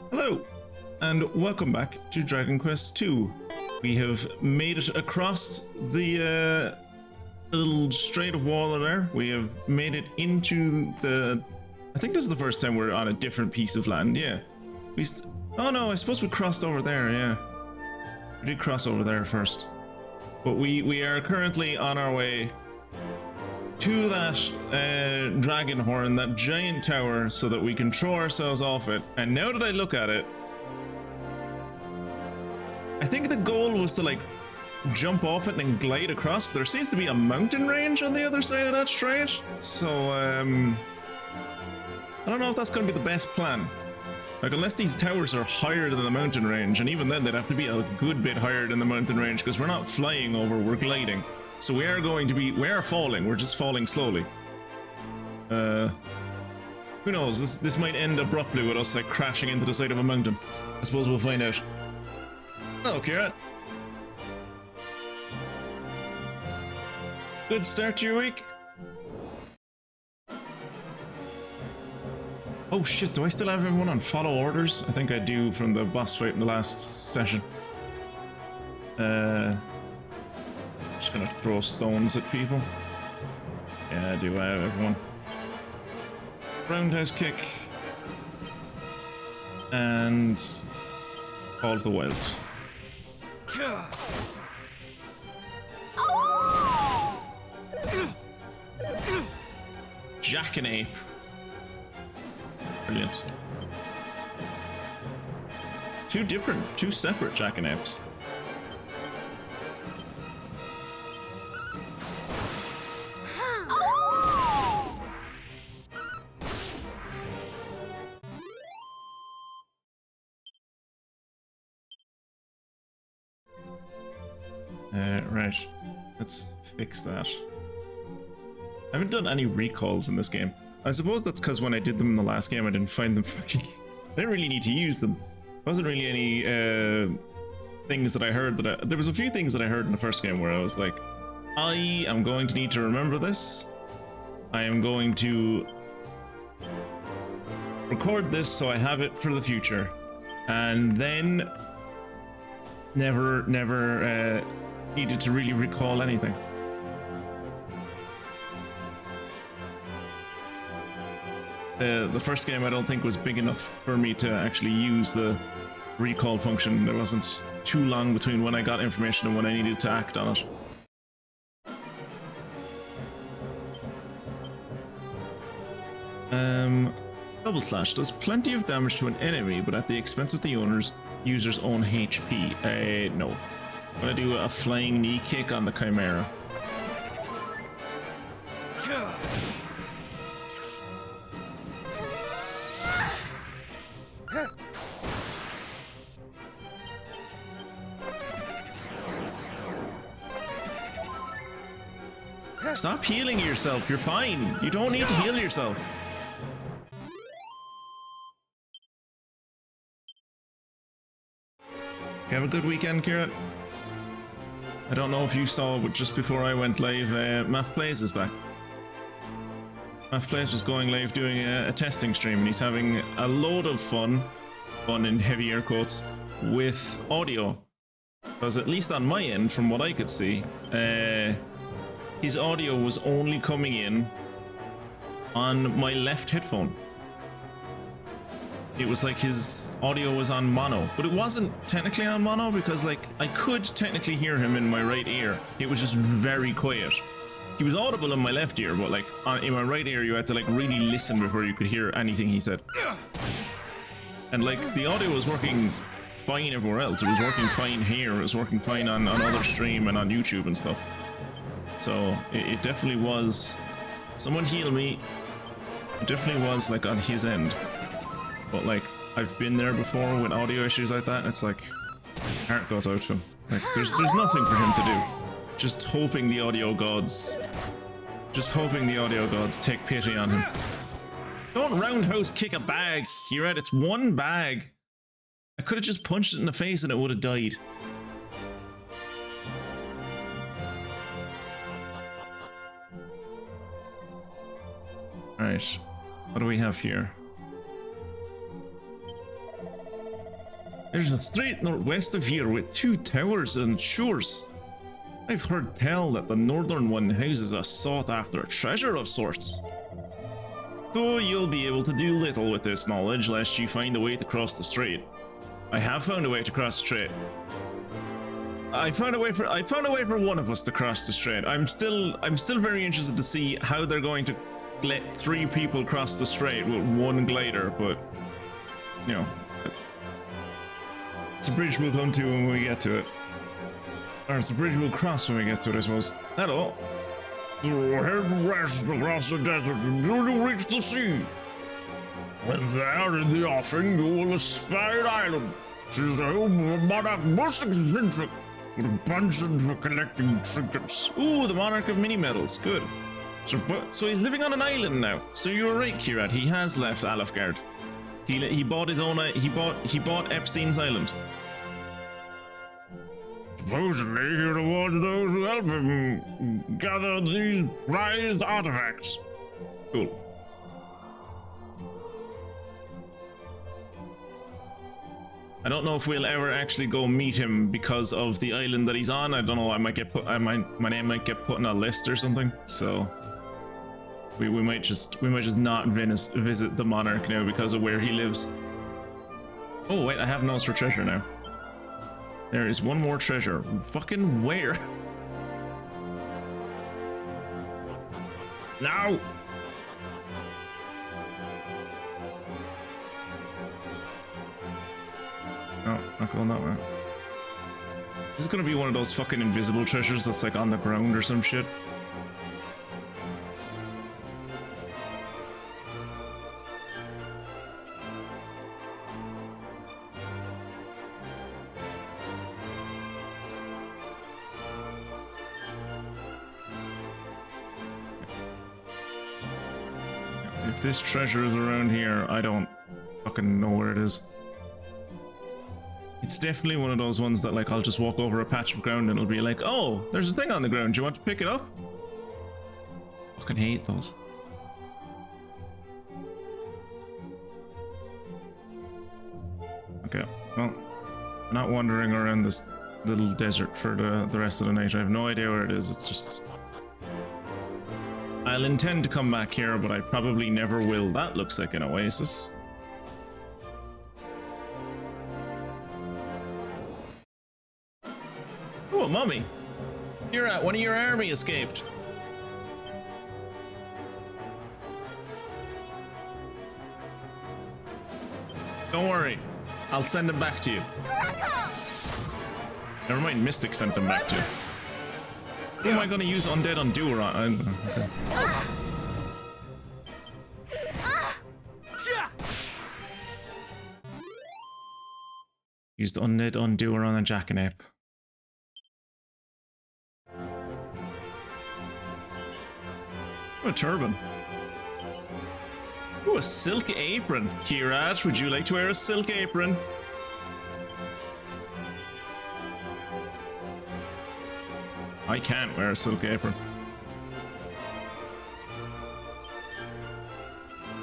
Hello, and welcome back to Dragon Quest II. We have made it across the little strait of water there. We have made it into the... I think this is the first time we're on a different piece of land, yeah. Oh no, I suppose we crossed over there, yeah. We did cross over there first. But we are currently on our way to that dragon horn, that giant tower, so that we can throw ourselves off it. And now that I look at it, I think the goal was to like jump off it and then glide across, but there seems to be a mountain range on the other side of that strait. So I don't know if that's going to be the best plan. Like, unless these towers are higher than the mountain range, and even then they'd have to be a good bit higher than the mountain range, because we're not flying over, we're gliding. So we are falling, we're just falling slowly. Who knows, this might end abruptly with us like crashing into the side of a mountain. I suppose we'll find out. Hello, Kira. Good start to your week. Oh shit, do I still have everyone on follow orders? I think I do from the boss fight in the last session. Just gonna throw stones at people. Yeah, do I have everyone? Roundhouse kick. And Call of the Wild. Jackanape. Brilliant. Two separate Jackanapes. Right. Let's fix that. I haven't done any recalls in this game. I suppose that's because when I did them in the last game, I didn't find them fucking... I didn't really need to use them. There wasn't really any things that I heard that there was a few things that I heard in the first game where I was like, I am going to need to remember this. I am going to record this so I have it for the future. And then never needed to really recall anything. The first game I don't think was big enough for me to actually use the recall function. There wasn't too long between when I got information and when I needed to act on it. Double slash does plenty of damage to an enemy, but at the expense of the user's own HP. No. I'm gonna do a flying knee kick on the Chimera. Stop healing yourself, you're fine. You don't need to heal yourself. You have a good weekend, Kira. I don't know if you saw, but just before I went live, Math Plays is back. Math Plays was going live doing a testing stream, and he's having a load of fun in heavy air quotes, with audio. Because at least on my end, from what I could see, his audio was only coming in on my left headphone. It was like his audio was on mono, but it wasn't technically on mono because like I could technically hear him in my right ear. It was just very quiet. He was audible in my left ear, but like in my right ear you had to like really listen before you could hear anything he said. And like the audio was working fine everywhere else. It was working fine here, it was working fine on other stream and on YouTube and stuff. So it definitely was... Someone heal me. It definitely was like on his end. But like, I've been there before with audio issues like that, and it's like, heart goes out to him. Like, there's nothing for him to do. Just hoping the audio gods take pity on him. Don't roundhouse kick a bag, you're right, it's one bag. I could have just punched it in the face and it would have died. Alright, what do we have here? There's a strait northwest of here with 2 towers and shores. I've heard tell that the northern one houses a sought-after treasure of sorts. Though you'll be able to do little with this knowledge lest you find a way to cross the strait. I have found a way to cross the strait. I found a way for one of us to cross the strait. I'm still very interested to see how they're going to let 3 people cross the strait with 1 glider, but you know, it's a bridge we'll come to when we get to it. Or it's a bridge we'll cross when we get to it, I suppose. Hello. Head west across the desert until you reach the sea. When there in the offing, you will espy an island. She's the home of a monarch most eccentric, with a penchant for collecting trinkets. Ooh, the Monarch of Mini Medals. Good. So he's living on an island now. So you're right, Kirat. He has left Alefgard. He bought his own. He bought Epstein's Island. Supposedly, he rewards those who help him gather these prized artifacts. Cool. I don't know if we'll ever actually go meet him because of the island that he's on. I don't know. I might get put. My name might get put on a list or something. So we might just not visit the monarch now because of where he lives. Oh wait, I have notes for treasure now. There is one more treasure. Fucking where? No! No, not going that way. This is gonna be one of those fucking invisible treasures that's like on the ground or some shit. If this treasure is around here, I don't fucking know where it is. It's definitely one of those ones that like I'll just walk over a patch of ground and it'll be like, oh, there's a thing on the ground, do you want to pick it up? Fucking hate those. Okay, well, I'm not wandering around this little desert for the rest of the night. I have no idea where it is. It's just... I'll intend to come back here, but I probably never will. That looks like an oasis. Oh, mummy! You're at one of your army escaped. Don't worry, I'll send him back to you. Never mind, Mystic sent them back to you. Who am I going to use Undead Undoer on? Used Undead Undoer on a Jackanape. Oh, a turban. Oh, a silk apron. Kirat, would you like to wear a silk apron? I can't wear a silk apron.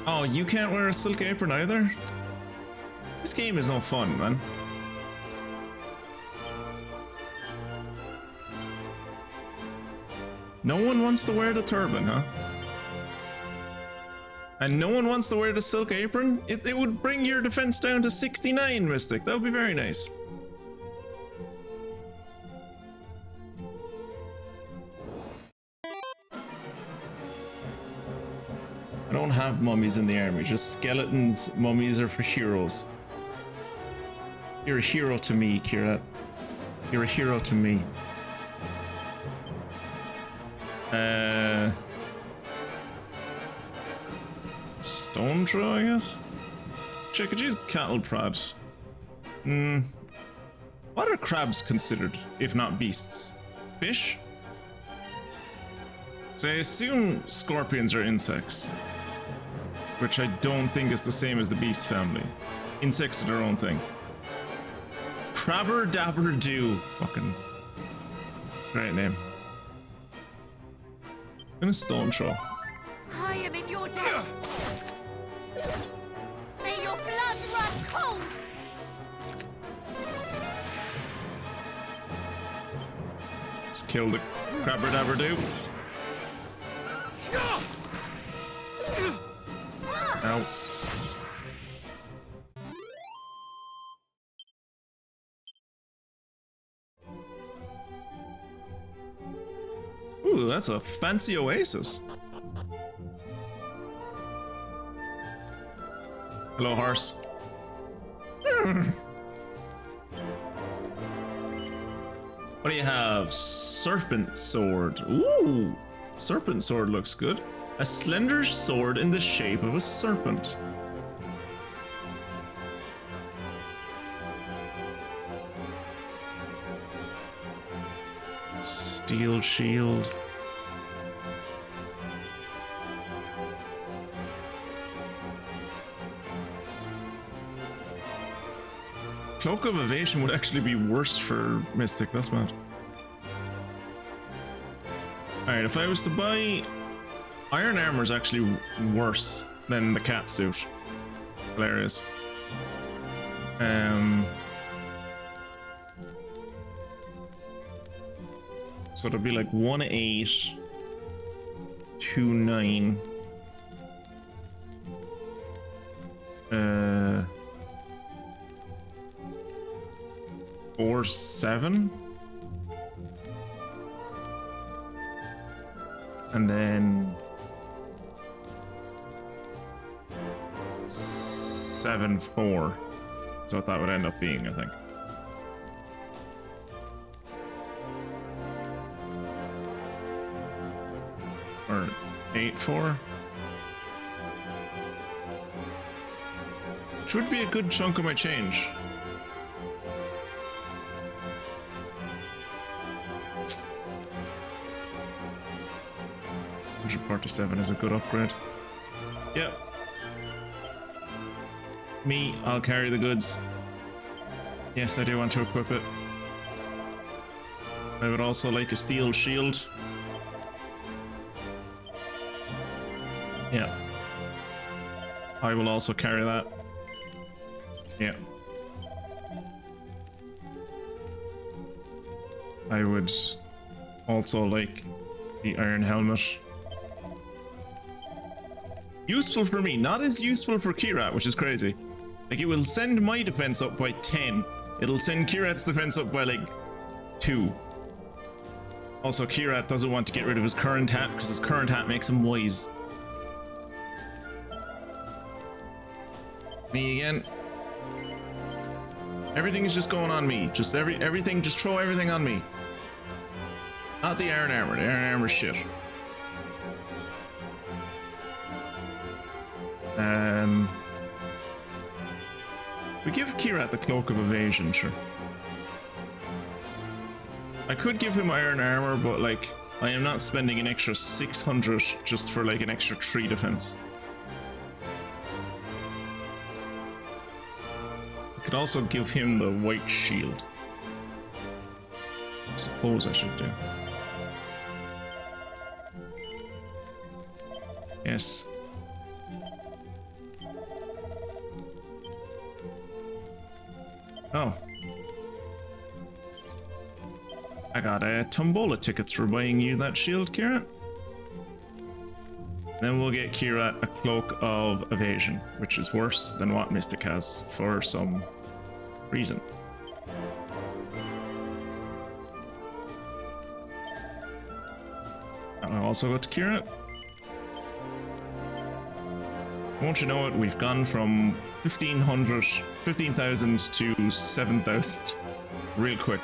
Oh, you can't wear a silk apron either? This game is no fun, man. No one wants to wear the turban, huh? And no one wants to wear the silk apron? It would bring your defense down to 69, Mystic. That would be very nice. I don't have mummies in the army, just skeletons. Mummies are for heroes. You're a hero to me, Kira. You're a hero to me. Stone throw, I guess? Check, could use cattle crabs. What are crabs considered, if not beasts? Fish? So I assume scorpions are insects. Which I don't think is the same as the beast family. Insects are their own thing. Crabber Dabber Doo. Fucking great name. And a stone throw. I am in your debt. May your blood run cold. Just kill the crabber dabber do. Ow. Ooh, that's a fancy oasis. Hello, horse. What do you have? Serpent sword. Ooh, serpent sword looks good. A slender sword in the shape of a serpent. Steel shield. Cloak of Evasion would actually be worse for Mystic, that's mad. Alright, if I was to buy... Iron Armor is actually worse than the cat suit. Hilarious. So it'll be like 1-8, 2-9. 4-7. And then 7-4. That's what that would end up being, I think. Or 8-4. Which would be a good chunk of my change. Part to 7 is a good upgrade. Yep. Me, I'll carry the goods. Yes, I do want to equip it. I would also like a steel shield. Yeah. I will also carry that. Yeah. I would also like the iron helmet. Useful for me, not as useful for Kirat, which is crazy. Like, it will send my defense up by 10. It'll send Kirat's defense up by, like, 2. Also, Kirat doesn't want to get rid of his current hat, because his current hat makes him wise. Me again. Everything is just going on me. Just everything, just throw everything on me. Not the iron armor. The iron armor's shit. We give Kirat the Cloak of Evasion, sure. I could give him iron armor, but like, I am not spending an extra 600 just for like an extra 3 defense. I could also give him the white shield. I suppose I should do. Yes. Oh. I got Tombola tickets for buying you that shield, Kirat. Then we'll get Kirat a Cloak of Evasion, which is worse than what Mystic has for some reason. And I'll also go to Kirat. Won't you know it, we've gone from 15,000 to 7,000 real quick.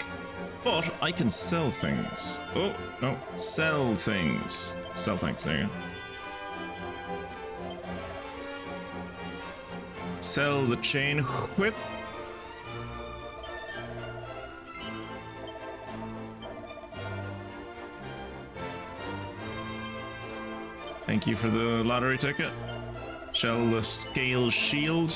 But I can sell things. Oh, no, sell things. Sell things, there you go. Sell the chain whip. Thank you for the lottery ticket. Sell the scale shield.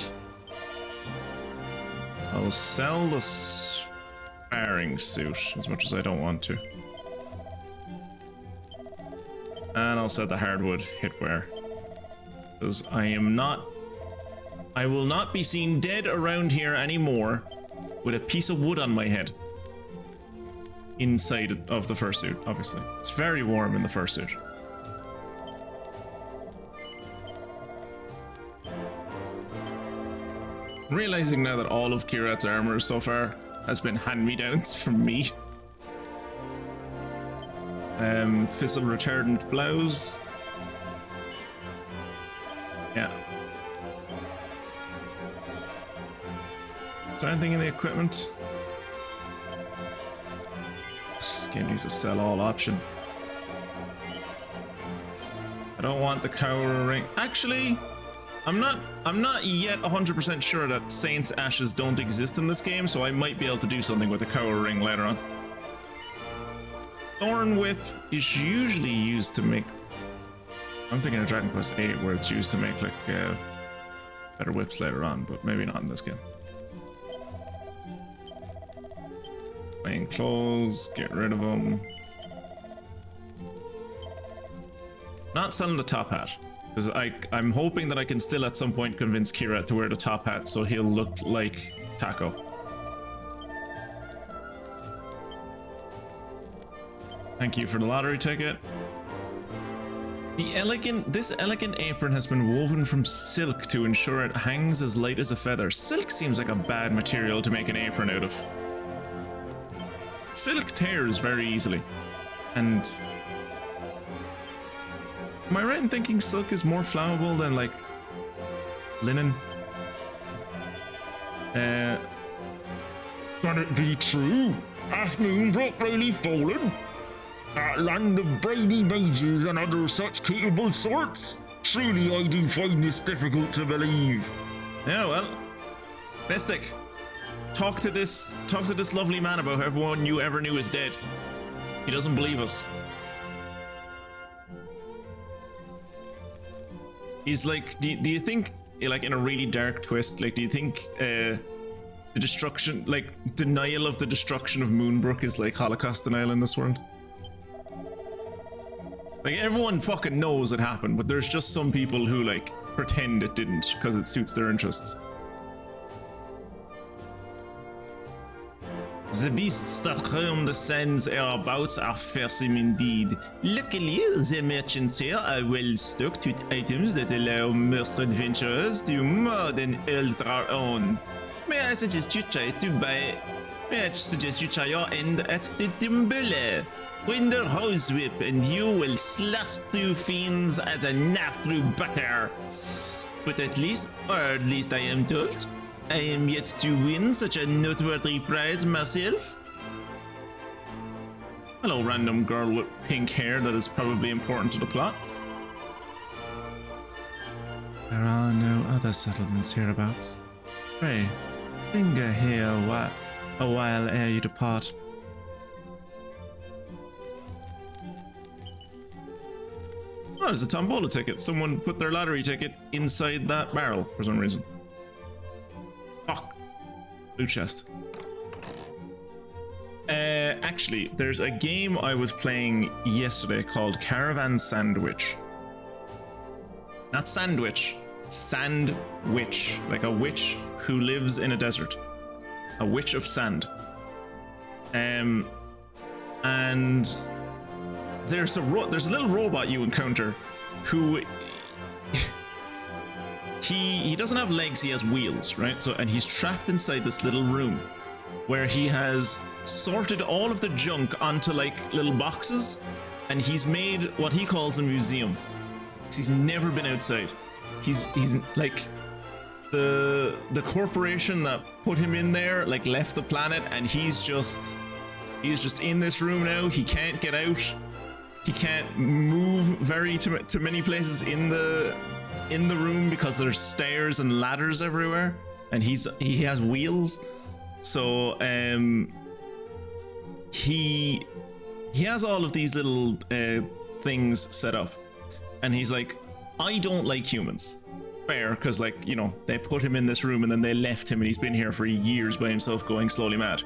I'll sell the sparring suit as much as I don't want to. And I'll sell the hardwood hitwear. Because I will not be seen dead around here anymore with a piece of wood on my head. inside of the fursuit, obviously. It's very warm in the fursuit. I'm realizing now that all of Kirat's armor so far has been hand-me-downs from me. Fissile retardant blouse. Yeah. Is there anything in the equipment? This game needs a sell all option. I don't want the cower ring. Actually, I'm not yet 100% sure that Saint's Ashes don't exist in this game, so I might be able to do something with the cower ring later on. Thorn Whip is usually used to make... I'm thinking of Dragon Quest VIII, where it's used to make like better whips later on, but maybe not in this game. Plain clothes, get rid of them. Not selling the top hat, because I'm hoping that I can still at some point convince Kirat to wear the top hat so he'll look like Taco. Thank you for the lottery ticket. This elegant apron has been woven from silk to ensure it hangs as light as a feather. Silk seems like a bad material to make an apron out of. Silk tears very easily. And am I right in thinking silk is more flammable than like linen? Can it be true? Hath Moonbrook really fallen? That land of brainy mages and other such capable sorts? Truly I do find this difficult to believe. Yeah, well, Mystic, talk to this lovely man about how everyone you ever knew is dead. He doesn't believe us. He's like, do you think, like in a really dark twist, like do you think the destruction, like denial of the destruction of Moonbrook is like Holocaust denial in this world? Like everyone fucking knows it happened, but there's just some people who like pretend it didn't because it suits their interests. The beasts that roam the sands hereabouts are fearsome indeed. Luckily, the merchants here are well stocked with items that allow most adventurers to more than hold their own. May I suggest you try your end at the Timberley? Win the hose whip and you will slash two fiends as a knife through butter. But at least I am told, I am yet to win such a noteworthy prize myself. Hello, random girl with pink hair that is probably important to the plot. There are no other settlements hereabouts. Pray, linger here a while ere you depart. Oh, there's a tombola ticket. Someone put their lottery ticket inside that barrel for some reason. Fuck. Blue chest. Actually, there's a game I was playing yesterday called Caravan Sandwich. Not sandwich. Sandwich. Like a witch who lives in a desert. A witch of sand. And there's a little robot you encounter who he doesn't have legs, he has wheels, right? So, and he's trapped inside this little room where he has sorted all of the junk onto like little boxes, and he's made what he calls a museum. He's never been outside. He's like the corporation that put him in there like left the planet, and he's just in this room now. He can't get out. He can't move to many places in the room because there's stairs and ladders everywhere, and he has wheels. So he has all of these little things set up, and he's like, I don't like humans. Fair, because like, you know, they put him in this room and then they left him and he's been here for years by himself going slowly mad,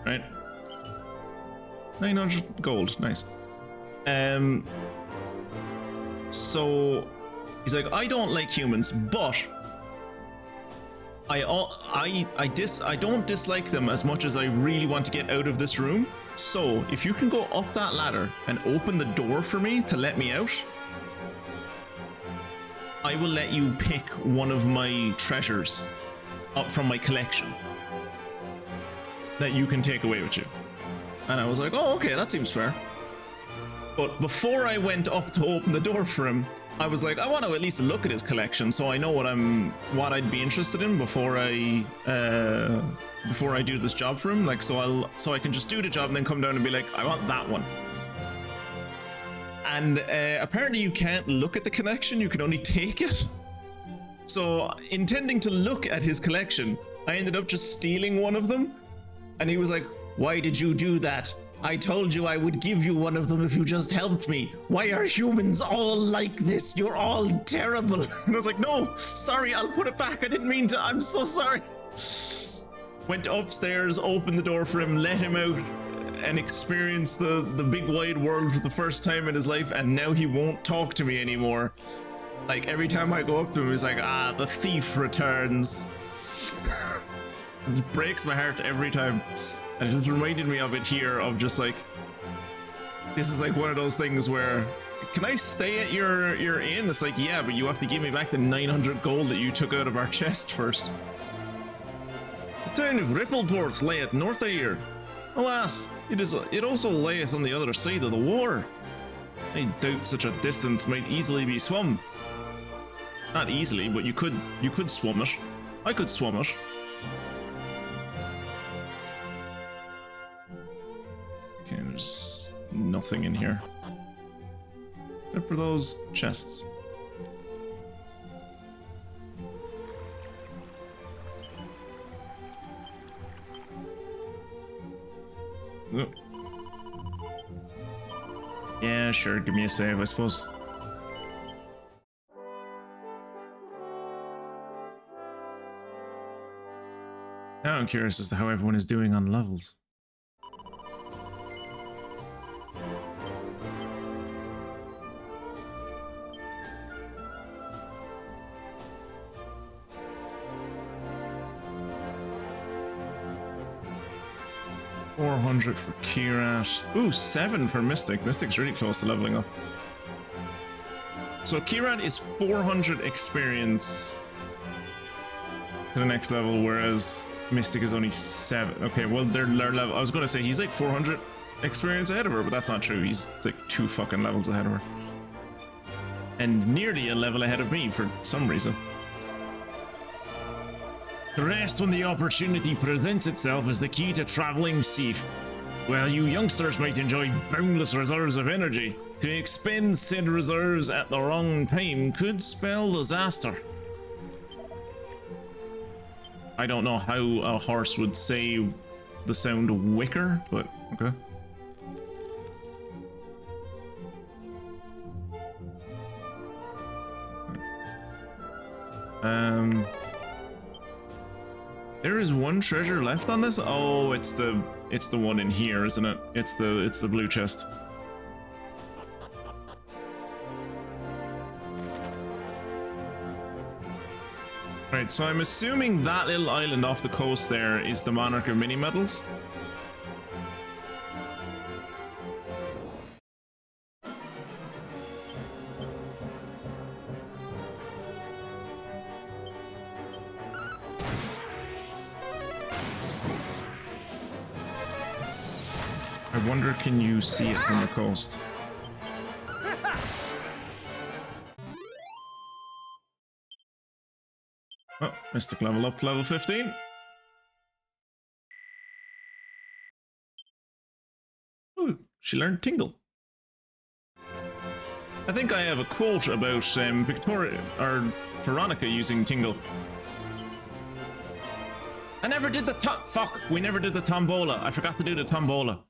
right? 900 gold, nice. So he's like, I don't like humans, but I don't dislike them as much as I really want to get out of this room. So, if you can go up that ladder and open the door for me to let me out, I will let you pick one of my treasures up from my collection that you can take away with you. And I was like, oh, okay, that seems fair. But before I went up to open the door for him, I was like, I want to at least look at his collection so I know what I'd be interested in before I do this job for him. Like, so I can just do the job and then come down and be like, I want that one. And apparently you can't look at the collection, you can only take it. So intending to look at his collection, I ended up just stealing one of them. And he was like, why did you do that? I told you I would give you one of them if you just helped me. Why are humans all like this? You're all terrible. And I was like, no, sorry, I'll put it back. I didn't mean to. I'm so sorry. Went upstairs, opened the door for him, let him out, and experience the big wide world for the first time in his life. And now he won't talk to me anymore. Like, every time I go up to him, he's like, the thief returns. It breaks my heart every time. And it just reminded me of it here, of just like, this is like one of those things where, can I stay at your inn? It's like, yeah, but you have to give me back the 900 gold that you took out of our chest first. The town of Rippleport layeth north of here. Alas, it also layeth on the other side of the war. I doubt such a distance might easily be swum. Not easily, but you could swim it. I could swim it. Okay, there's nothing in here. Except for those chests. Oh. Yeah, sure, give me a save, I suppose. Now I'm curious as to how everyone is doing on levels. $400 for Kirat. Ooh, 7 for Mystic. Mystic's really close to leveling up. So Kirat is 400 experience to the next level, whereas Mystic is only 7. Okay, well, they're level. I was going to say he's like 400 experience ahead of her, but that's not true. He's like 2 fucking levels ahead of her. And nearly a level ahead of me for some reason. The rest when the opportunity presents itself is the key to traveling safe. While you youngsters might enjoy boundless reserves of energy, to expend said reserves at the wrong time could spell disaster. I don't know how a horse would say the sound wicker, but okay. There is one treasure left on this. Oh, it's the one in here, isn't it? It's the blue chest. Right, so I'm assuming that little island off the coast there is the Monarch of Mini Medals. I wonder, can you see it from the coast? Oh, Mystic level up to level 15. Ooh, she learned Tingle. I think I have a quote about Victoria or Veronica using Tingle. I never did the fuck, we never did the tombola. I forgot to do the tombola.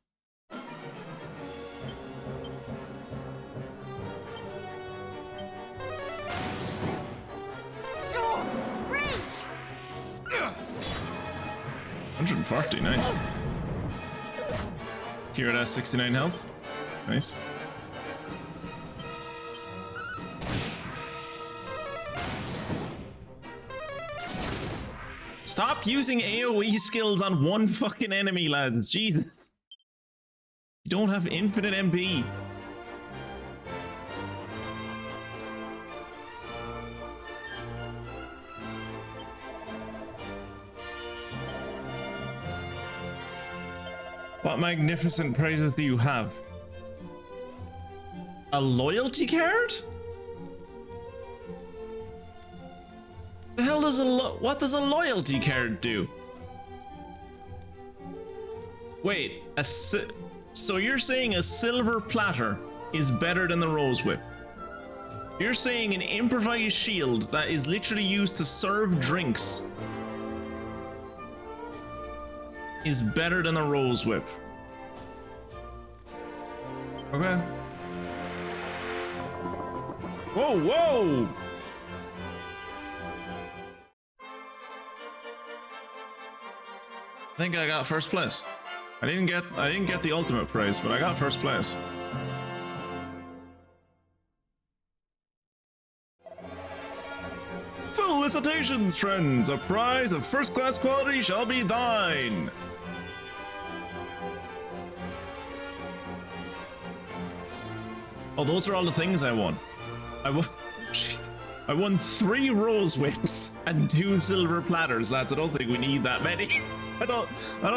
Storms, rage! 140, nice. Kirat has 69 health. Nice. Stop using AoE skills on one fucking enemy, lads. Jesus. You don't have infinite MP. What magnificent prizes do you have? A loyalty card? The hell does what does a loyalty card do? Wait, so you're saying a silver platter is better than the rose whip? You're saying an improvised shield that is literally used to serve drinks is better than a rose whip? Okay. Whoa, whoa! I think I got first place. I didn't get the ultimate prize, but I got first place. Felicitations, friends! A prize of first-class quality shall be thine! Oh, those are all the things I won. I won 3 rose whips and 2 silver platters, lads. I don't think we need that many. I don't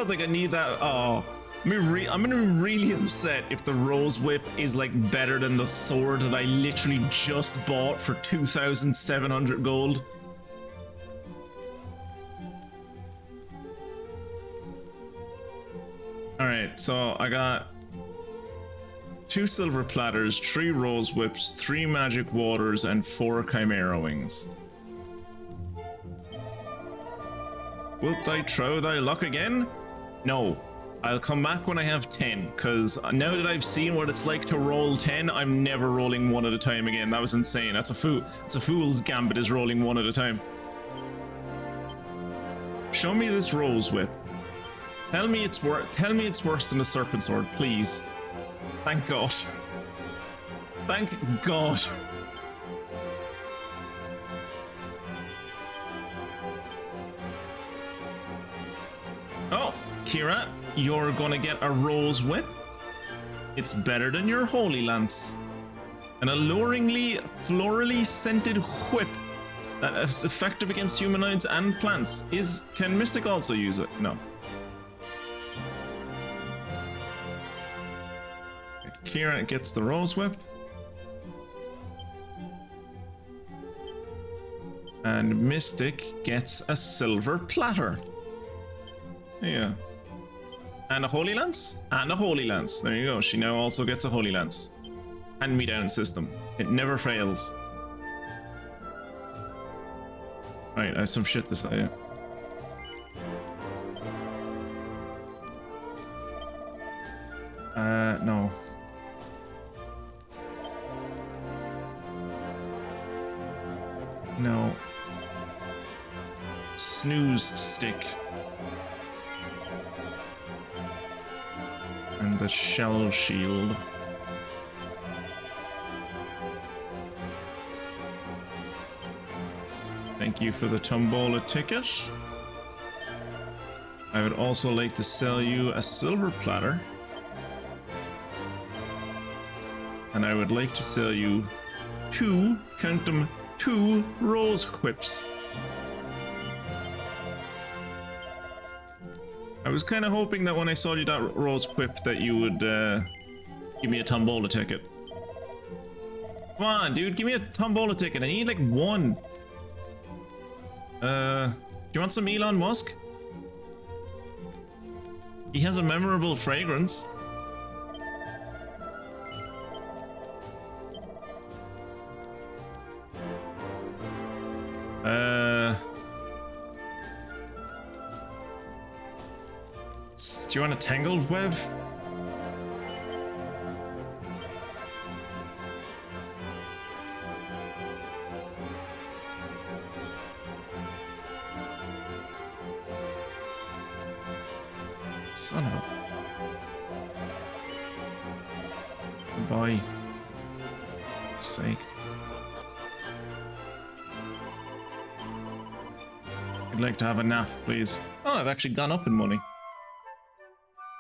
think I need that. Oh, I'm gonna be really upset if the rose whip is like better than the sword that I literally just bought for 2,700 gold. All right, so I got 2 silver platters, 3 rose whips, 3 magic waters, and 4 chimera wings. Wilt thou throw thy luck again? No. I'll come back when I have 10, because now that I've seen what it's like to roll 10, I'm never rolling 1 at a time again. That was insane. That's a fool's gambit, is rolling 1 at a time. Show me this rose whip. Tell me it's worse than a serpent sword, please. Thank God. Thank God. Oh, Kira, you're gonna get a rose whip. It's better than your holy lance. An alluringly, florally scented whip that is effective against humanoids and plants. Can Mystic also use it? No. Kira gets the rose whip. And Mystic gets a silver platter. Yeah. And a holy lance? And a holy lance. There you go. She now also gets a holy lance. Hand me down system. It never fails. Right, I have some shit to say. No. No. Snooze stick. And the shell shield. Thank you for the tombola ticket. I would also like to sell you a silver platter. And I would like to sell you 2, count them, 2 rose whips. I was kind of hoping that when I sold you that rose whip that you would give me a tombola ticket. Come on, dude, give me a tombola ticket. I need like 1. Do you want some Elon Musk? He has a memorable fragrance. Do you want a tangled web? Son of a... Goodbye. For sake. I'd like to have a nap, please. Oh, I've actually gone up in money.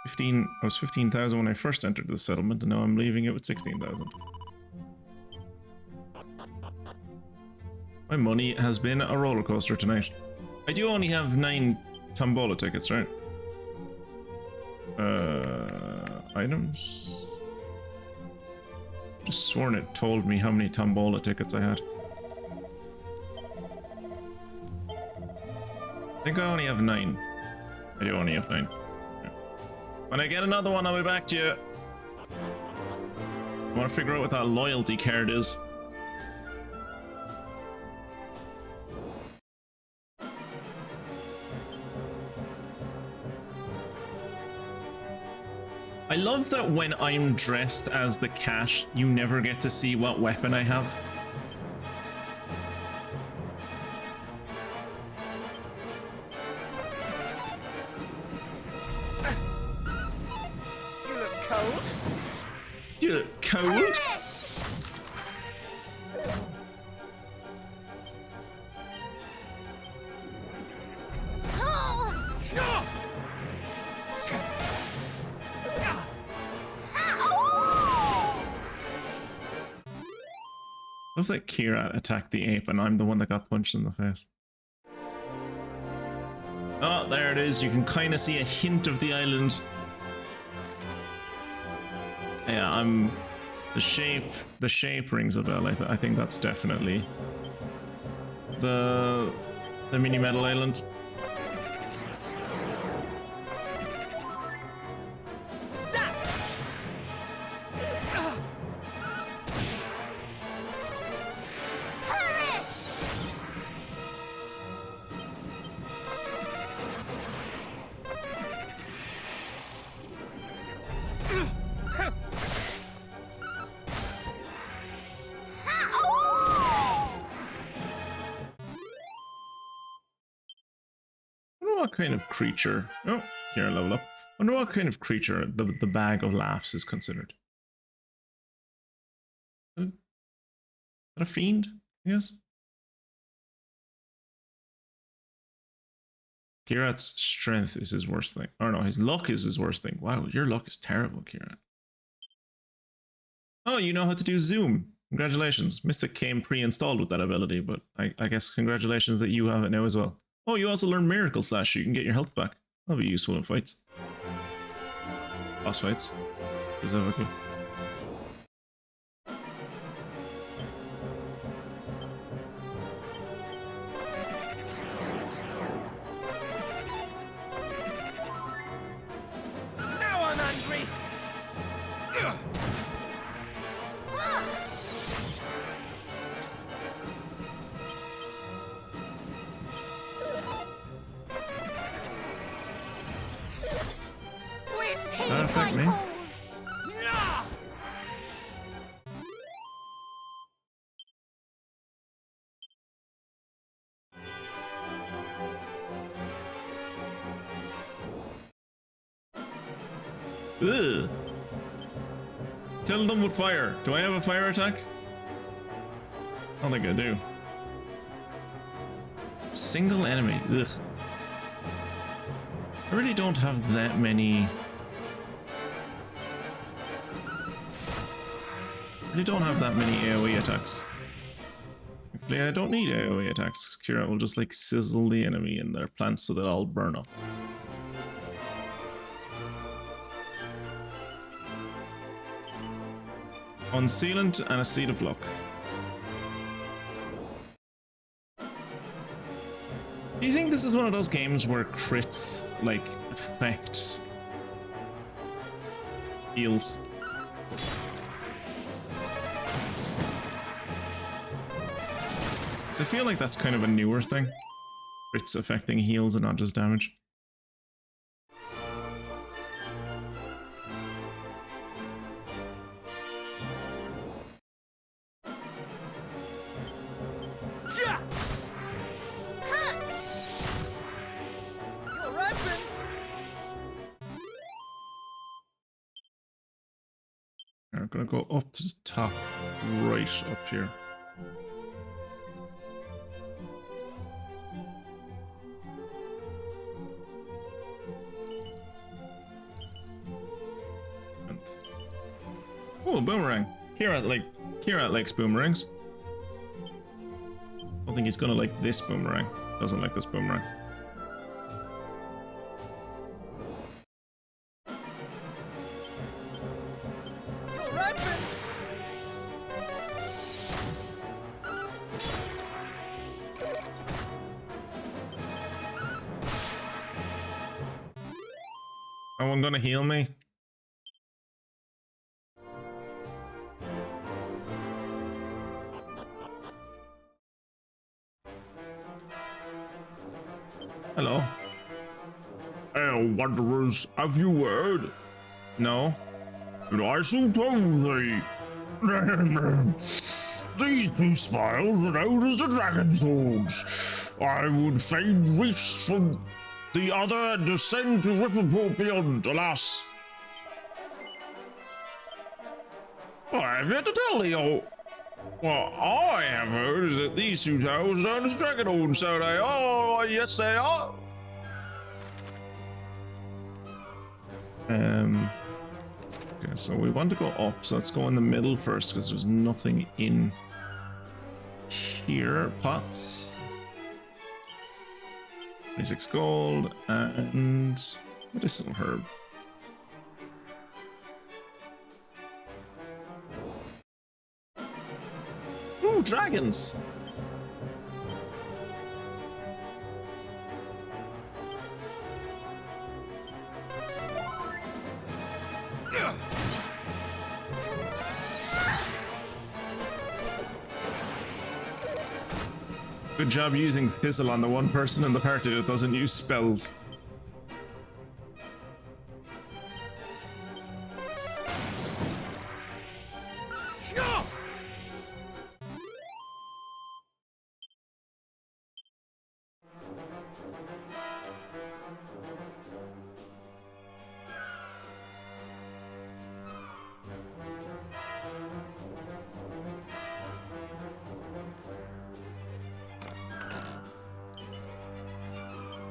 15. I was 15,000 when I first entered the settlement, and now I'm leaving it with 16,000. My money has been a roller coaster tonight. I do only have 9 tombola tickets, right? Items. Just sworn it told me how many tombola tickets I had. I think I only have 9. I do only have 9. Yeah. When I get another one, I'll be back to you. I want to figure out what that loyalty card is. I love that when I'm dressed as the cat, you never get to see what weapon I have. You look cold. You look cold? I love that Kira attacked the ape and I'm the one that got punched in the face. Oh, there it is. You can kind of see a hint of the island. Yeah, I'm... The shape rings a bell. I think that's definitely the mini medal island. What kind of creature? Oh, here, level up. I wonder what kind of creature the bag of laughs is considered. Is that a fiend? Yes. Kirat's strength is his worst thing. Or no, his luck is his worst thing. Wow, your luck is terrible, Kirat. Oh, you know how to do zoom. Congratulations. Mystic came pre-installed with that ability, but I guess congratulations that you have it now as well. Oh, you also learn Miracle Slash so you can get your health back. That'll be useful in fights. Boss fights, specifically. Now I'm angry. That affect me? Ugh. Kill them with fire. Do I have a fire attack? I don't think I do. Single enemy. Ugh. I really don't have that many. I really don't have that many AoE attacks. Actually, I don't need AoE attacks. Kira will just like sizzle the enemy in their plants so that I'll burn up. Unsealant and a Seed of Luck. Do you think this is one of those games where crits like affect heals? So I feel like that's kind of a newer thing. Crits affecting heals and not just damage. I'm gonna go up to the top right up here. Oh, a boomerang. Kira likes boomerangs. I don't think he's gonna like this boomerang. Doesn't like this boomerang. No one gonna heal me? Hello. Oh, wanderers, have you heard? No. And I so told thee. These two smiles renowned as the dragon swords. I would fain reach from the other and descend to Ripple beyond, alas. I have yet to tell thee, oh. What I have heard is that these two towers are known as dragon horns, so they are. Yes, they are. Okay, so we want to go up, so let's go in the middle first, because there's nothing in here. Pots. 26 gold, and medicinal herb. Ooh, dragons! Good job using Fizzle on the one person in the party that doesn't use spells.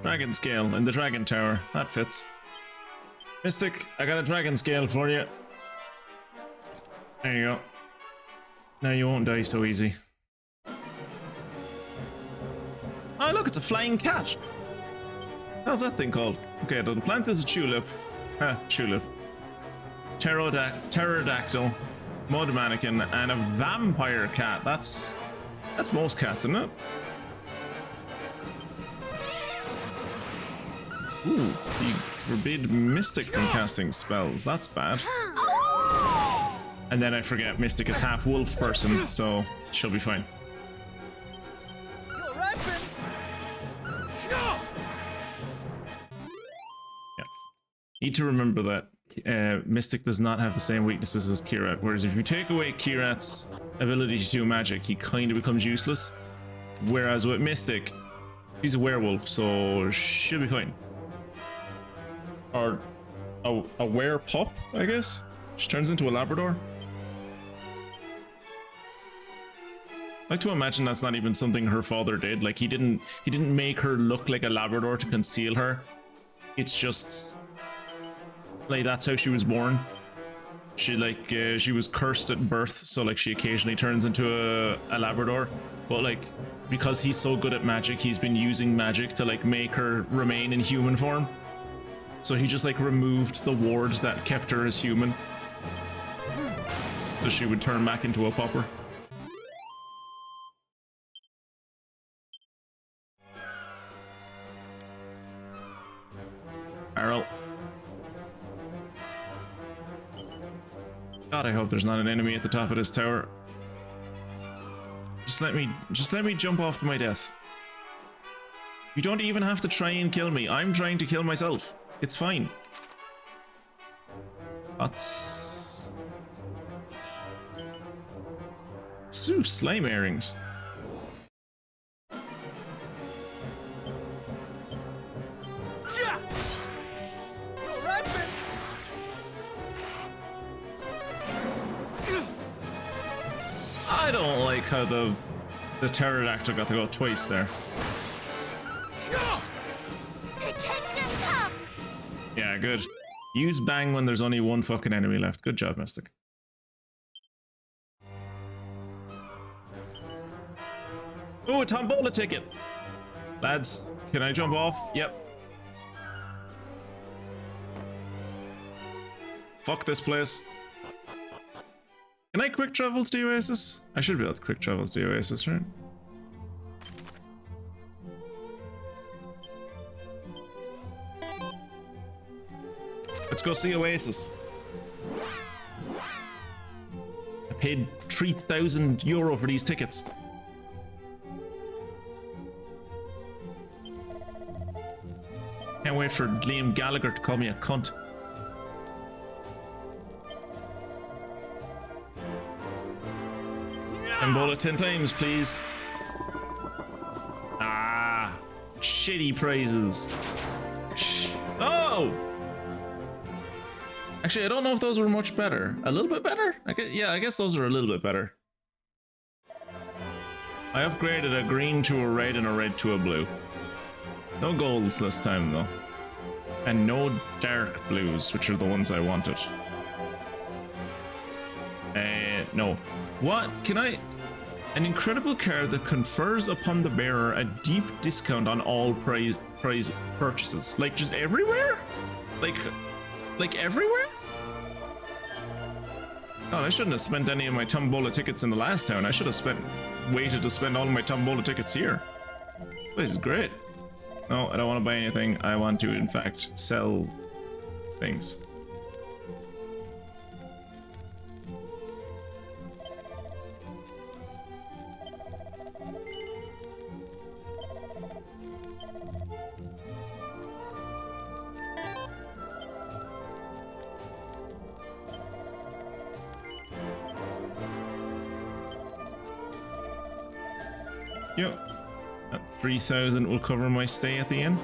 Dragon scale in the dragon tower. That fits. Mystic, I got a dragon scale for you. There you go. Now you won't die so easy. Oh look, it's a flying cat. How's that thing called? Okay, the plant is a tulip. Ha, tulip. Pterodactyl, mud mannequin, and a vampire cat. That's most cats, isn't it? Ooh, you forbid Mystic from casting spells. That's bad. And then I forget Mystic is half wolf person, so she'll be fine. Yeah. Need to remember that Mystic does not have the same weaknesses as Kirat, whereas if you take away Kirat's ability to do magic, he kind of becomes useless. Whereas with Mystic, he's a werewolf, so she'll be fine. Or a werepup, I guess. She turns into a Labrador. I like to imagine that's not even something her father did. Like he didn't make her look like a Labrador to conceal her. It's just like that's how she was born. She she was cursed at birth, so like she occasionally turns into a Labrador. But like because he's so good at magic, he's been using magic to like make her remain in human form. So he just like removed the ward that kept her as human. So she would turn back into a pupper. Barrel. God, I hope there's not an enemy at the top of this tower. Just let me jump off to my death. You don't even have to try and kill me. I'm trying to kill myself. It's fine. That's... Ooh, slime earrings. I don't like how the pterodactyl got to go twice there. Yeah, good. Use bang when there's only one fucking enemy left. Good job, Mystic. Oh, a tombola ticket. Lads, can I jump off? Yep. Fuck this place. Can I quick travel to the Oasis? I should be able to quick travel to the Oasis, right? Let's go see Oasis. I paid €3,000 for these tickets. Can't wait for Liam Gallagher to call me a cunt. Tombola 10 times, please. Ah, shitty prizes. Oh! Actually, I don't know if those were much better. A little bit better? I guess those are a little bit better. I upgraded a green to a red and a red to a blue. No golds this time though. And no dark blues, which are the ones I wanted. No. What? Can I... An incredible card that confers upon the bearer a deep discount on all prize purchases. Like just everywhere? Like everywhere? God, I shouldn't have spent any of my tombola tickets in the last town. I should have waited to spend all of my tombola tickets here. This is great. No, I don't want to buy anything. I want to, in fact, sell things. Yep. That 3,000 will cover my stay at the inn.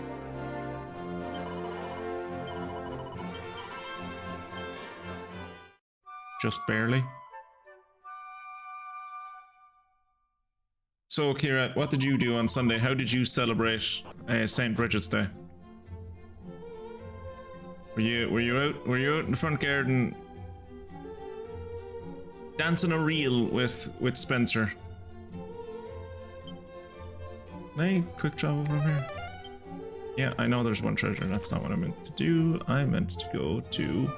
Just barely. So, Kira, what did you do on Sunday? How did you celebrate St. Bridget's Day? Were you out in the front garden dancing a reel with Spencer? Can I quick travel from here? Yeah, I know there's one treasure. That's not what I meant to do. I meant to go to...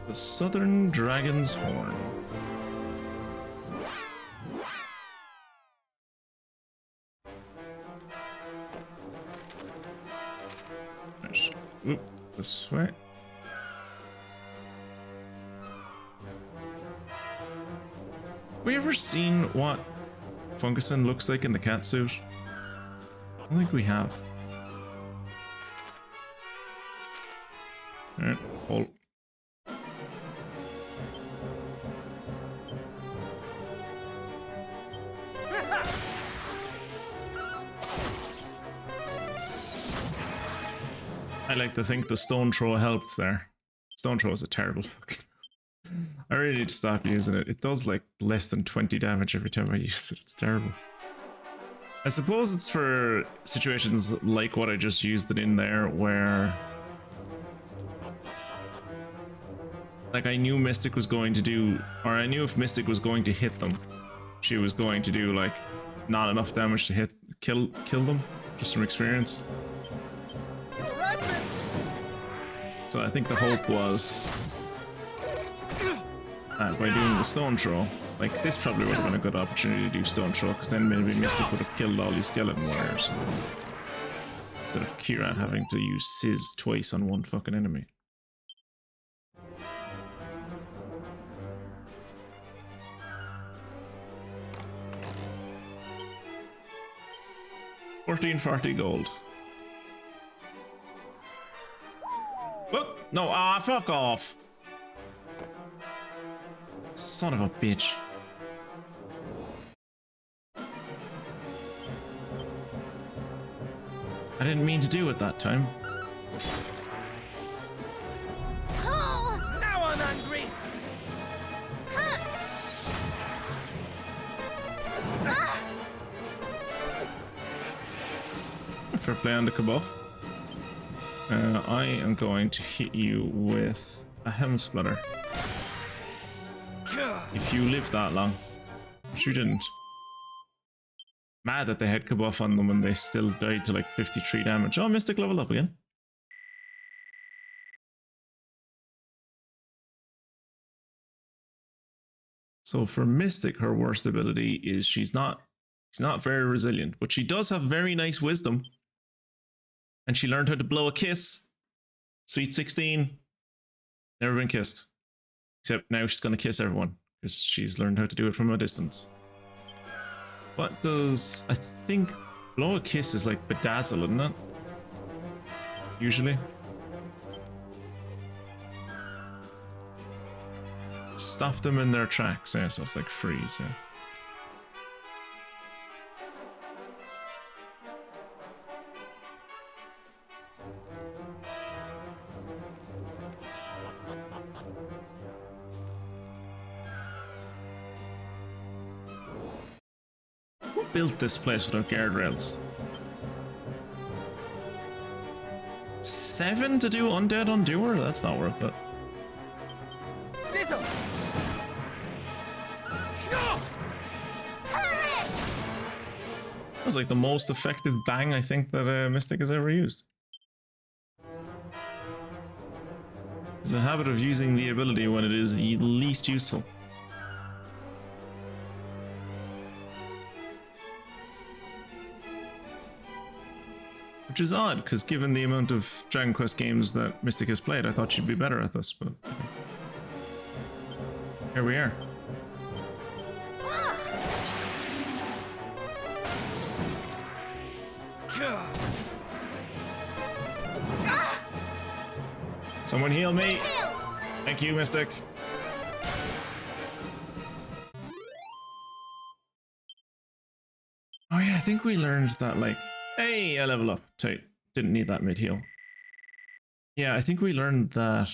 the Southern Dragon's Horn. Oop, this way. We ever seen what Funguson looks like in the cat suit? I don't think we have. Alright, hold. I like to think the stone throw helped there. Stone throw is a terrible fucking... I really need to stop using it. It does like less than 20 damage every time I use it. It's terrible. I suppose it's for situations like what I just used it in there, where like I knew Mystic was going to do, or I knew if Mystic was going to hit them, she was going to do like not enough damage to kill them, just from experience. So I think the hope was by doing the stone throw, like this probably would have been a good opportunity to do stone throw, because then maybe Mystic would have killed all these skeleton warriors instead of Kira having to use Sizz twice on one fucking enemy. $14.40 gold. Oh, no, fuck off. Son of a bitch. I didn't mean to do it that time. Now I'm angry. Fair play on the Kabuff. I am going to hit you with a Hem Splitter. If you live that long. But you didn't. Mad that they had Kabuff on them and they still died to like 53 damage. Oh, Mystic level up again. So for Mystic, her worst ability is she's not very resilient, but she does have very nice wisdom. And she learned how to blow a kiss. Sweet 16. Never been kissed. Except now she's going to kiss everyone because she's learned how to do it from a distance. What does... I think blow a kiss is like bedazzle, isn't it? Usually. Stop them in their tracks, yeah, so it's like freeze, yeah. Who built this place without guardrails? 7 to do Undead Undoer? That's not worth it. Sizzle! That was like the most effective bang I think that Mystic has ever used. There's a habit of using the ability when it is least useful. Which is odd, because given the amount of Dragon Quest games that Mystic has played, I thought she'd be better at this, but... here we are. Someone heal me! Thank you, Mystic. Oh yeah, I think we learned that, like... hey, I level up. Tight. Didn't need that mid-heal. Yeah, I think we learned that...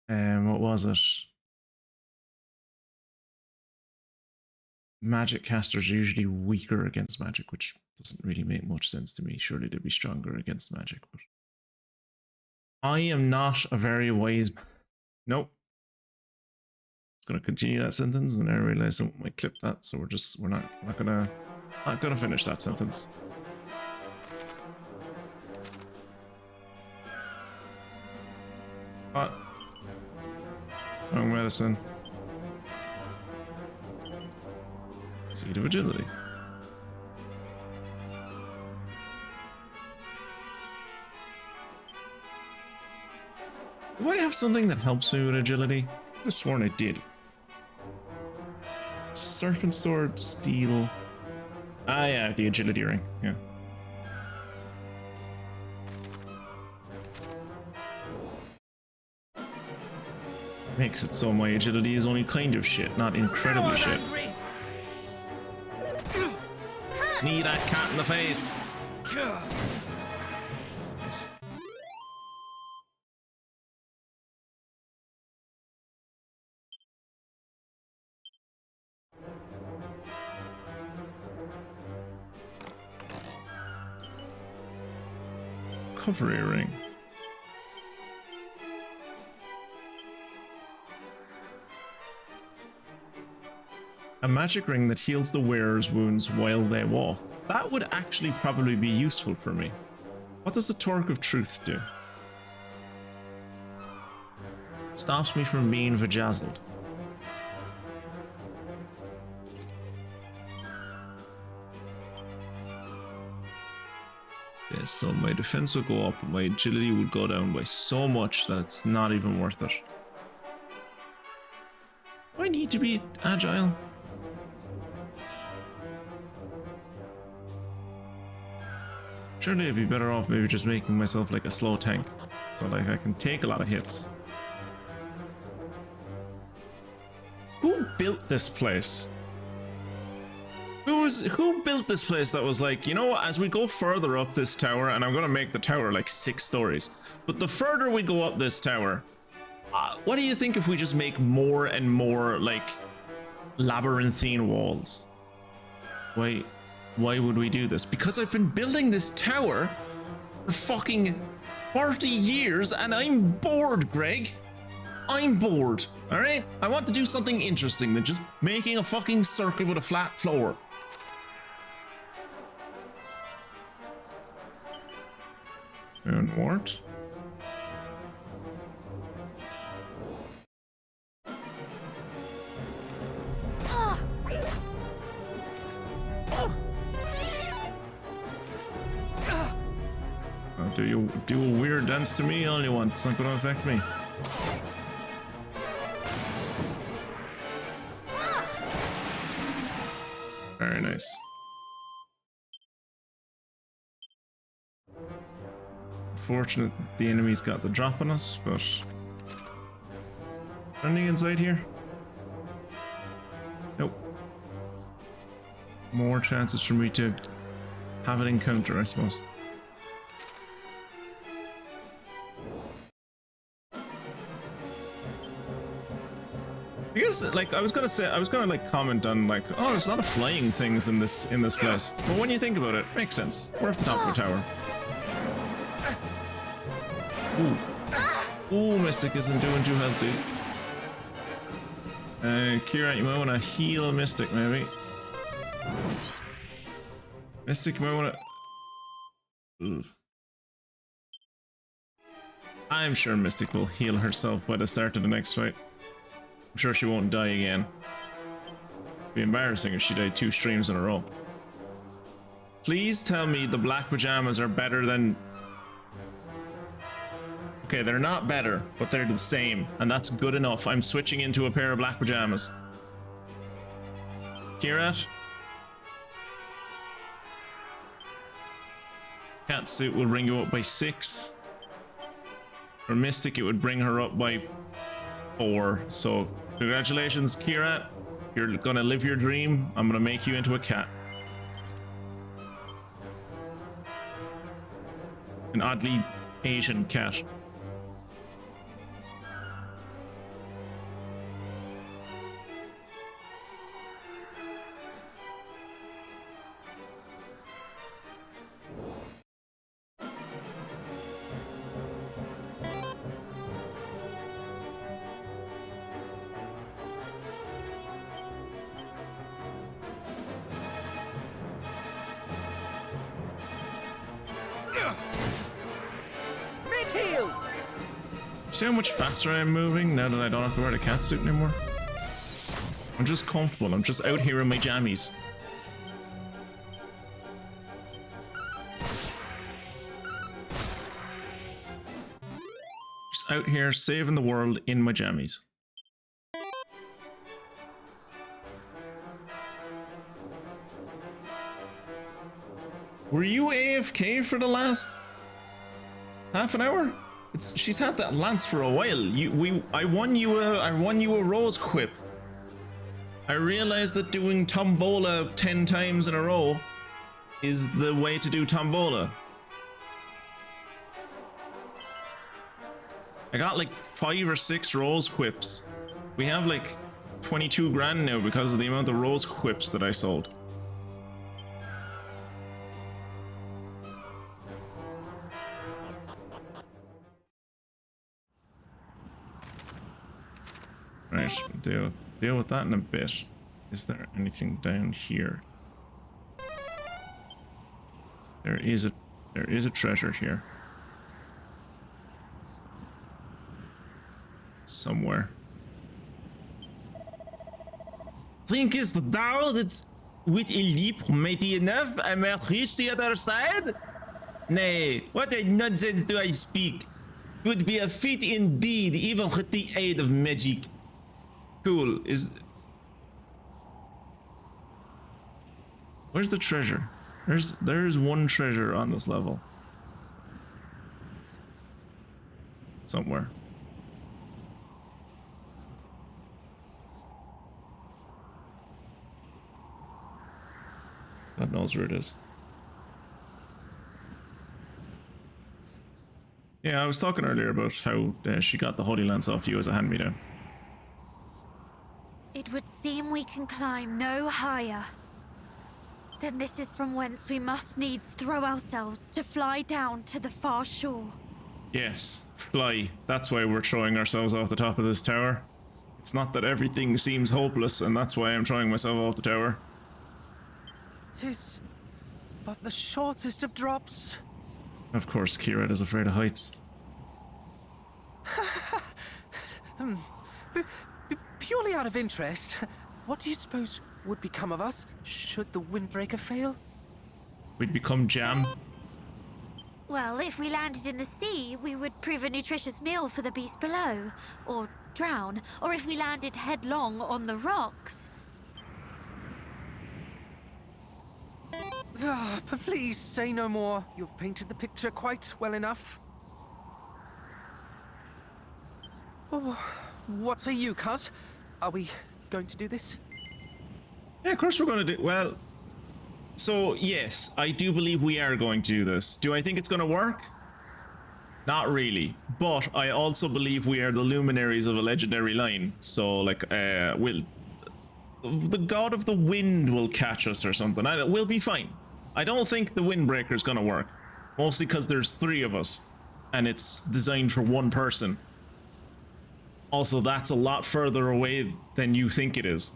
what was it? Magic casters are usually weaker against magic, which doesn't really make much sense to me. Surely they'd be stronger against magic, but... I am not a very wise... Nope. Just gonna continue that sentence, and I realize I might clip that, so we're not gonna finish that sentence. What? Wrong medicine. Seed of agility. Do I have something that helps me with agility? I could have sworn I did. Serpent sword, steel. Ah, yeah, the agility ring. Yeah. Makes it so my agility is only kind of shit, not incredibly shit. Knee that cat in the face. Nice. Recovery ring. A magic ring that heals the wearer's wounds while they walk. That would actually probably be useful for me. What does the Torque of Truth do? Stops me from being vajazzled. Okay, so my defense would go up, but my agility would go down by so much that it's not even worth it. Do I need to be agile? Surely I'd be better off maybe just making myself like a slow tank, so like I can take a lot of hits. Who built this place? Who built this place that was like, you know, as we go further up this tower, and I'm gonna make the tower like 6 stories, but the further we go up this tower, what do you think if we just make more and more like labyrinthine walls? Why would we do this? Because I've been building this tower for fucking 40 years and I'm bored, Greg. I'm bored, alright? I want to do something interesting than just making a fucking circle with a flat floor. And what? Do you do a weird dance to me all you want? It's not going to affect me. Very nice. Fortunate the enemy's got the drop on us, but anything inside here? Nope. More chances for me to have an encounter, I suppose. I guess, like, I was gonna like comment on like, oh, there's a lot of flying things in this place. But when you think about it, makes sense. We're at the top of a tower. Ooh. Ooh, Mystic isn't doing too healthy. Kira, you might want to heal Mystic, maybe. Mystic, you might want to... Oof. I'm sure Mystic will heal herself by the start of the next fight. I'm sure she won't die again. It'd be embarrassing if she died 2 streams in a row. Please tell me the black pajamas are better than... Okay, they're not better, but they're the same, and that's good enough. I'm switching into a pair of black pajamas. Kirat? Cat suit will bring you up by 6. For Mystic, it would bring her up by 4. So, congratulations, Kirat. You're gonna live your dream. I'm gonna make you into a cat. An oddly Asian cat. See how much faster I'm moving now that I don't have to wear the cat suit anymore? I'm just comfortable. I'm just out here in my jammies. Just out here saving the world in my jammies. Were you AFK for the last half an hour? She's had that lance for a while. I won you a rose quip. I realized that doing tombola 10 times in a row is the way to do tombola. I got like 5 or 6 rose quips. We have like 22 grand now because of the amount of rose quips that I sold. Right, deal with that in a bit. Is there anything down here? There is a treasure here. Somewhere. Thinkest thou that with a leap mighty enough I might reach the other side? Nay, what a nonsense do I speak? It would be a feat indeed, even with the aid of magic. Cool. Where's the treasure? There's one treasure on this level. Somewhere. God knows where it is. Yeah, I was talking earlier about how she got the Holy Lance off you as a hand-me-down. It would seem we can climb no higher. Then this is from whence we must needs throw ourselves to fly down to the far shore. Yes, fly. That's why we're throwing ourselves off the top of this tower. It's not that everything seems hopeless, and that's why I'm throwing myself off the tower. 'Tis but the shortest of drops. Of course, Kira is afraid of heights. Purely out of interest, what do you suppose would become of us should the windbreaker fail? We'd become jam. Well, if we landed in the sea, we would prove a nutritious meal for the beast below. Or drown. Or if we landed headlong on the rocks. But please say no more. You've painted the picture quite well enough. Oh, what say you, cuz? Are we going to do this? Yeah, of course we're going to do... Well, so yes, I do believe we are going to do this. Do I think it's going to work? Not really. But I also believe we are the luminaries of a legendary line. So, like, the god of the wind will catch us or something. We'll be fine. I don't think the windbreaker is going to work. Mostly because there's 3 of us. And it's designed for 1 person. Also, that's a lot further away than you think it is.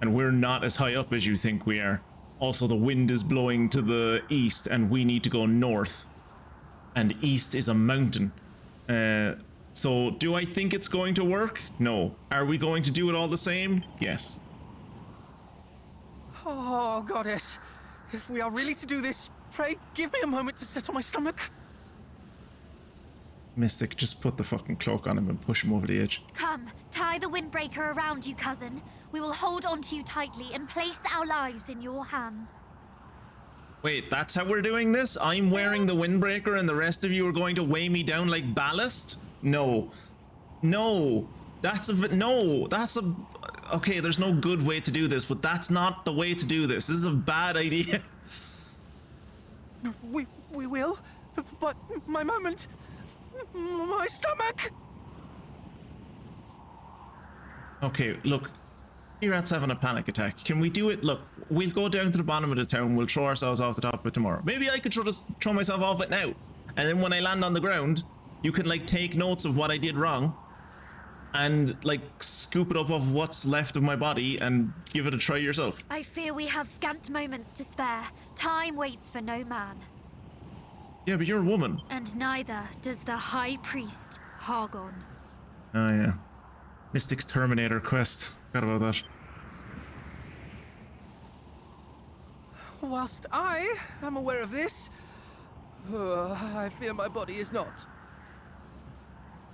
And we're not as high up as you think we are. Also, the wind is blowing to the east and we need to go north. And east is a mountain. So, do I think it's going to work? No. Are we going to do it all the same? Yes. Oh, goddess. If we are really to do this, pray give me a moment to settle my stomach. Mystic, just put the fucking cloak on him and push him over the edge. Come, tie the windbreaker around you, cousin. We will hold onto you tightly and place our lives in your hands. Wait, that's how we're doing this? I'm wearing the windbreaker and the rest of you are going to weigh me down like ballast? No. No. Okay, there's no good way to do this, but that's not the way to do this. This is a bad idea. We will, but my moment... My stomach! Okay, look. Kirat's having a panic attack. Can we do it? Look, we'll go down to the bottom of the town. We'll throw ourselves off the top of it tomorrow. Maybe I could throw myself off it now. And then when I land on the ground, you can, like, take notes of what I did wrong. And, like, scoop it up of what's left of my body and give it a try yourself. I fear we have scant moments to spare. Time waits for no man. Yeah, but you're a woman. And neither does the High Priest, Hargon. Oh, yeah. Mystic's Terminator quest. Forgot about that. Whilst I am aware of this, I fear my body is not.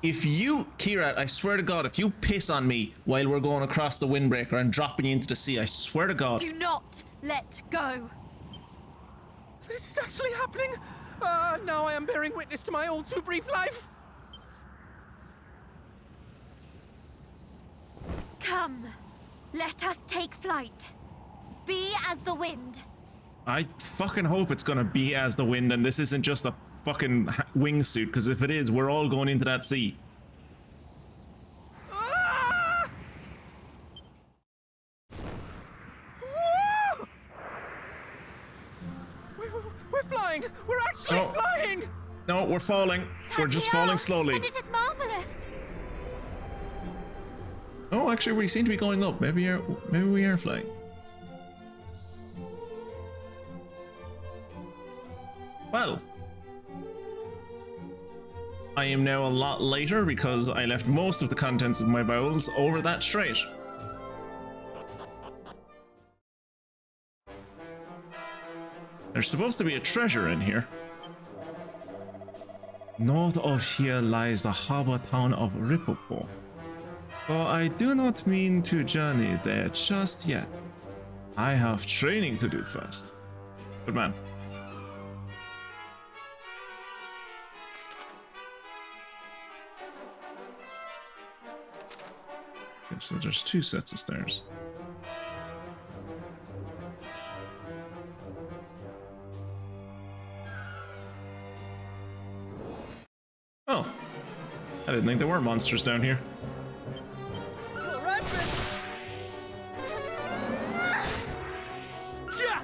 If you, Kirat, I swear to God, if you piss on me while we're going across the windbreaker and dropping you into the sea, I swear to God. Do not let go. This is actually happening. Now I am bearing witness to my all too brief life. Come, let us take flight. Be as the wind. I fucking hope it's gonna be as the wind and this isn't just a fucking wingsuit, because if it is, we're all going into that sea. Ah! Woo! We're flying! We're actually flying! No, we're falling. We're just falling slowly. And it is marvelous. Oh, actually, we seem to be going up. Maybe we are flying. Well, I am now a lot lighter because I left most of the contents of my bowels over that strait. There's supposed to be a treasure in here. North of here lies the harbor town of Ripopo. Though I do not mean to journey there just yet. I have training to do first. Good man. Okay, so there's 2 sets of stairs. Oh, I didn't think there were monsters down here. All right, yeah.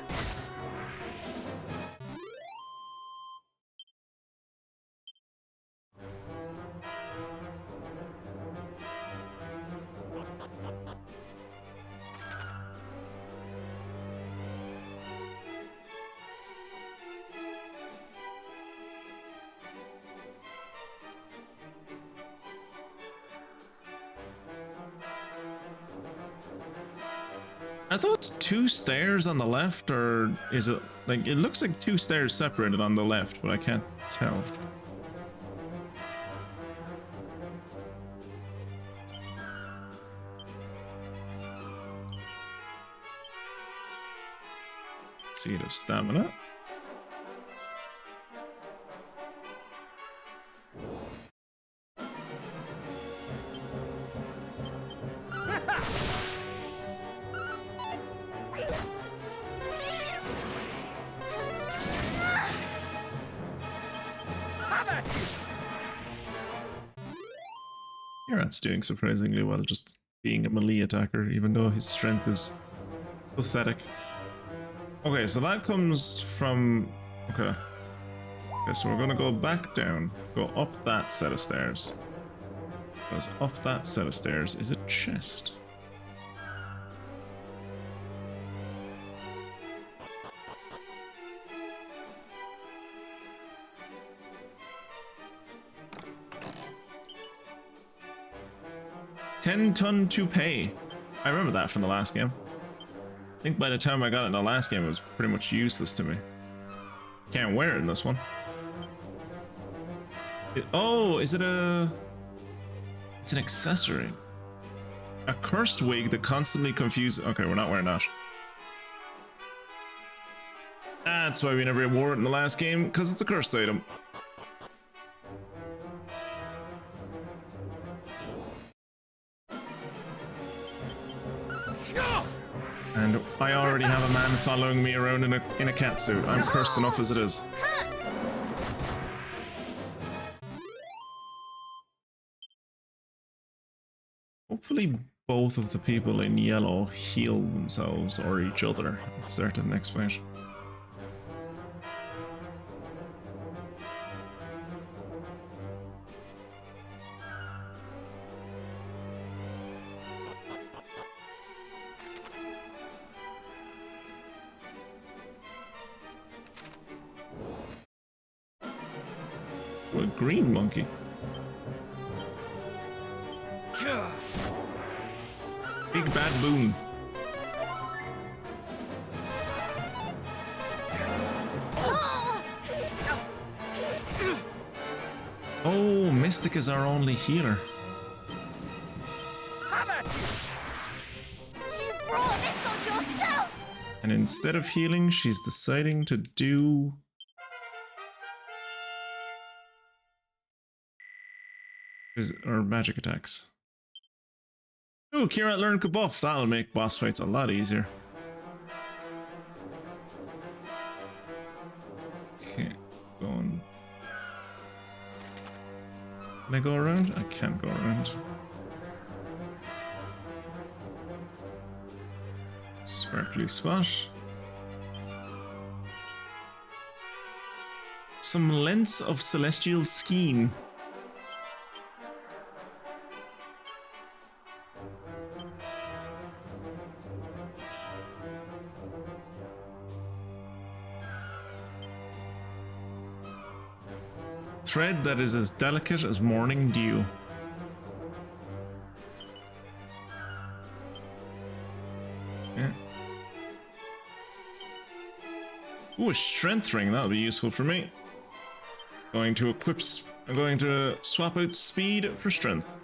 Are those two stairs on the left, or is it like it looks like two stairs separated on the left, but I can't tell. Seed of stamina. Kirat's doing surprisingly well, just being a melee attacker, even though his strength is pathetic. Okay, so that comes from... Okay, so we're gonna go back down, go up that set of stairs. Because up that set of stairs is a chest. $10 to pay. I remember that from the last game. I think by the time I got it in the last game, it was pretty much useless to me. Can't wear it in this one. Oh, is it a... It's an accessory. A cursed wig that constantly confuses... Okay, we're not wearing that. That's why we never wore it in the last game, because it's a cursed item. And I already have a man following me around in a catsuit. I'm cursed enough as it is. Hopefully both of the people in yellow heal themselves or each other at the start of the next fight. A green monkey. Big bad boom. Oh, Mystic is our only healer. You brought this on yourself! And instead of healing, she's deciding to do... or magic attacks. Ooh, Kirat learned Kabuff. That'll make boss fights a lot easier. Okay, going. Can I go around? I can't go around. Sparkly spot. Some lengths of celestial skein. Thread that is as delicate as morning dew. Yeah. Ooh, a strength ring. That'll be useful for me. Going to equip. I'm going to swap out speed for strength.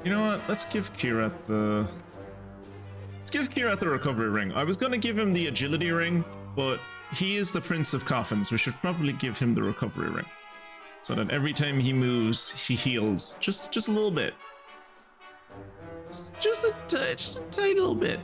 You know what? Let's give Kirat the... Let's give Kirat the recovery ring. I was going to give him the agility ring, but he is the Prince of Coffins. We should probably give him the recovery ring. So that every time he moves, he heals. Just a little bit. Just a tiny little bit.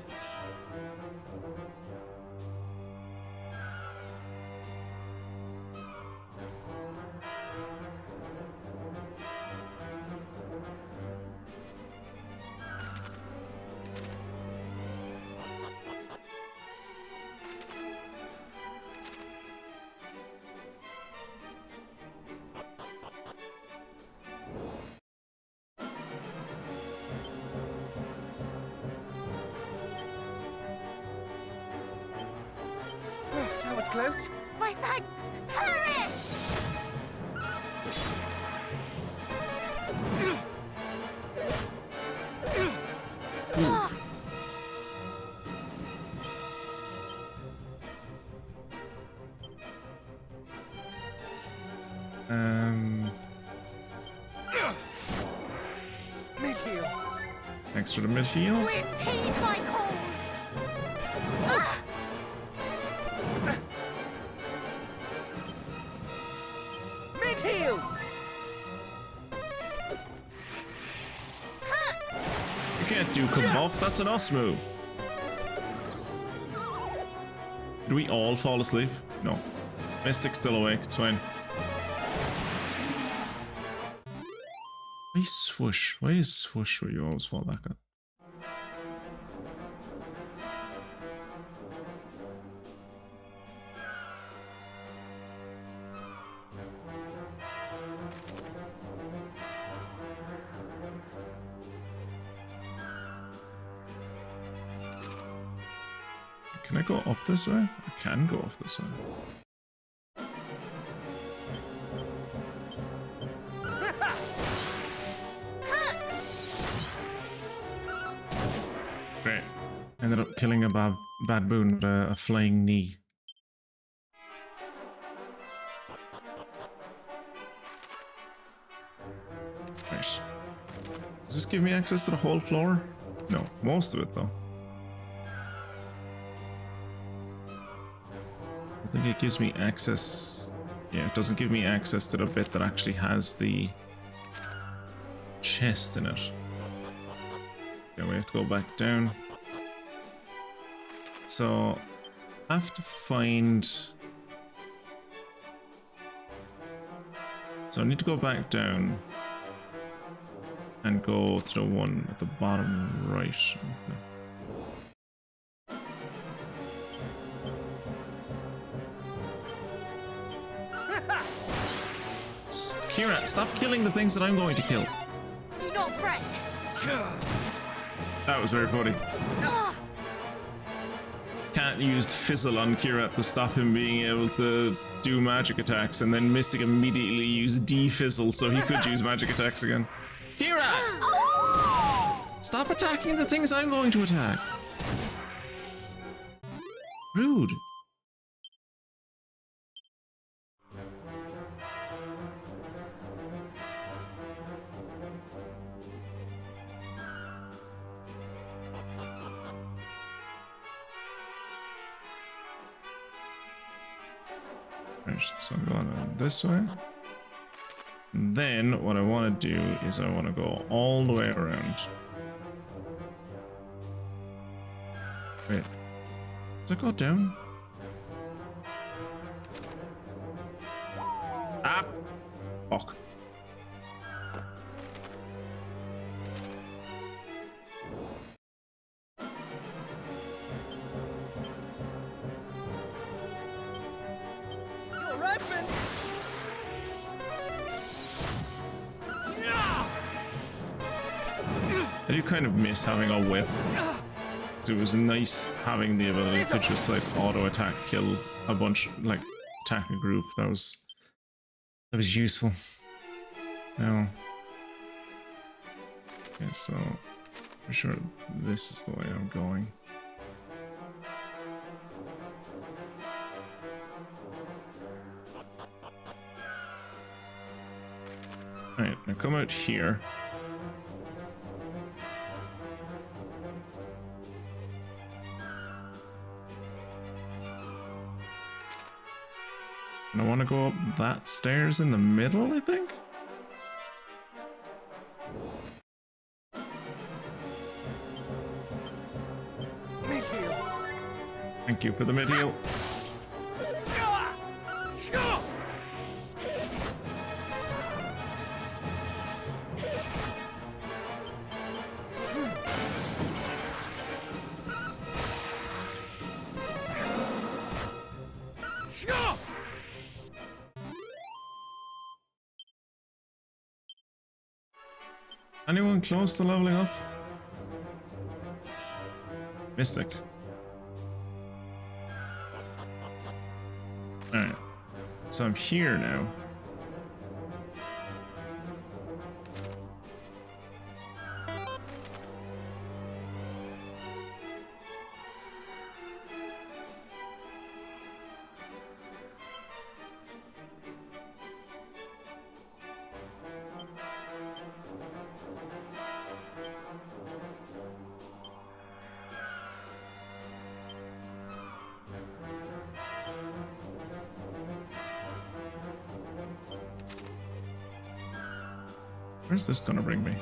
That was close. My My thanks! Perish! Oh, Mid-heal. Thanks for the mid-heal. repeat my call! Ah! Mid-heal! You can't do come off, that's an us move. Do we all fall asleep? No. Mystic's still awake, it's fine. Why swoosh? Why is swoosh where you always fall back on? Can I go up this way? I can go up this way. Great. Ended up killing a baboon with a flying knee. Right. Does this give me access to the whole floor? No, most of it though. I think it gives me access. Yeah, it doesn't give me access to the bit that actually has the chest in it. Okay, we have to go back down. So I have to find. So I need to go back down and go to the one at the bottom right. Okay. Kira, stop killing the things that I'm going to kill. Do not fret! That was very funny. Ah! Cat used Fizzle on Kira to stop him being able to do magic attacks, and then Mystic immediately used D-Fizzle so he could use magic attacks again. Kira! Stop attacking the things I'm going to attack. Rude. Right, so I'm going this way. And then what I want to do is I want to go all the way around. Wait, does it go down? Ah! Fuck. I do kind of miss having a whip. It was nice having the ability to just like auto attack, kill a bunch, like attack a group. That was useful. Now, okay, so I'm sure this is the way I'm going. All right, now come out here. And I want to go up that stairs in the middle, I think? Mid-heal. Thank you for the mid-heal. Anyone close to leveling up? Mystic. Alright. So I'm here now. Where's this gonna bring me?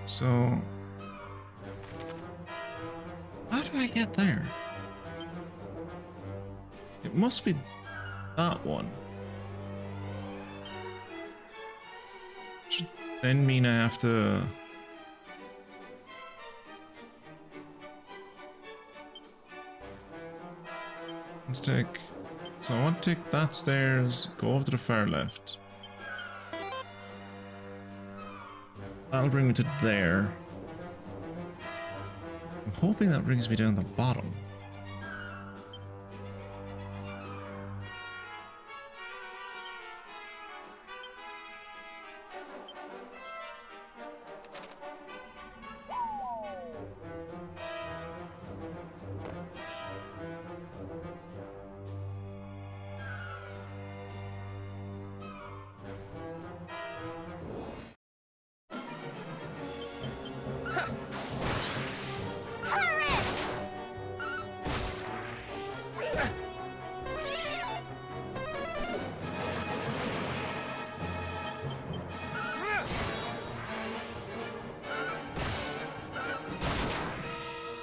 So, how do I get there? It must be that one. Should then mean I have to... Let's take... So I want to take that stairs, go over to the far left. That'll bring me to there. I'm hoping that brings me down the bottom.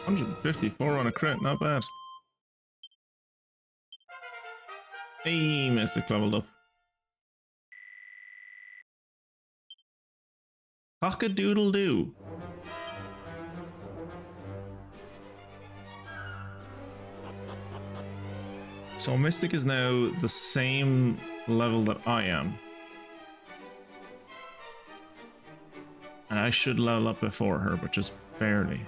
$154 on a crit, not bad. Hey, Mystic leveled up. Cock-a-doodle-doo. So Mystic is now the same level that I am. And I should level up before her, but just barely.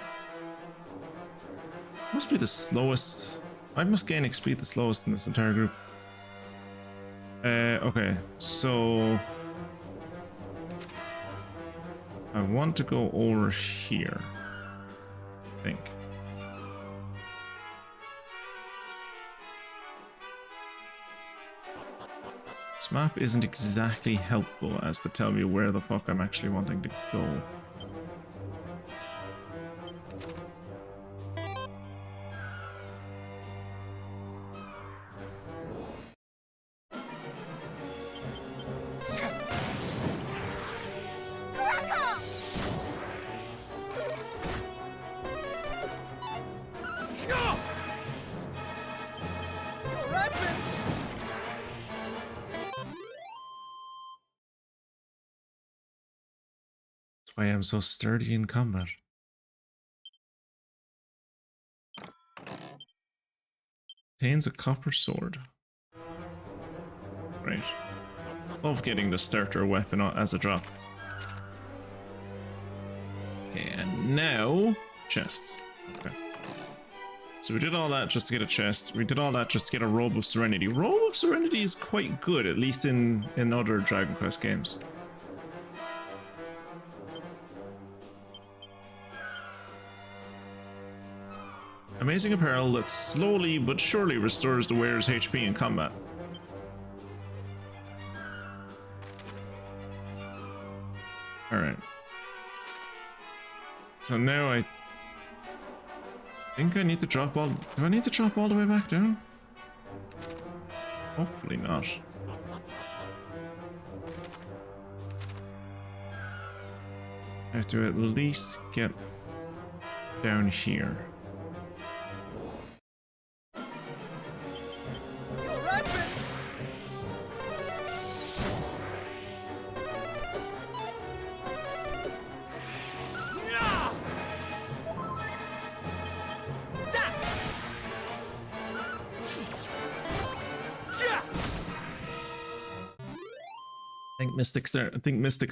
Must be the slowest. I must gain XP the slowest in this entire group. Okay, so I want to go over here, I think. This map isn't exactly helpful as to tell me where the fuck I'm actually wanting to go. That's why I'm so sturdy in combat. Contains a copper sword. Right. Love getting the starter weapon as a drop. Okay, and now chests. Okay. So we did all that just to get a chest. We did all that just to get a Robe of Serenity. Robe of Serenity is quite good, at least in other Dragon Quest games. Amazing apparel that slowly but surely restores the wearer's HP in combat. Alright. So now I think I need to drop all... Do I need to drop all the way back down? Hopefully not. I have to at least get down here. I think Mystic's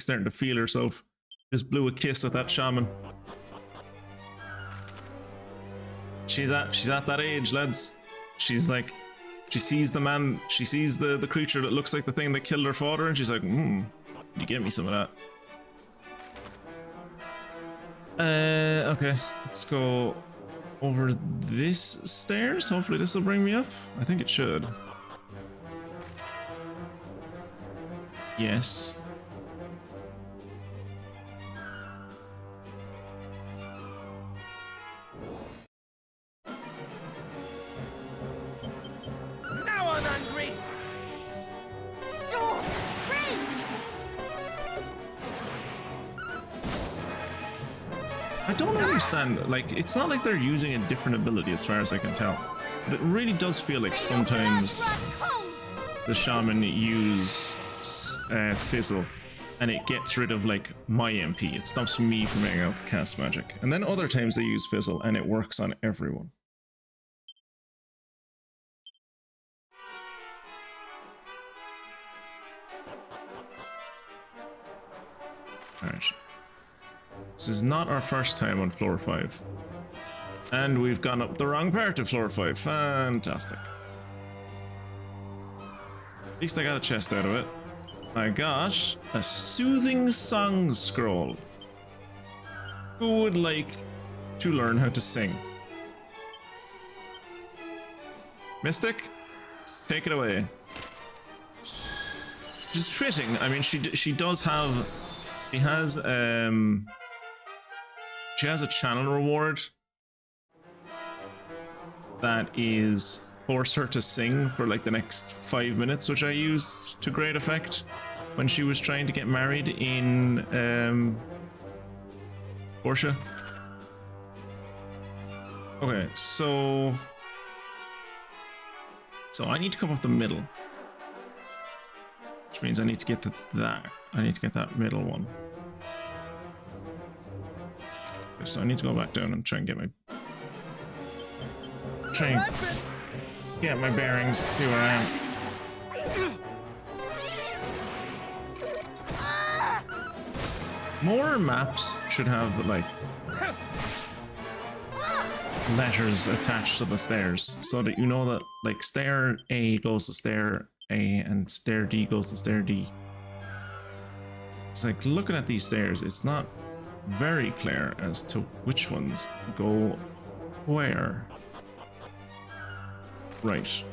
starting to feel herself. Just blew a kiss at that shaman. She's at that age, lads. She's like, she sees the man, she sees the creature that looks like the thing that killed her father, and she's like, you get me some of that. Okay, let's go over this stairs. Hopefully this will bring me up. I think it should. Yes. Now I'm angry! Storm! Rage! I don't understand, like, it's not like they're using a different ability as far as I can tell. But it really does feel like sometimes the shaman use Fizzle and it gets rid of like my MP. It stops me from being able to cast magic. And then other times they use Fizzle and it works on everyone. Alright. This is not our first time on floor 5. And we've gone up the wrong part of floor 5. Fantastic. At least I got a chest out of it. I got a soothing song scroll. Who would like to learn how to sing? Mystic, take it away. Just fitting. I mean, she does have, she has a channel reward that is force her to sing for like the next 5 minutes, which I used to great effect when she was trying to get married in Portia. Okay, so I need to come up the middle, which means I need to get to that. I need to get that middle one. Okay, so I need to go back down and try and get my bearings, see where I am. More maps should have like letters attached to the stairs so that you know that like stair A goes to stair A and stair D goes to stair D. It's like looking at these stairs, it's not very clear as to which ones go where. Right.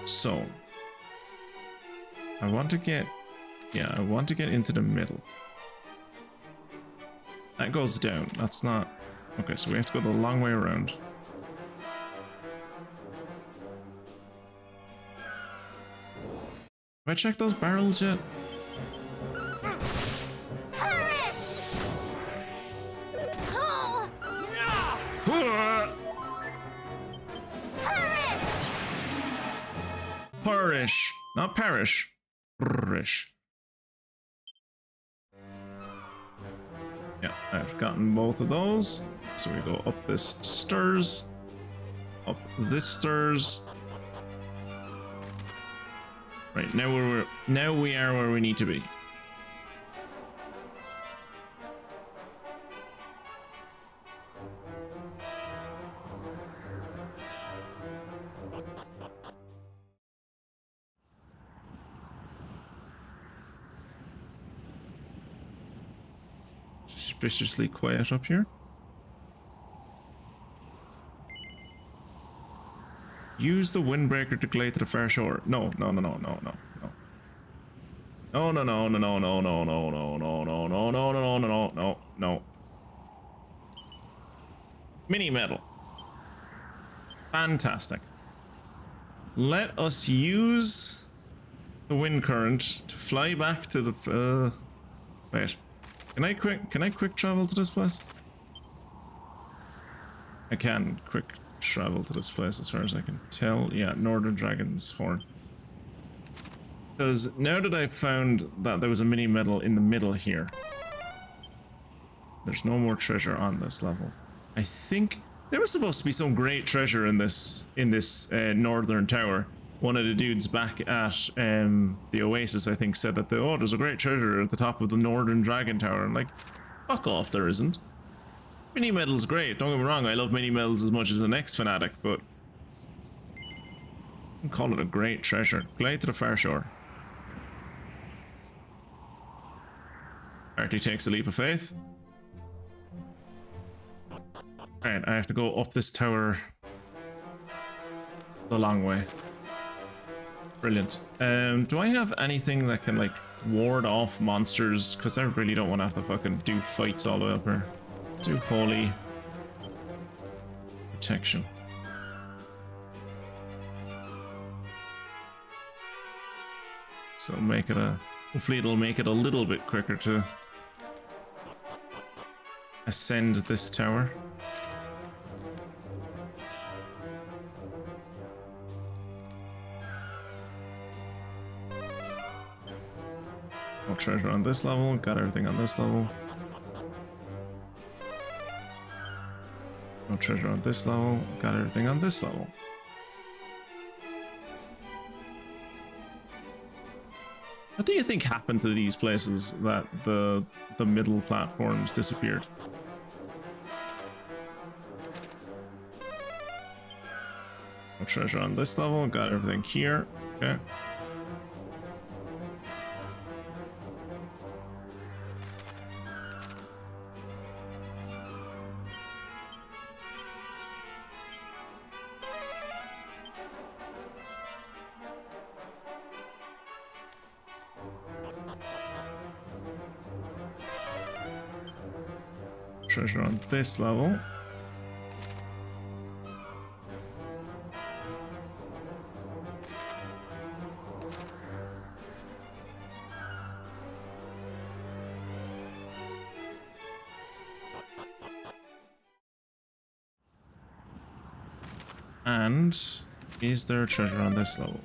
So I want to get into the middle. That goes down. That's not okay, so we have to go the long way around. Have I checked those barrels yet? Parish, not parish. Parish. Yeah, I've gotten both of those. So we go up this stairs, up this stairs. Right, now we are where we need to be. Suspiciously quiet up here. Use the windbreaker to glide to the far shore. No. No. Mini medal. Fantastic. Let us use the wind current to fly back to the wait. Can I quick travel to this place? I can quick travel to this place as far as I can tell. Yeah, Northern Dragon's Horn. Because now that I've found that there was a mini medal in the middle here, there's no more treasure on this level. I think there was supposed to be some great treasure in this northern tower, one of the dudes back at the Oasis, I think, said that there's a great treasure at the top of the Northern Dragon Tower. I'm like, fuck off, there isn't. Mini Medals great, don't get me wrong, I love Mini Medals as much as the next fanatic, but I call it a great treasure. Glide to the far shore. Artie takes a leap of faith. Alright, I have to go up this tower the long way. Brilliant. Do I have anything that can, like, ward off monsters? Because I really don't want to have to fucking do fights all the way up here. Let's do holy protection. So make it hopefully it'll make it a little bit quicker to ascend this tower. No treasure on this level, got everything on this level. No treasure on this level, got everything on this level. What do you think happened to these places that the middle platforms disappeared? No treasure on this level, got everything here. Okay. Treasure on this level. And is there a treasure on this level?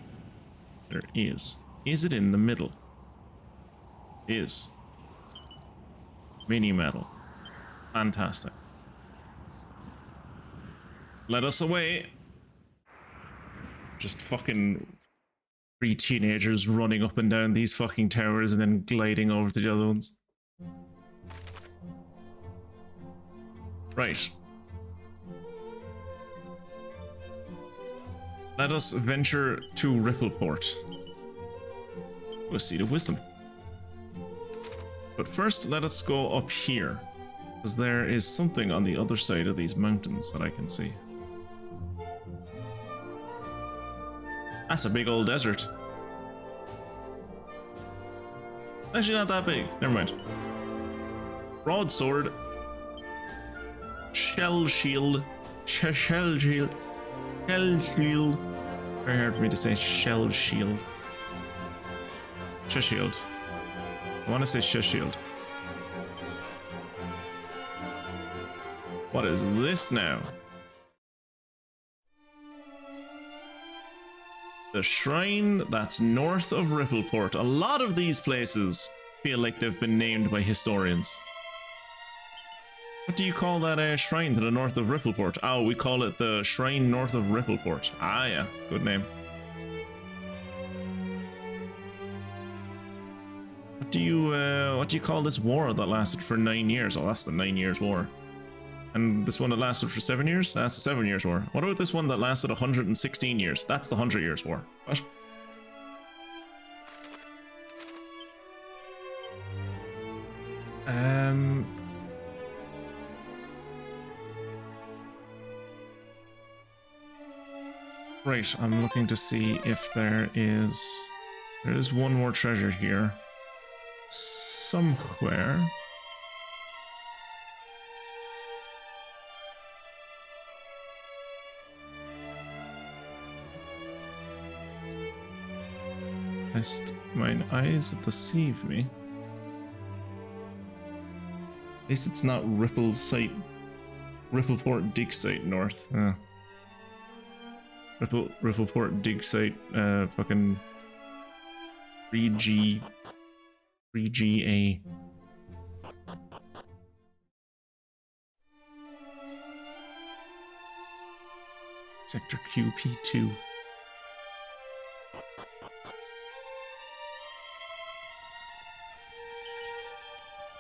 There is. Is it in the middle? Is. Mini medal. Fantastic. Let us away. Just fucking 3 teenagers running up and down these fucking towers and then gliding over to the other ones. Right. Let us venture to Rippleport. We'll see the wisdom. But first, let us go up here. Because there is something on the other side of these mountains that I can see. That's a big old desert. Actually not that big, never mind. Broadsword. Shell shield. Shell shield. Shell shield. Very hard for me to say shell shield. Shell shield. I want to say shell shield. What is this now? The shrine that's north of Rippleport. A lot of these places feel like they've been named by historians. What do you call that shrine to the north of Rippleport? Oh, we call it the shrine north of Rippleport. Ah, yeah, good name. What do you call this war that lasted for 9 years? Oh, that's the 9 Years' War. And this one that lasted for 7 years? That's the 7 Years' War. What about this one that lasted 116 years? That's the 100 Years' War. What? Right, I'm looking to see if there is one more treasure here. Somewhere. Lest mine eyes deceive me. At least it's not Rippleport dig site north. Rippleport dig site, fucking 3GA. Sector QP2.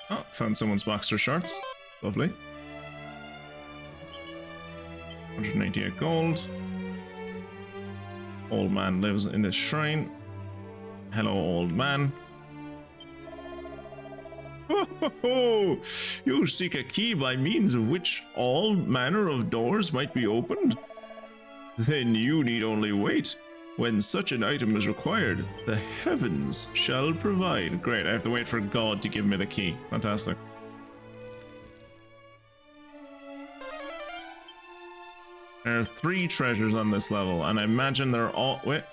Oh, found someone's boxer shorts. Lovely. 188 gold. Old man lives in this shrine. Hello, old man. Oh, you seek a key by means of which all manner of doors might be opened? Then you need only wait. When such an item is required, the heavens shall provide. Great, I have to wait for God to give me the key. Fantastic. There are 3 treasures on this level, and I imagine they're all... Wait.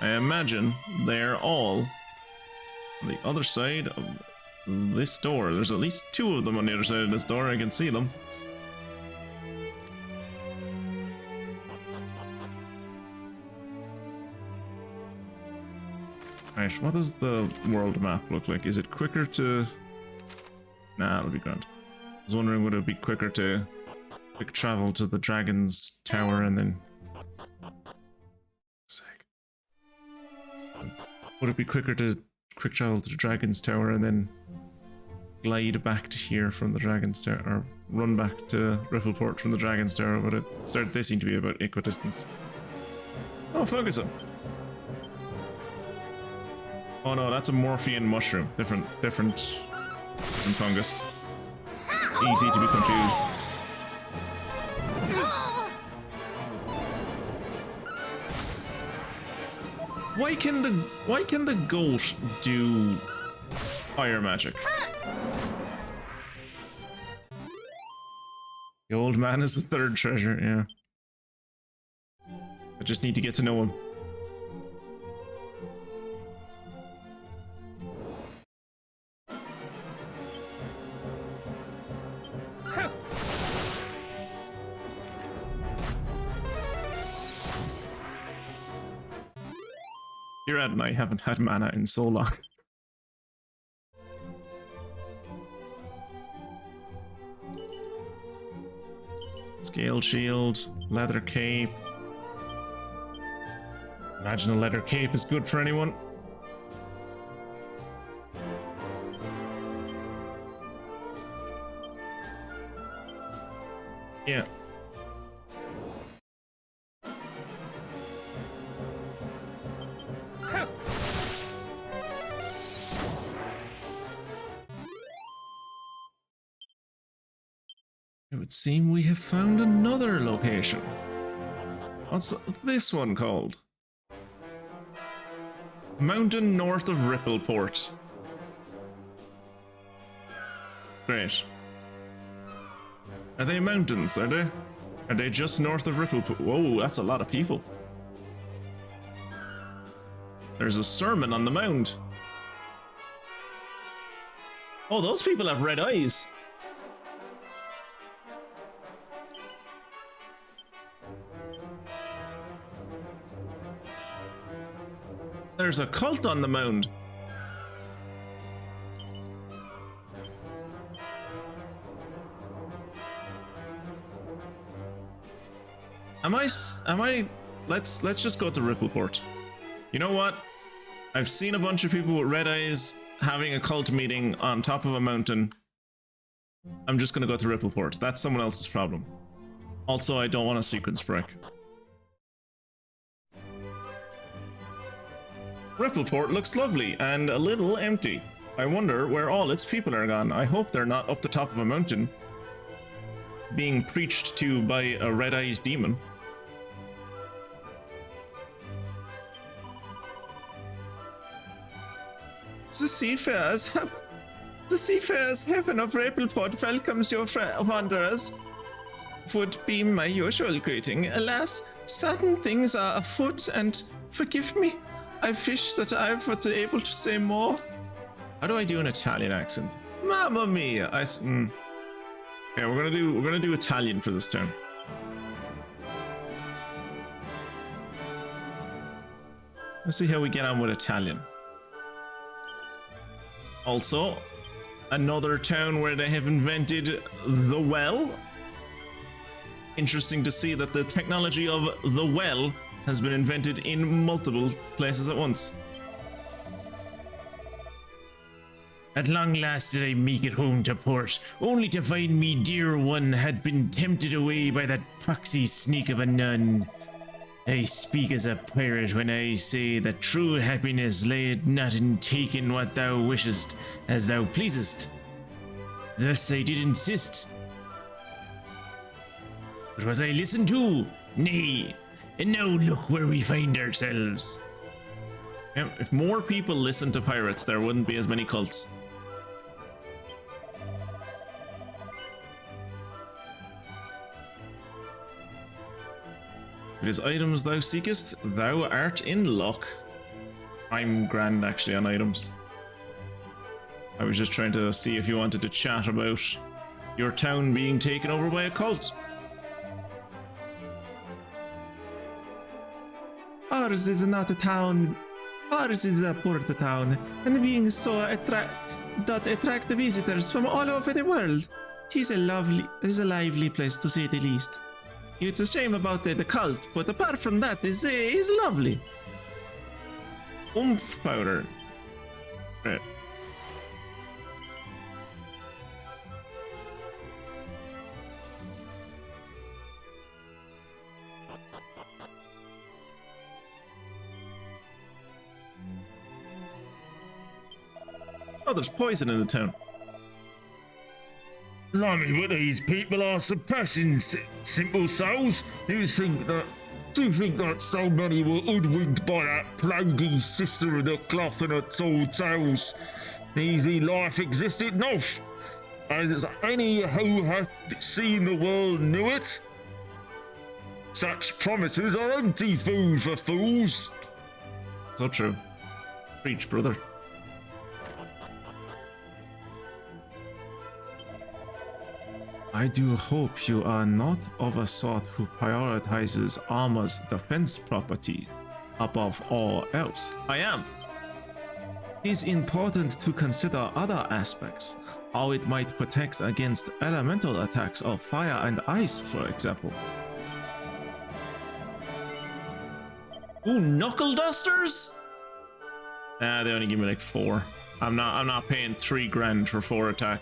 I imagine they're all on the other side of this door. There's at least 2 of them on the other side of this door. I can see them. Right, what does the world map look like? Is it quicker to... Nah, it'll be grand. I was wondering, would it be quicker to quick travel to the Dragon's Tower and then... Would it be quicker to quick travel to the Dragon's Tower and then glide back to here from the Dragon's Tower, or run back to Rippleport from the Dragon's Tower? But they seem to be about equidistance. Oh, focus him. Oh no, that's a Morphean mushroom. Different fungus. Easy to be confused. Why can the goat do fire magic? The old man is the 3rd treasure, yeah. I just need to get to know him. Irad and I haven't had mana in so long. Scale shield, leather cape. Imagine a leather cape is good for anyone. Yeah. It would seem we have found another location. What's this one called? Mountain north of Rippleport. Great. Are they mountains, are they? Are they just north of Rippleport? Whoa, that's a lot of people. There's a sermon on the mound. Oh, those people have red eyes. There's a cult on the mound. Let's just go to Rippleport. You know what? I've seen a bunch of people with red eyes having a cult meeting on top of a mountain. I'm just gonna go to Rippleport. That's someone else's problem. Also, I don't want a sequence break. Rippleport looks lovely and a little empty. I wonder where all its people are gone. I hope they're not up the top of a mountain being preached to by a red-eyed demon. The seafarers heaven of Rippleport welcomes your wanderers. Would be my usual greeting. Alas, certain things are afoot, and forgive me. I wish that I were able to say more. How do I do an Italian accent? Mamma mia! Okay, we're gonna do Italian for this turn. Let's see how we get on with Italian. Also, another town where they have invented the well. Interesting to see that the technology of the well has been invented in multiple places at once. At long last did I make it home to port, only to find me dear one had been tempted away by that poxy sneak of a nun. I speak as a pirate when I say that true happiness layeth not in taking what thou wishest as thou pleasest. Thus I did insist. But was I listened to? Nay. And now look where we find ourselves. Yeah, if more people listened to pirates, there wouldn't be as many cults. It is items thou seekest, thou art in luck. I'm grand actually on items. I was just trying to see if you wanted to chat about your town being taken over by a cult. Ours is not a town. Ours is a port town, and being so attract visitors from all over the world. It's a lively place to say the least. It's a shame about the cult, but apart from that, is lovely. Oomph powder. Right. Oh, there's poison in the town. Blimey, but these people are surpassing simple souls. Do you think that so many were hoodwinked by that plaguey sister of the cloth and her tall tales? Easy life existed not, as any who hath seen the world kneweth. Such promises are empty food for fools. So true. Preach, brother. I do hope you are not of a sort who prioritizes armor's defense property above all else. I am. It is important to consider other aspects, how it might protect against elemental attacks of fire and ice, for example. Ooh, knuckle dusters? Nah, they only give me like 4. I'm not paying 3 grand for 4 attack.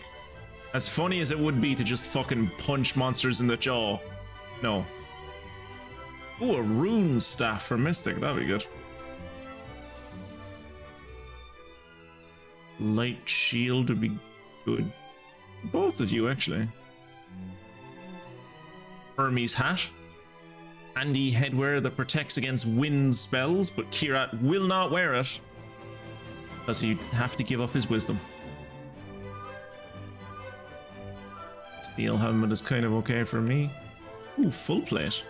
As funny as it would be to just fucking punch monsters in the jaw. No. Ooh, a rune staff for Mystic. That'd be good. Light shield would be good. Both of you, actually. Hermes hat. Handy headwear that protects against wind spells, but Kirat will not wear it, because he'd have to give up his wisdom. Steel helmet is kind of okay for me. Ooh, full plate.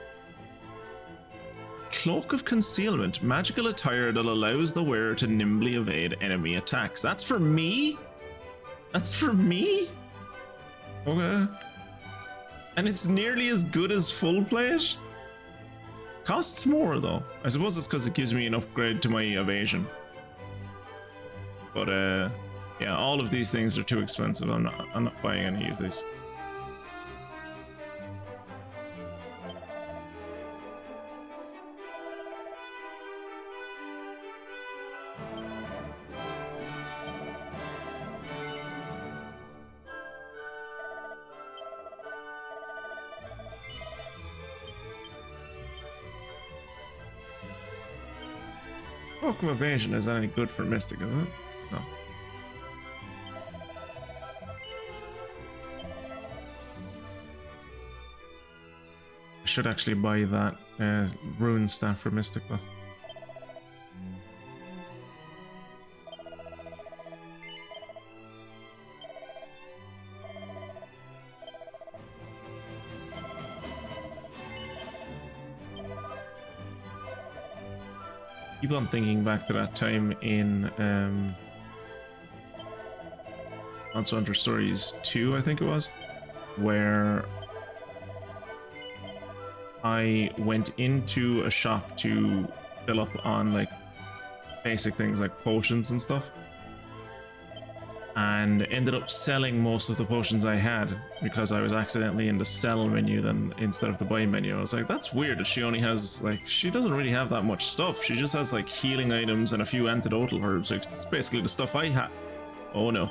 Cloak of Concealment. Magical attire that allows the wearer to nimbly evade enemy attacks. That's for me? That's for me? Okay. And it's nearly as good as full plate? Costs more though. I suppose it's because it gives me an upgrade to my evasion. But yeah, all of these things are too expensive. I'm not buying any of these. Cloak of Evasion is any good for Mystic, is it? No. I should actually buy that rune staff for Mystic though. Keep on thinking back to that time in Monster Hunter Stories 2, I think it was, where I went into a shop to fill up on like basic things like potions and stuff, and ended up selling most of the potions I had because I was accidentally in the sell menu then instead of the buy menu. I was like, that's weird that she only has like, she doesn't really have that much stuff. She just has like healing items and a few antidotal herbs. Like, it's basically the stuff I had. Oh no.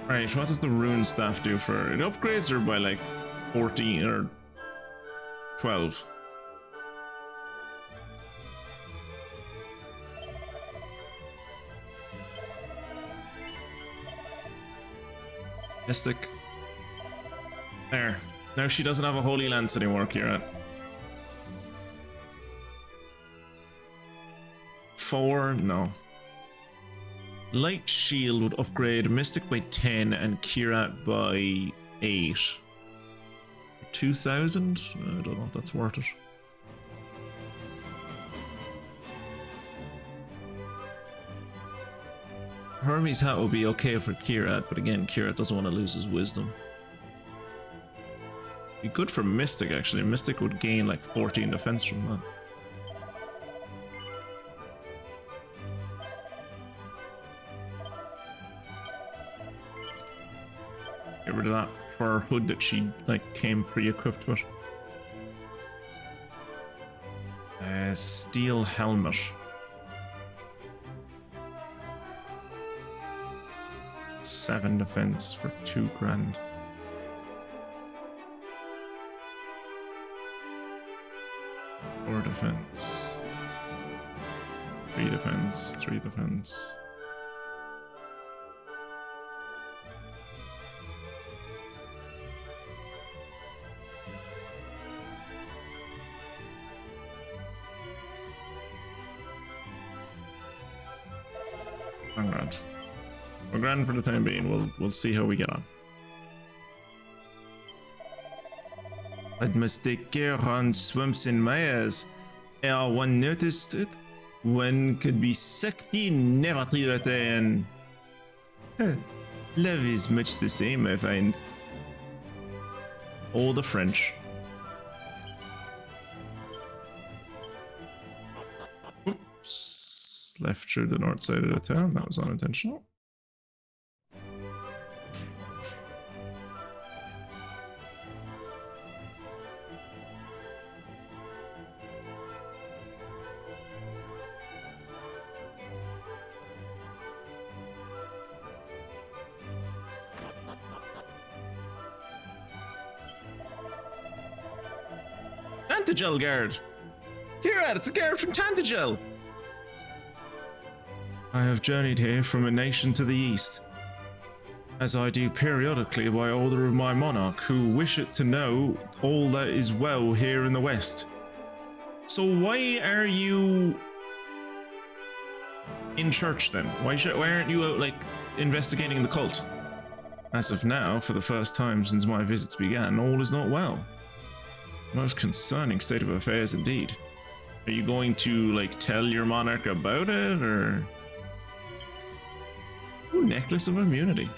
Right, what does the rune staff do for it? Upgrades her by like 14 or 12. Mystic. There. Now she doesn't have a holy lance anymore, Kira. 4? No. Light shield would upgrade Mystic by 10 and Kirat by 8. 2,000? I don't know if that's worth it. Hermes hat would be okay for Kirat, but again, Kirat doesn't want to lose his wisdom. Be good for Mystic actually. Mystic would gain like 14 defense from that. Get rid of that for her hood that she like came pre-equipped with. Steel helmet. Seven defense for 2 grand. Four defense. 3 defense. 3 defense. Grand. We're grand for the time being. We'll see how we get on. I must take care on swamps and mares. One noticed it. One could be sakti, never to return. Love is much the same, I find. All the French. Oops. Left through the north side of the town. That was unintentional. Tantegel guard! Kira, it's a guard from Tantegel! I have journeyed here from a nation to the east, as I do periodically by order of my monarch, who wisheth to know all that is well here in the west. So why are you in church then? Why aren't you out, like, investigating the cult? As of now, for the first time since my visits began, all is not well. Most concerning state of affairs indeed. Are you going to, like, tell your monarch about it, or... Ooh, necklace of immunity.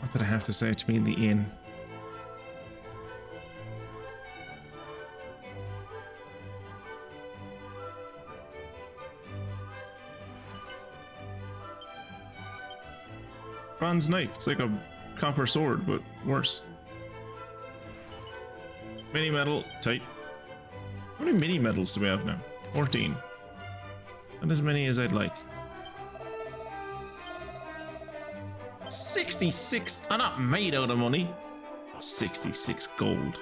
What did I have to say to me in the inn? Bronze knife. It's like a copper sword, but worse. Mini medal. Tight. How many mini medals do we have now? 14. Not as many as I'd like. 66. I'm not made out of money. 66 gold.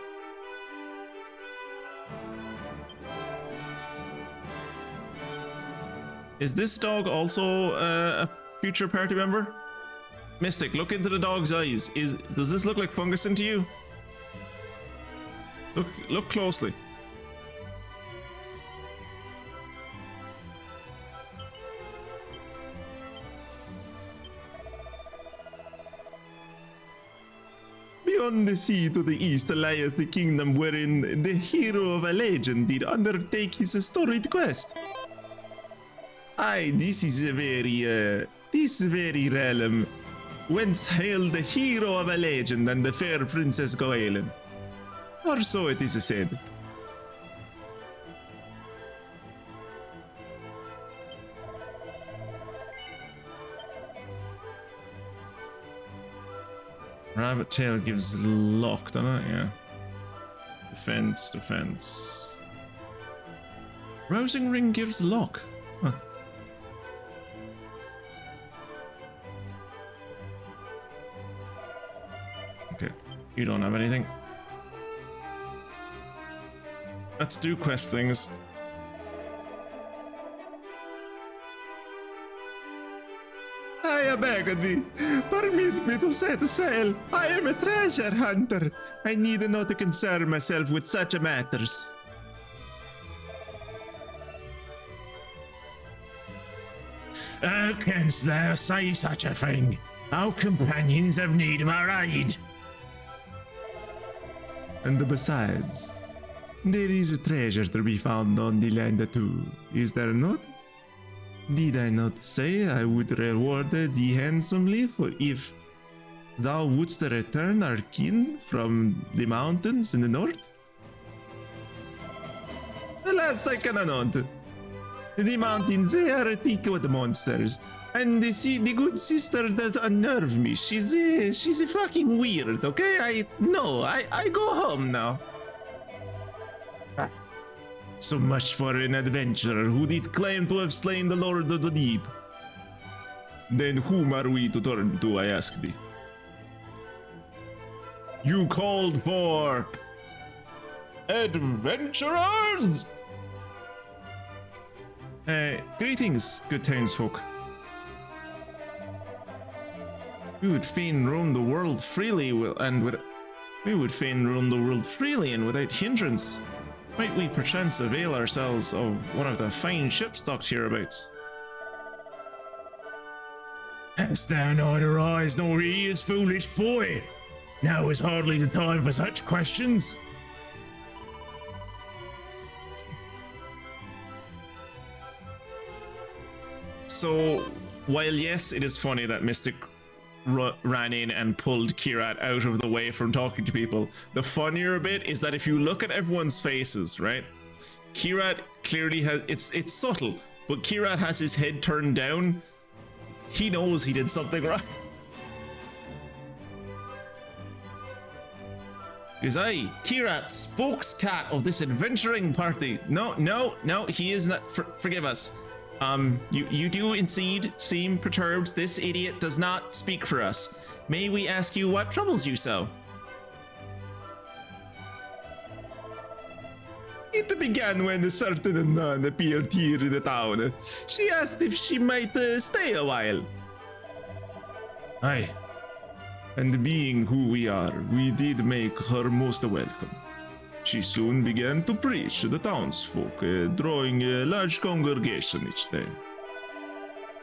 Is this dog also a future party member? Mystic, look into the dog's eyes. Does this look like fungus to you? Look closely. Beyond the sea to the east lieth the kingdom wherein the hero of a legend did undertake his storied quest. Aye, this very realm, whence hailed the hero of a legend and the fair Princess Goelen. Or so it is said. Rabbit tail gives luck, doesn't it? Yeah. Defense, defense. Rousing ring gives luck. Huh. Okay, you don't have anything. Let's do quest things. I beg of thee, permit me to set sail. I am a treasure hunter. I need not to concern myself with such matters. How canst thou say such a thing? Our companions have need of our aid. And besides, there is a treasure to be found on the land too, is there not? Did I not say I would reward thee handsomely for if thou wouldst return our kin from the mountains in the north? Alas, I cannot. The mountains, they are thick with monsters. And the good sister that unnerve me, she's a fucking weird, okay? I go home now. So much for an adventurer who did claim to have slain the Lord of the Deep. Then whom are we to turn to, I ask thee? You called for adventurers? Greetings, good townsfolk. We would fain roam the world freely and without hindrance. Might we perchance avail ourselves of one of the fine ships docked hereabouts? Hast thou neither eyes nor ears, foolish boy? Now is hardly the time for such questions. So, while yes, it is funny that Mystic ran in and pulled Kirat out of the way from talking to people, the funnier bit is that if you look at everyone's faces, right? Kirat clearly has, it's subtle, but Kirat has his head turned down. He knows he did something wrong. Is I, Kirat, spokescat of this adventuring party? No, he is not. Forgive us. You do indeed seem perturbed. This idiot does not speak for us. May we ask you what troubles you so? It began when a certain nun appeared here in the town. She asked if she might stay a while. Aye. And being who we are, we did make her most welcome. She soon began to preach to the townsfolk, drawing a large congregation each day.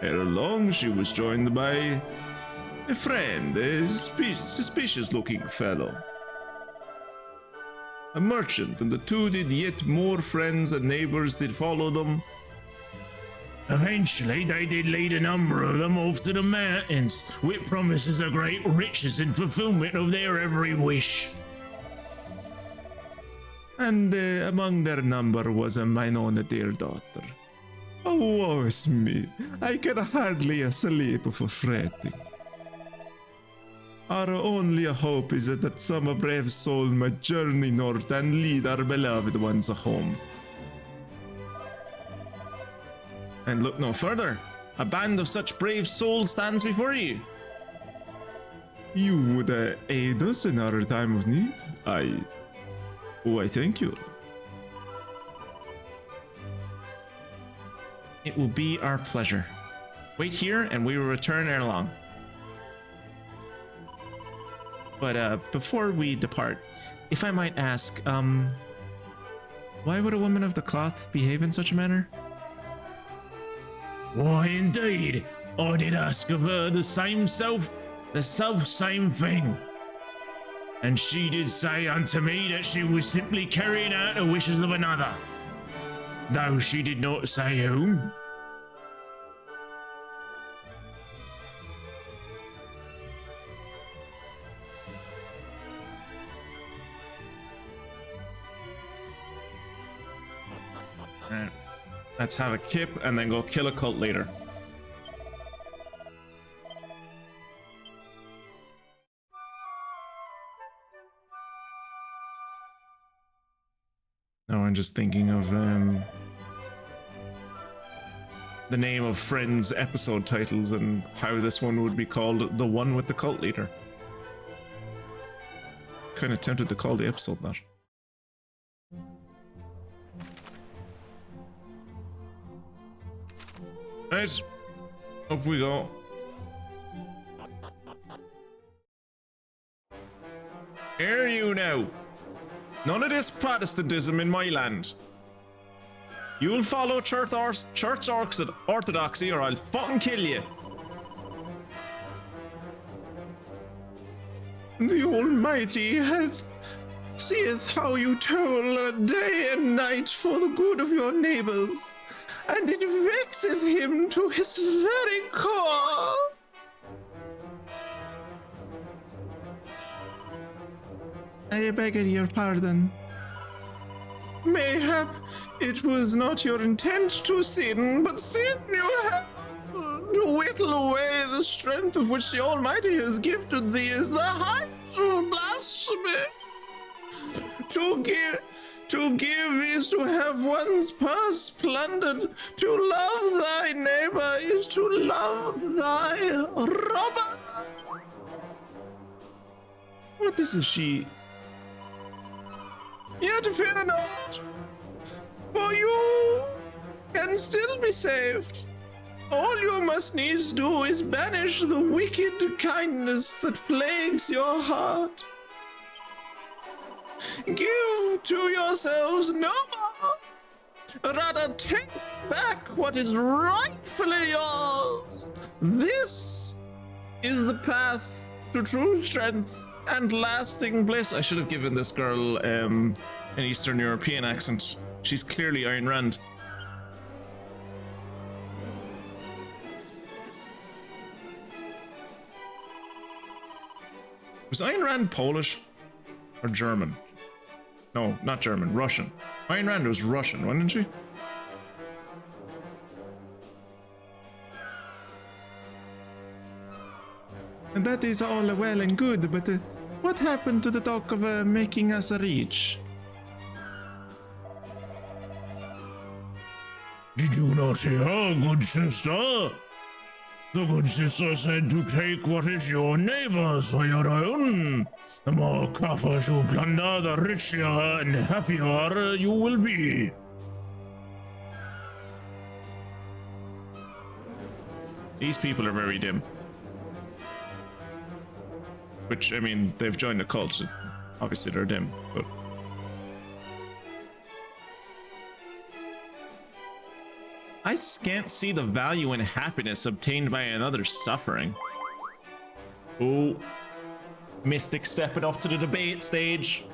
Ere long, she was joined by a friend, a suspicious-looking fellow. A merchant, and the two did yet more friends and neighbors did follow them. Eventually, they did lead a number of them off to the mountains, with promises of great riches and fulfillment of their every wish. And among their number was mine own dear daughter. Oh, woe is me, I can hardly sleep for fretting. Our only hope is that some brave soul might journey north and lead our beloved ones home. And look no further. A band of such brave souls stands before you. You would aid us in our time of need? I thank you. It will be our pleasure. Wait here and we will return ere long. But before we depart, if I might ask, why would a woman of the cloth behave in such a manner? Why, indeed, I did ask of her the same same thing. And she did say unto me that she was simply carrying out the wishes of another, though she did not say whom. Let's have a kip and then go kill a cult leader. Now I'm just thinking of the name of Friends episode titles and how this one would be called The One with the Cult Leader. Kind of tempted to call the episode that. Right, up we go. Hear you now. None of this Protestantism in my land. You'll follow church orthodoxy or I'll fucking kill you. The Almighty hath seeth how you toil day and night for the good of your neighbors, and it vexeth him to his very core. I beg your pardon. Mayhap it was not your intent to sin, but sin you have to whittle away the strength of which the Almighty has gifted thee is the height of blasphemy. To give is to have one's purse plundered. To love thy neighbor is to love thy robber. What is she? Yet fear not, for you can still be saved. All you must needs do is banish the wicked kindness that plagues your heart. Give to yourselves no more. Rather take back what is rightfully yours. This is the path to true strength and lasting bliss. I should have given this girl an Eastern European accent. She's clearly Ayn Rand. Was Ayn Rand Polish or German? No, not German, Russian. Ayn Rand was Russian, wasn't she? And that is all well and good, but what happened to the talk of making us rich? Did you not hear, good sister? The good sister said to take what is your neighbor's for your own. The more coffers you plunder, the richer and happier you will be. These people are very dim. Which, I mean, they've joined a cult. Obviously they're dim, but... I can't see the value in happiness obtained by another's suffering. Oh. Mystic stepping up to the debate stage.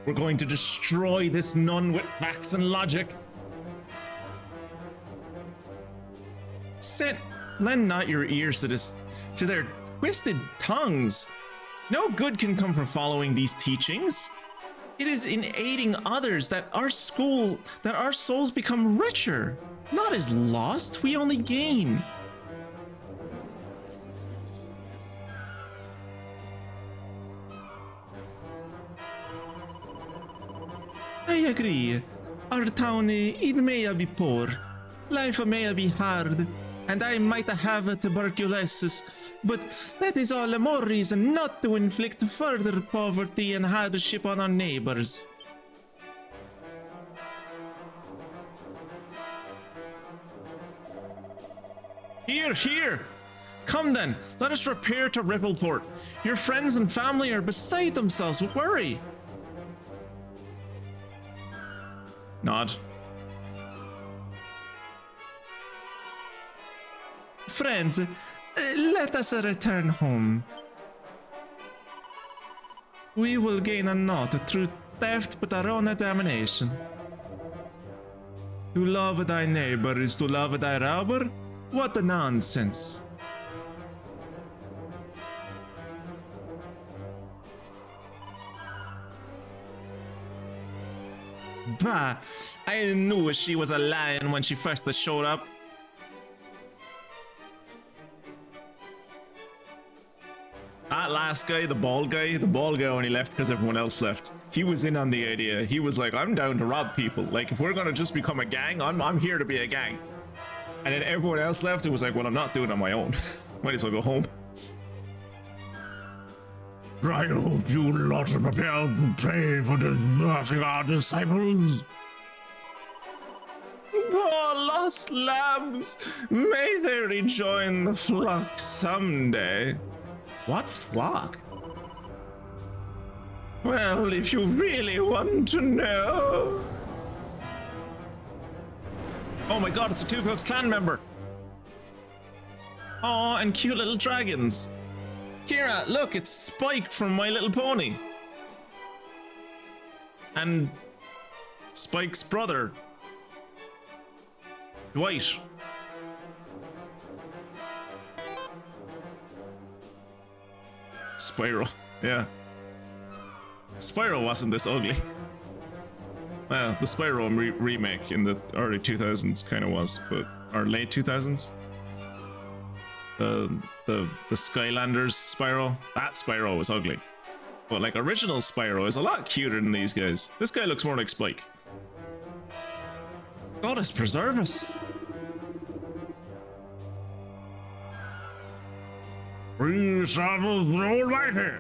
We're going to destroy this nun with facts and logic. Lend not your ears to their twisted tongues. No good can come from following these teachings. It is in aiding others that our souls become richer. Not as lost, we only gain. I agree. Our town, it may be poor. Life may be hard. And I might have tuberculosis, but that is all the more reason not to inflict further poverty and hardship on our neighbors. Here! Come then, let us repair to Rippleport. Your friends and family are beside themselves with worry. Nod. Friends, let us return home. We will gain naught through theft but our own damnation. To love thy neighbor is to love thy robber? What nonsense. Bah, I knew she was a lion when she first showed up. That last guy, the bald guy only left because everyone else left. He was in on the idea. He was like, I'm down to rob people. Like, if we're gonna just become a gang, I'm here to be a gang. And then everyone else left. It was like, well, I'm not doing it on my own. Might as well go home. I hope you lot are prepared to pray for the mercy of our disciples. Oh, lost lambs, may they rejoin the flock someday. What flock? Well, if you really want to know. Oh my god, it's a Two Cooks clan member. Oh, and cute little dragons. Kira, look, it's Spike from My Little Pony. And Spike's brother, Dwight. Spyro, yeah. Spyro wasn't this ugly. Well, the Spyro remake in the early 2000s kind of was, but or late 2000s. The Skylanders Spyro, that Spyro was ugly. But like original Spyro is a lot cuter than these guys. This guy looks more like Spike. Goddess preserve us. We serve the Almighty.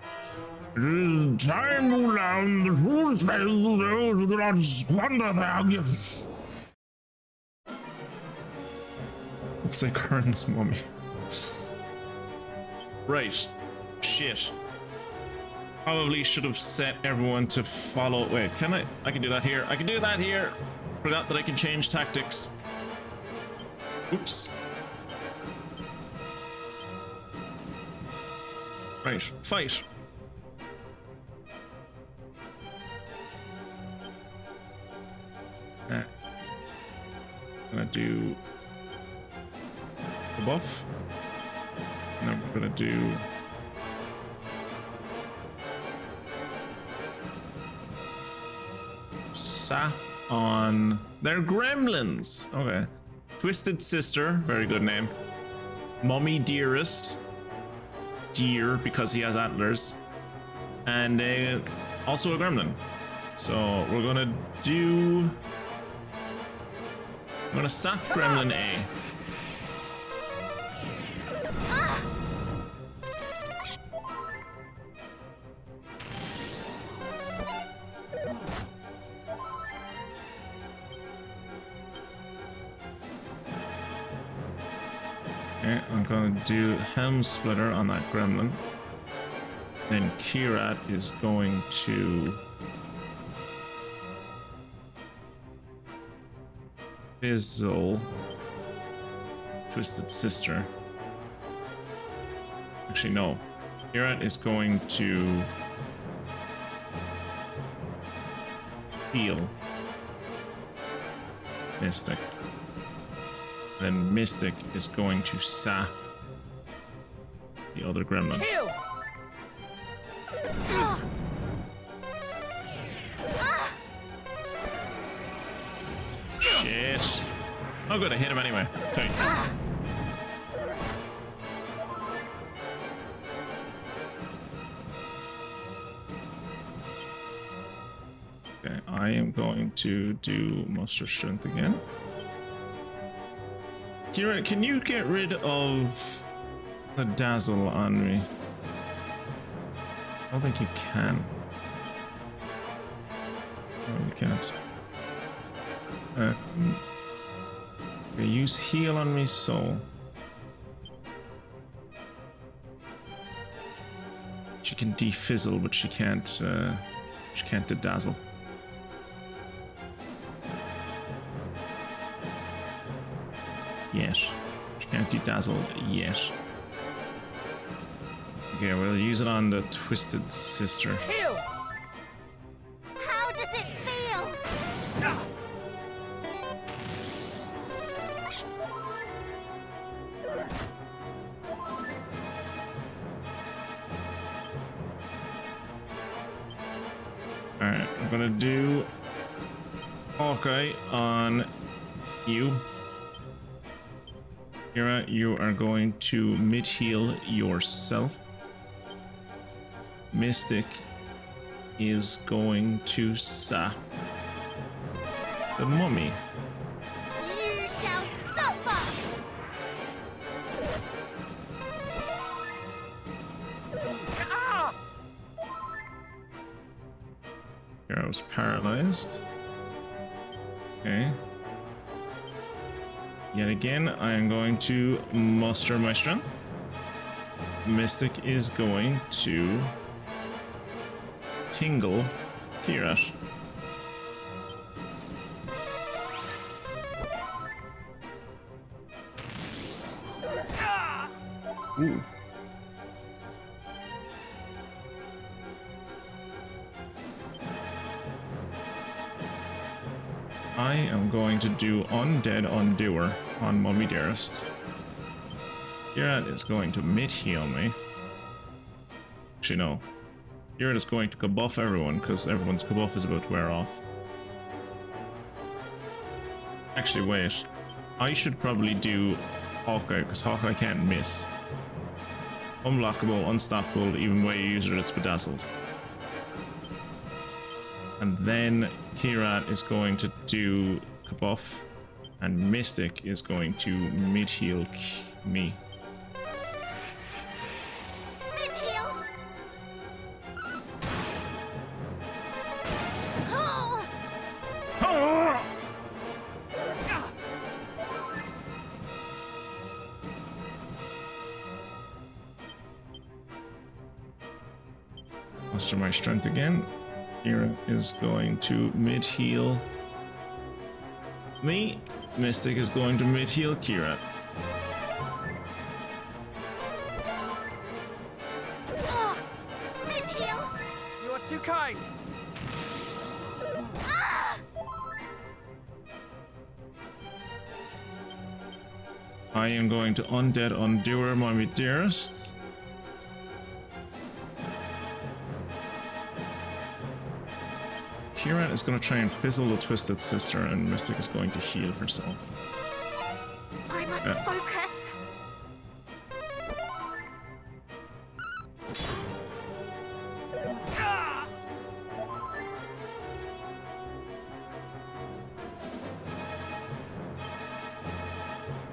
It is time to learn the true spells of those who do not squander their gifts. Looks like Kern's mummy. Right. Shit. Probably should have set everyone to follow. Wait, can I? I can do that here. I can do that here. Forgot that I can change tactics. Oops. Right, fight. I'm gonna do the buff. And then we're gonna do sap on their gremlins. Okay. Twisted Sister, very good name. Mummy Dearest. Deer because he has antlers, and also a gremlin. So we're gonna do. I'm gonna sap gremlin A. Okay, I'm gonna do Helm Splitter on that gremlin. Then Kirat is going to fizzle Twisted Sister. Actually, no. Kirat is going to heal Mystic. Then Mystic is going to sap the other gremlin. Heal! Shit. Oh good, I hit him anyway. Tight. Okay, I am going to do Monster Strength again. Kira, can you get rid of the dazzle on me? I don't think you can. No, you can't. Okay, use heal on me, so she can defizzle, but she can't de-dazzle. Yet. She can't de-dazzle yet. Okay, we'll use it on the Twisted Sister. Heal! How does it feel? Alright, I'm gonna do Hawkeye on you. Kira, you are going to mid-heal yourself. Mystic is going to sap the mummy. You shall suffer! Kira was paralyzed. Okay. Yet again, I am going to muster my strength. Mystic is going to tingle Kira. Ooh. I am going to do Undead Undoer on Mummy Dearest. Kira is going to mid-heal me. Actually, no. Kira is going to kabuff everyone, because everyone's kabuff is about to wear off. Actually, wait. I should probably do Hawkeye, because Hawkeye can't miss. Unblockable, unstoppable, even way you use it, it's bedazzled. And then Kira is going to do kabuff, and Mystic is going to mid-heal me. Mid-heal! Oh! Ah! Muster my strength again. Kira is going to mid-heal me. Mystic is going to mid-heal Kira. Oh! Mid-heal! You are too kind. Ah! I am going to Undead Undoer Mummy Dearest. Kira is going to try and fizzle the Twisted Sister, and Mystic is going to heal herself. I must focus.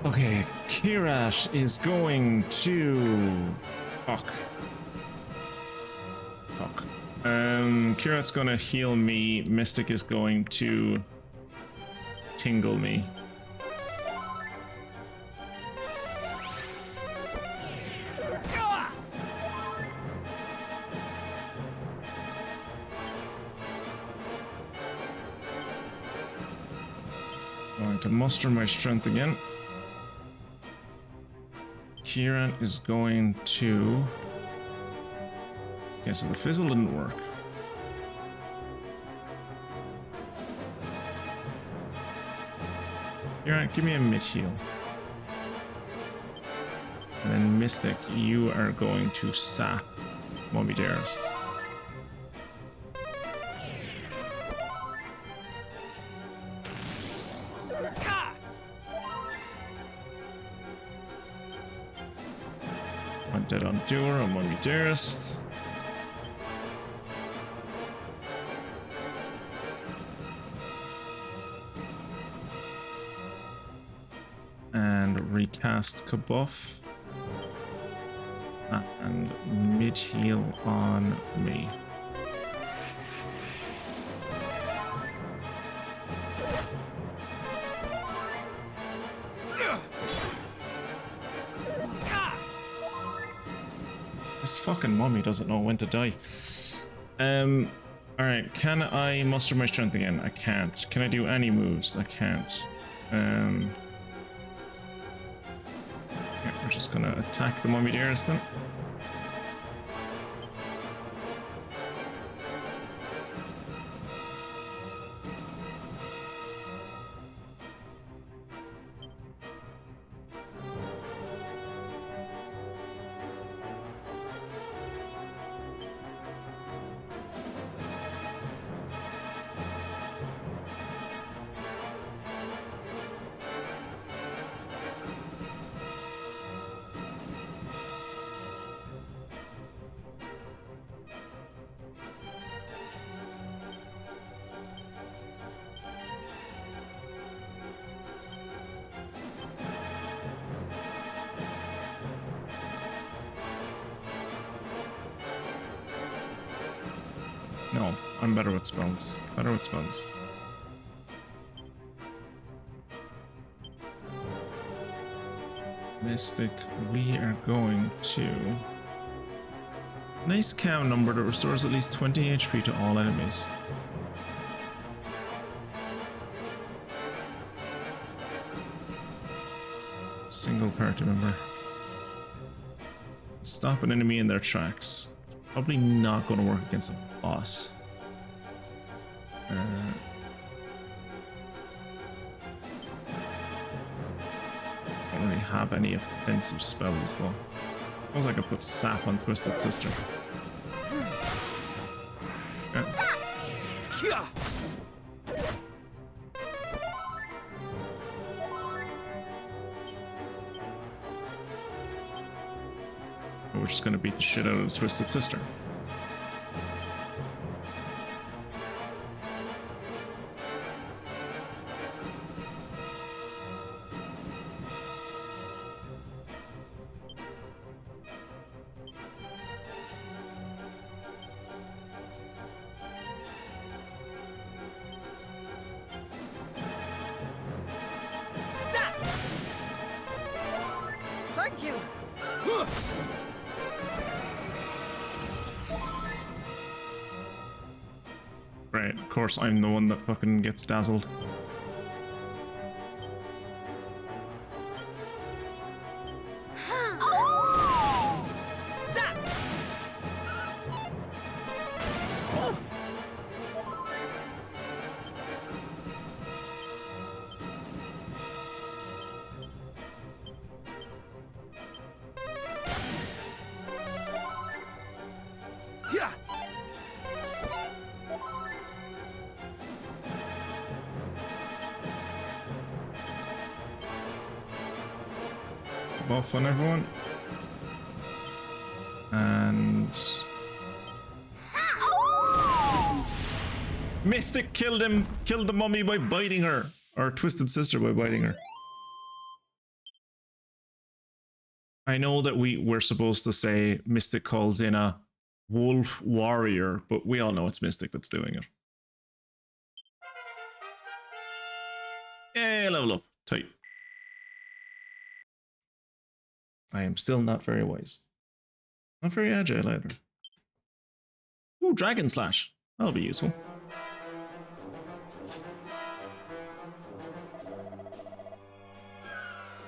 Okay, Kirash is going to... Fuck. Kira's gonna heal me. Mystic is going to tingle me. Going to muster my strength again. Kira is going to... Okay, so the fizzle didn't work. Kira, give me a mid-heal. And then Mystic, you are going to sap Mummy Dearest. Undead Undoer on Mummy Dearest. And recast Kabuff. And mid-heal on me. This fucking mummy doesn't know when to die. Alright, can I muster my strength again? I can't. Can I do any moves? I can't. Okay, we're just gonna attack the Mummy Dearest then. I'm better with spells. Better with spells. Mystic, we are going to... Nice cam number that restores at least 20 HP to all enemies. Single party member. Stop an enemy in their tracks. Probably not going to work against a boss. Don't really have any offensive spells though. Suppose I could put sap on Twisted Sister. Yeah. We're just gonna beat the shit out of the Twisted Sister. Thank you. Right, of course I'm the one that fucking gets dazzled. Yeah. Buff on everyone. And... Mystic killed him! Killed the mummy by biting her! Or Twisted Sister by biting her. I know that we're supposed to say Mystic calls in a wolf warrior, but we all know it's Mystic that's doing it. Yay, level up. Tight. I am still not very wise. Not very agile either. Ooh, Dragon Slash. That'll be useful.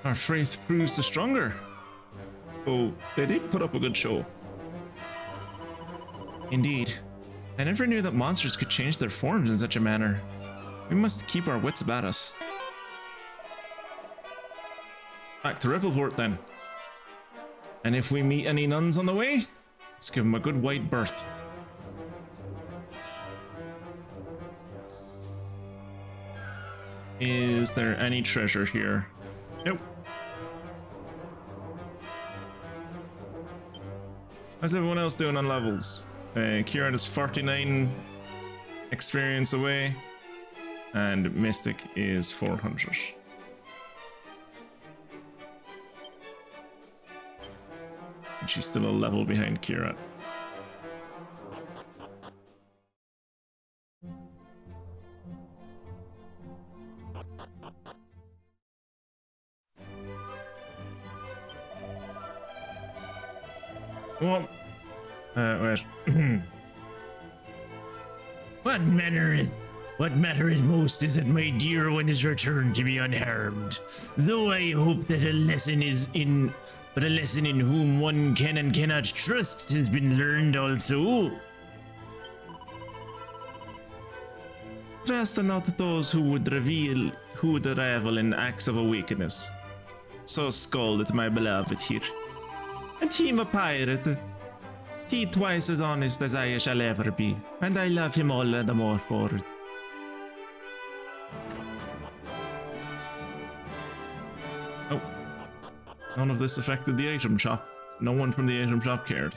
Our faith proves the stronger. Oh, they did put up a good show. Indeed. I never knew that monsters could change their forms in such a manner. We must keep our wits about us. Back to Rippleport then. And if we meet any nuns on the way, let's give them a good wide berth. Is there any treasure here? Nope. How's everyone else doing on levels? Kieran is 49 experience away, and Mystic is 400. And she's still a level behind Kira. What? Wait. What matters most is that my dear one is returned to me unharmed. Though I hope that a lesson in whom one can and cannot trust has been learned also. Trust not those who would revel in acts of wickedness. So scolded my beloved here. And him a pirate. He twice as honest as I shall ever be, and I love him all the more for it. Oh. None of this affected the item shop. No one from the item shop cared.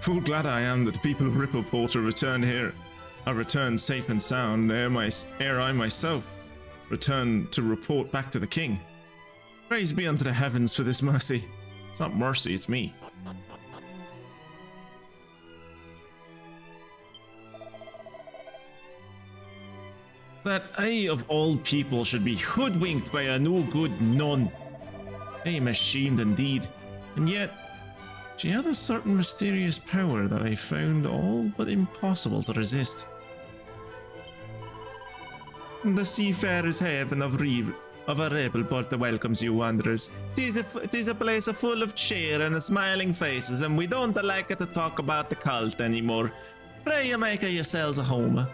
Full glad I am that the people of Rippleport are returned here. Are returned safe and sound, ere I myself return to report back to the king. Praise be unto the heavens for this mercy. It's not Mercy, it's me. That I, of all people, should be hoodwinked by a no-good nun. I am ashamed indeed. And yet, she had a certain mysterious power that I found all but impossible to resist. The seafarer's haven of a rebel port welcomes you, wanderers. Tis a place full of cheer and smiling faces, and we don't like to talk about the cult anymore. Pray you make yourselves a home.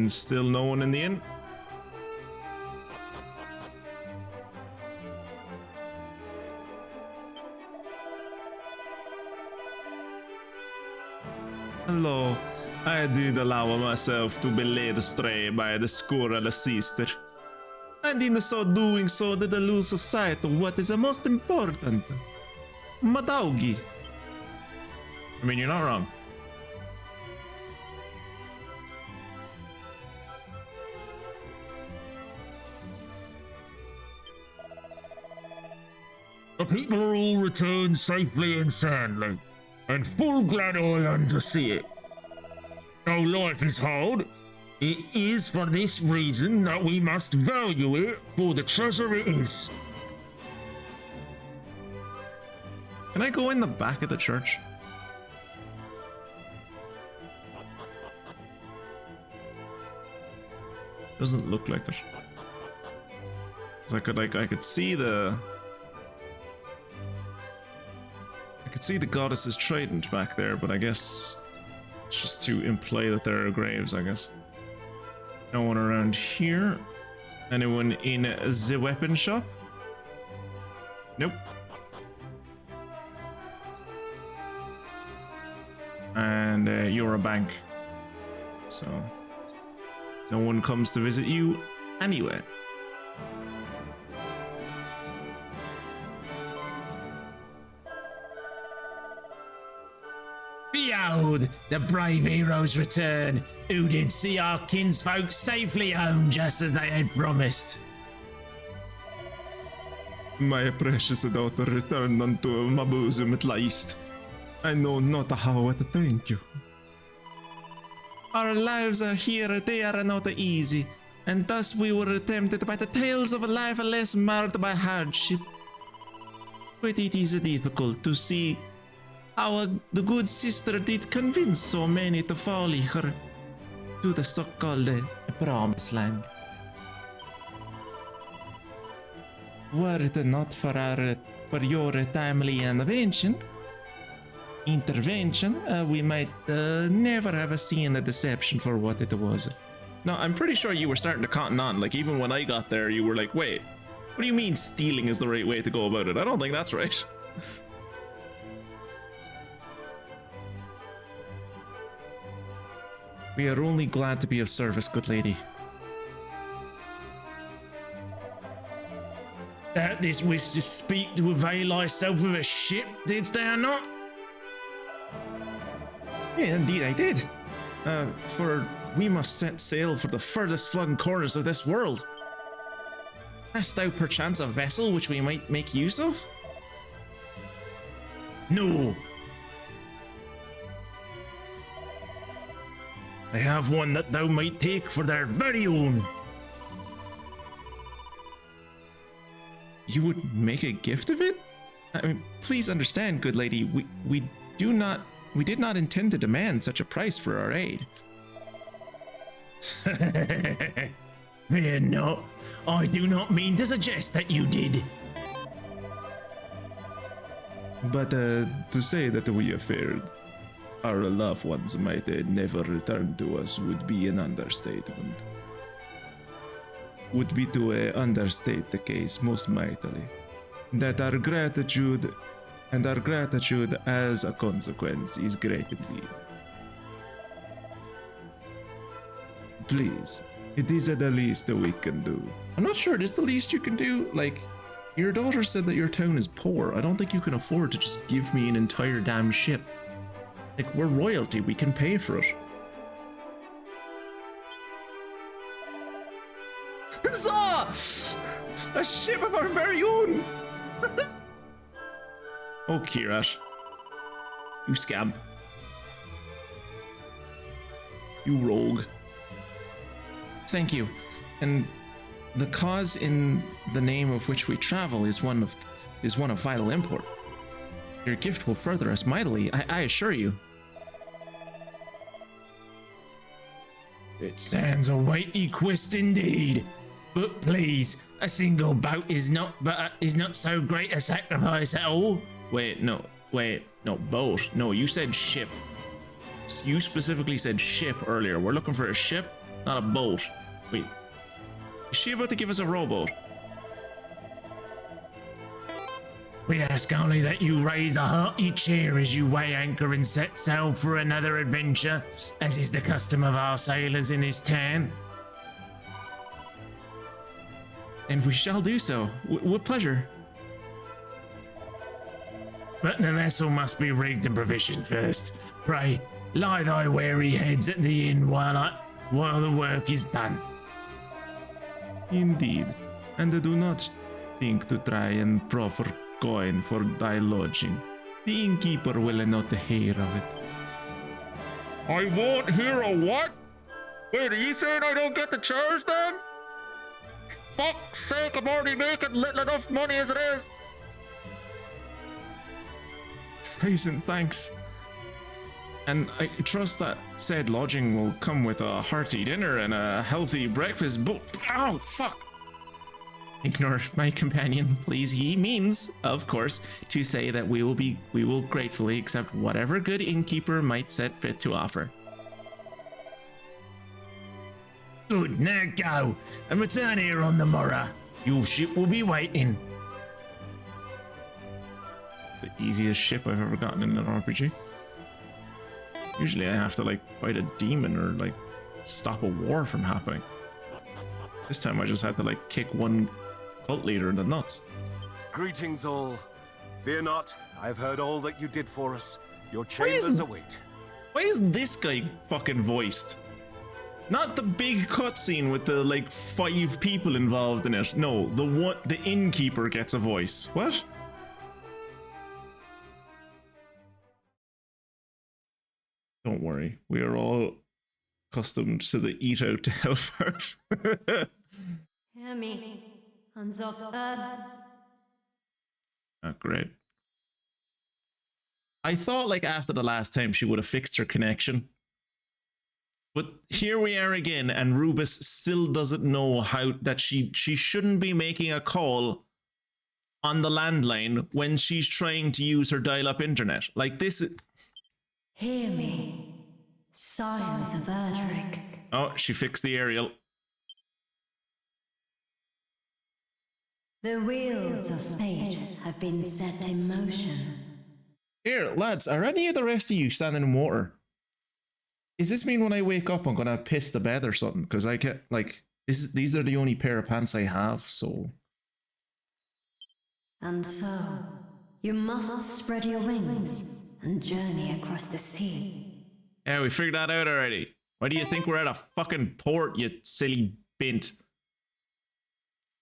Still no one in the inn? Hello. I did allow myself to be led astray by the squirrel sister. And in so doing so did I lose sight of what is the most important. My doggy. I mean, you're not wrong. The people are all returned safely and soundly, and full glad I am to see it. Though life is hard, it is for this reason that we must value it for the treasure it is. Can I go in the back of the church? Doesn't look like it. 'Cause I could see the goddess's trident back there, but I guess it's just to imply that there are graves, I guess. No one around here. Anyone in the weapon shop? Nope. And you're a bank, so no one comes to visit you anyway. Behold, the brave heroes return, who did see our kinsfolk safely home just as they had promised. My precious daughter returned unto my bosom at last. I know not how to thank you. Our lives are here, they are not easy, and thus we were tempted by the tales of a life less marred by hardship. But it is difficult to see how the good sister did convince so many to follow her to the so-called promised land. Were it not for your timely intervention, we might never have seen the deception for what it was. No, I'm pretty sure you were starting to cotton on. Like, even when I got there, you were like, wait, what do you mean stealing is the right way to go about it? I don't think that's right. We are only glad to be of service, good lady. That this wish to speak to avail thyself of a ship, didst thou not? Yeah, indeed I did. For we must set sail for the furthest flung corners of this world. Hast thou perchance a vessel which we might make use of? No. I have one that thou might take for their very own. You would make a gift of it? I mean, please understand, good lady, we did not intend to demand such a price for our aid. Fear not, I do not mean to suggest that you did. But to say that we have fared, our loved ones might never return to us would be an understatement. Would be to understate the case most mightily. That our gratitude as a consequence is great indeed. Please, it is the least that we can do. I'm not sure it is the least you can do. Like, your daughter said that your town is poor. I don't think you can afford to just give me an entire damn ship. Like, we're royalty, we can pay for it. never saw a ship of our very own. Oh, Kirat. You scamp. You rogue. Thank you. And the cause in the name of which we travel is one of vital import. Your gift will further us mightily, I assure you. It sounds a weighty quest indeed. But please, a single boat is not so great a sacrifice at all. Wait, no, boat. No, you said ship. You specifically said ship earlier. We're looking for a ship, not a boat. Wait, is she about to give us a rowboat? We ask only that you raise a hearty cheer as you weigh anchor and set sail for another adventure, as is the custom of our sailors in this town. And we shall do so, with pleasure. But the vessel must be rigged and provisioned first. Pray, lie thy weary heads at the inn while the work is done. Indeed. And do not think to try and proffer coin for thy lodging. The innkeeper will not hear of it. I won't hear a what? Wait, are you saying I don't get to charge them? Fuck's sake, I'm already making little enough money as it is. Thousand thanks. And I trust that said lodging will come with a hearty dinner and a healthy breakfast. But oh fuck! Ignore my companion, please. He means, of course, to say that we will gratefully accept whatever good innkeeper might set fit to offer. Good, now go, and return here on the morrow. Your ship will be waiting. It's the easiest ship I've ever gotten in an RPG. Usually I have to like fight a demon or like stop a war from happening. This time I just had to like kick one cult leader in the nuts. Greetings all. Fear not, I've heard all that you did for us. Your chambers await. Why is this guy fucking voiced? Not the big cutscene with the like 5 people involved in it. No, the innkeeper gets a voice. What? Don't worry, we are all accustomed to the eat out to hellfire. Hear me, Hans of Erdrick. Ah, great. I thought like after the last time she would have fixed her connection. But here we are again, and Rubus still doesn't know how that she shouldn't be making a call on the landline when she's trying to use her dial-up internet. Like this. Hear me, scions of Erdrick. Oh, she fixed the aerial. The wheels of fate have been set in motion. Here, lads, are any of the rest of you standing in water? Does this mean when I wake up I'm gonna piss the bed or something? Because I get like these are the only pair of pants I have, so. And so, you must spread your wings and journey across the sea. Yeah, we figured that out already. Why do you think we're at a fucking port, you silly bint?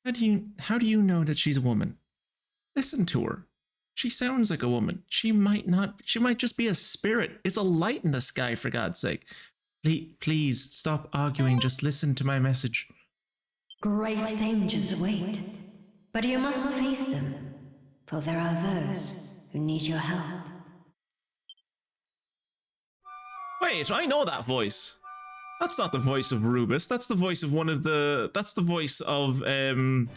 How do you know that she's a woman? Listen to her. She sounds like a woman. She might just be a spirit. It's a light in the sky, for God's sake. Please stop arguing. Just listen to my message. Great dangers await, but you must face them, for there are those who need your help. Wait, I know that voice. That's not the voice of Rubus. That's the voice of that's the voice of the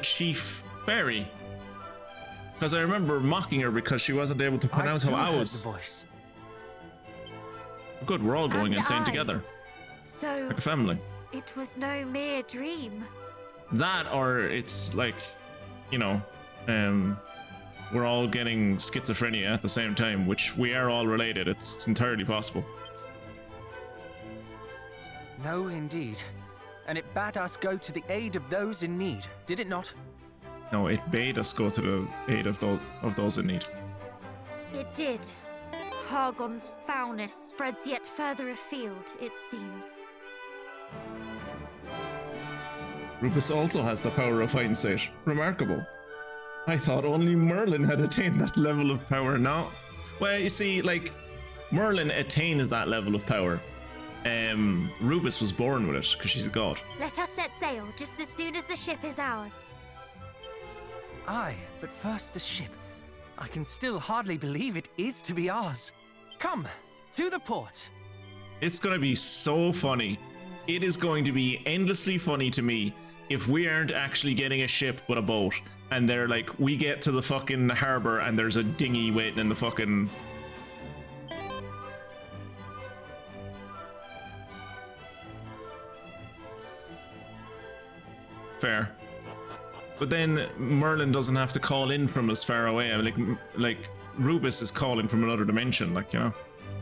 chief fairy. Because I remember mocking her because she wasn't able to pronounce how I was. Voice. Good, we're all going And insane I. together. So, Like a family. it was no mere dream. That, or it's like, you know, we're all getting schizophrenia at the same time, which we are all related. It's entirely possible. No, indeed. And it bade us go to the aid of those in need, did it not? No, it bade us go to the aid of those in need. It did. Hargon's foulness spreads yet further afield, it seems. Rufus also has the power of hindsight. Remarkable. I thought only Merlin had attained that level of power. No. Well, you see, like, Merlin attained that level of power. Rubus was born with it, because she's a god. Let us set sail just as soon as the ship is ours. Aye, but first the ship. I can still hardly believe it is to be ours. Come, to the port. It's going to be so funny. It is going to be endlessly funny to me if we aren't actually getting a ship with a boat, and they're like, we get to the fucking harbor and there's a dinghy waiting in the fucking... Fair. But then Merlin doesn't have to call in from as far away. I mean, like Rubus is calling from another dimension, like, you know.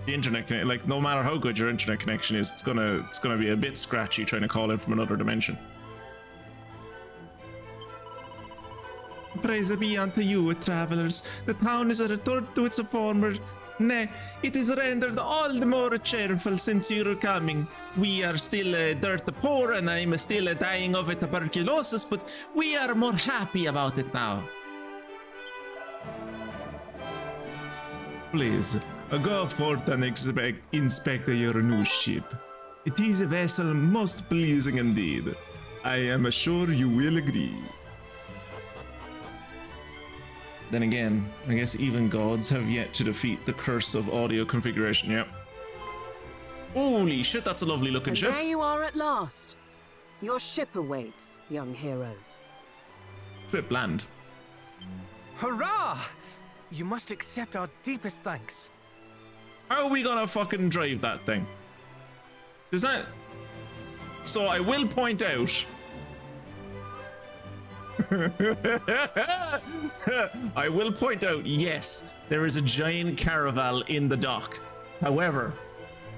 The internet, like, no matter how good your internet connection is, it's gonna be a bit scratchy trying to call in from another dimension. Praise be unto you, travelers. The town is returned to its former. Nay, it is rendered all the more cheerful since you're coming. We are still dirt poor, and I'm still dying of tuberculosis, but we are more happy about it now. Please, go forth and inspect your new ship. It is a vessel most pleasing indeed. I am sure you will agree. Then again, I guess even gods have yet to defeat the curse of audio configuration, yep. Holy shit, that's a lovely looking And ship. there you are at last. Your ship awaits, young heroes. Bit bland. Hurrah! You must accept our deepest thanks. How are we gonna fucking drive that thing? Does that... So I will point out... I will point out, yes, there is a giant caravel in the dock. However,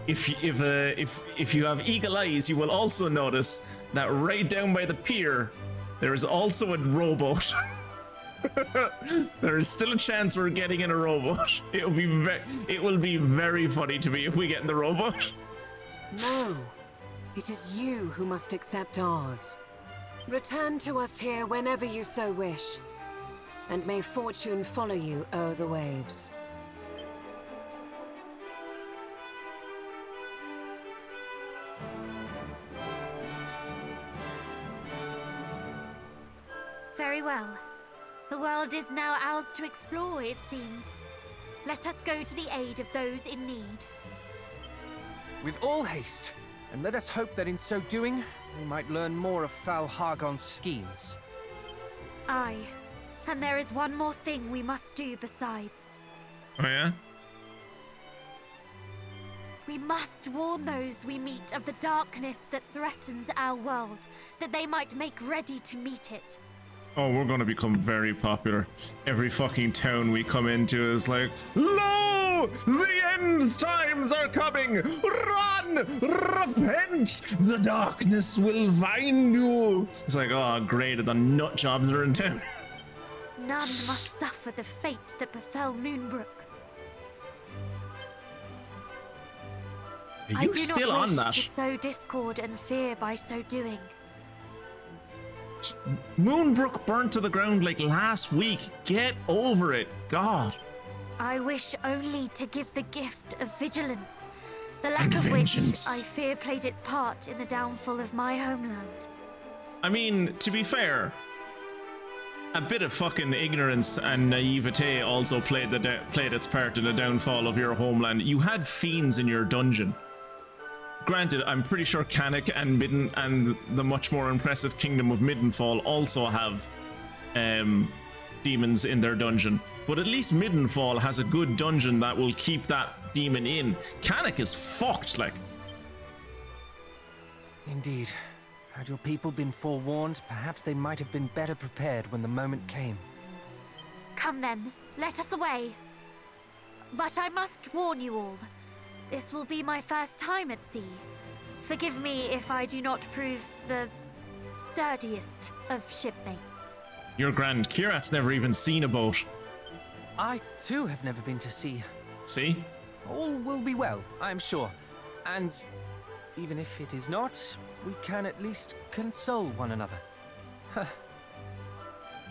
if you have eagle eyes, you will also notice that right down by the pier, there is also a rowboat. There is still a chance we're getting in a rowboat. It will be very funny to me if we get in the rowboat. No, it is you who must accept ours. Return to us here whenever you so wish, and may fortune follow you o'er the waves. Very well. The world is now ours to explore, it seems. Let us go to the aid of those in need. With all haste, and let us hope that in so doing, we might learn more of Fal Hargon's schemes. Aye. And there is one more thing we must do besides. Oh yeah? We must warn those we meet of the darkness that threatens our world, that they might make ready to meet it. Oh, we're gonna become very popular. Every fucking town we come into is like, lo! The end times are coming! Run! Repent! The darkness will find you! It's like, oh, great, the nut jobs are in town. None must suffer the fate that befell Moonbrook. Are I you do still not on wish that? to sow discord and fear by so doing. Moonbrook burnt to the ground like last week. Get over it, God. I wish only to give the gift of vigilance, the lack And of vengeance. which I fear played its part in the downfall of my homeland. I mean, to be fair, a bit of fucking ignorance and naivete also played its part in the downfall of your homeland. You had fiends in your dungeon. Granted, I'm pretty sure Canik and the much more impressive kingdom of Midenfall also have demons in their dungeon. But at least Midenfall has a good dungeon that will keep that demon in. Canik is fucked, like. Indeed. Had your people been forewarned, perhaps they might have been better prepared when the moment came. Come then, let us away. But I must warn you all. This will be my first time at sea. Forgive me if I do not prove the sturdiest of shipmates. Your grand Kirat's never even seen a boat. I, too, have never been to sea. See? All will be well, I am sure. And even if it is not, we can at least console one another.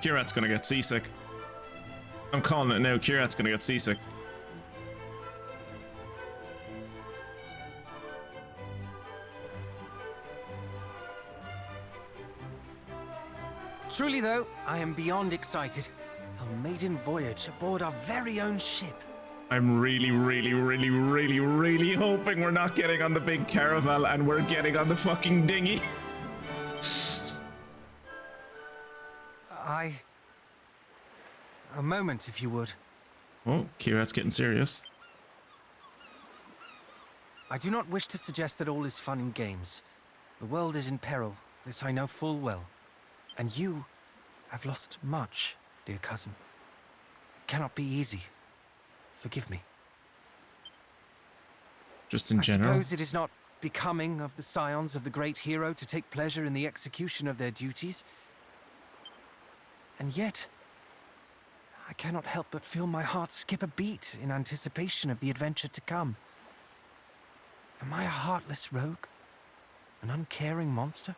Kirat's gonna get seasick. I'm calling it now. Kirat's gonna get seasick. Truly, though, I am beyond excited. A maiden voyage aboard our very own ship. I'm really hoping we're not getting on the big caravel and we're getting on the fucking dinghy. A moment, if you would. Oh, Kirat's getting serious. I do not wish to suggest that all is fun and games. The world is in peril, this I know full well. And you have lost much, dear cousin. It cannot be easy. Forgive me. Just in I general. suppose it is not becoming of the scions of the great hero to take pleasure in the execution of their duties. And yet, I cannot help but feel my heart skip a beat in anticipation of the adventure to come. Am I a heartless rogue? An uncaring monster?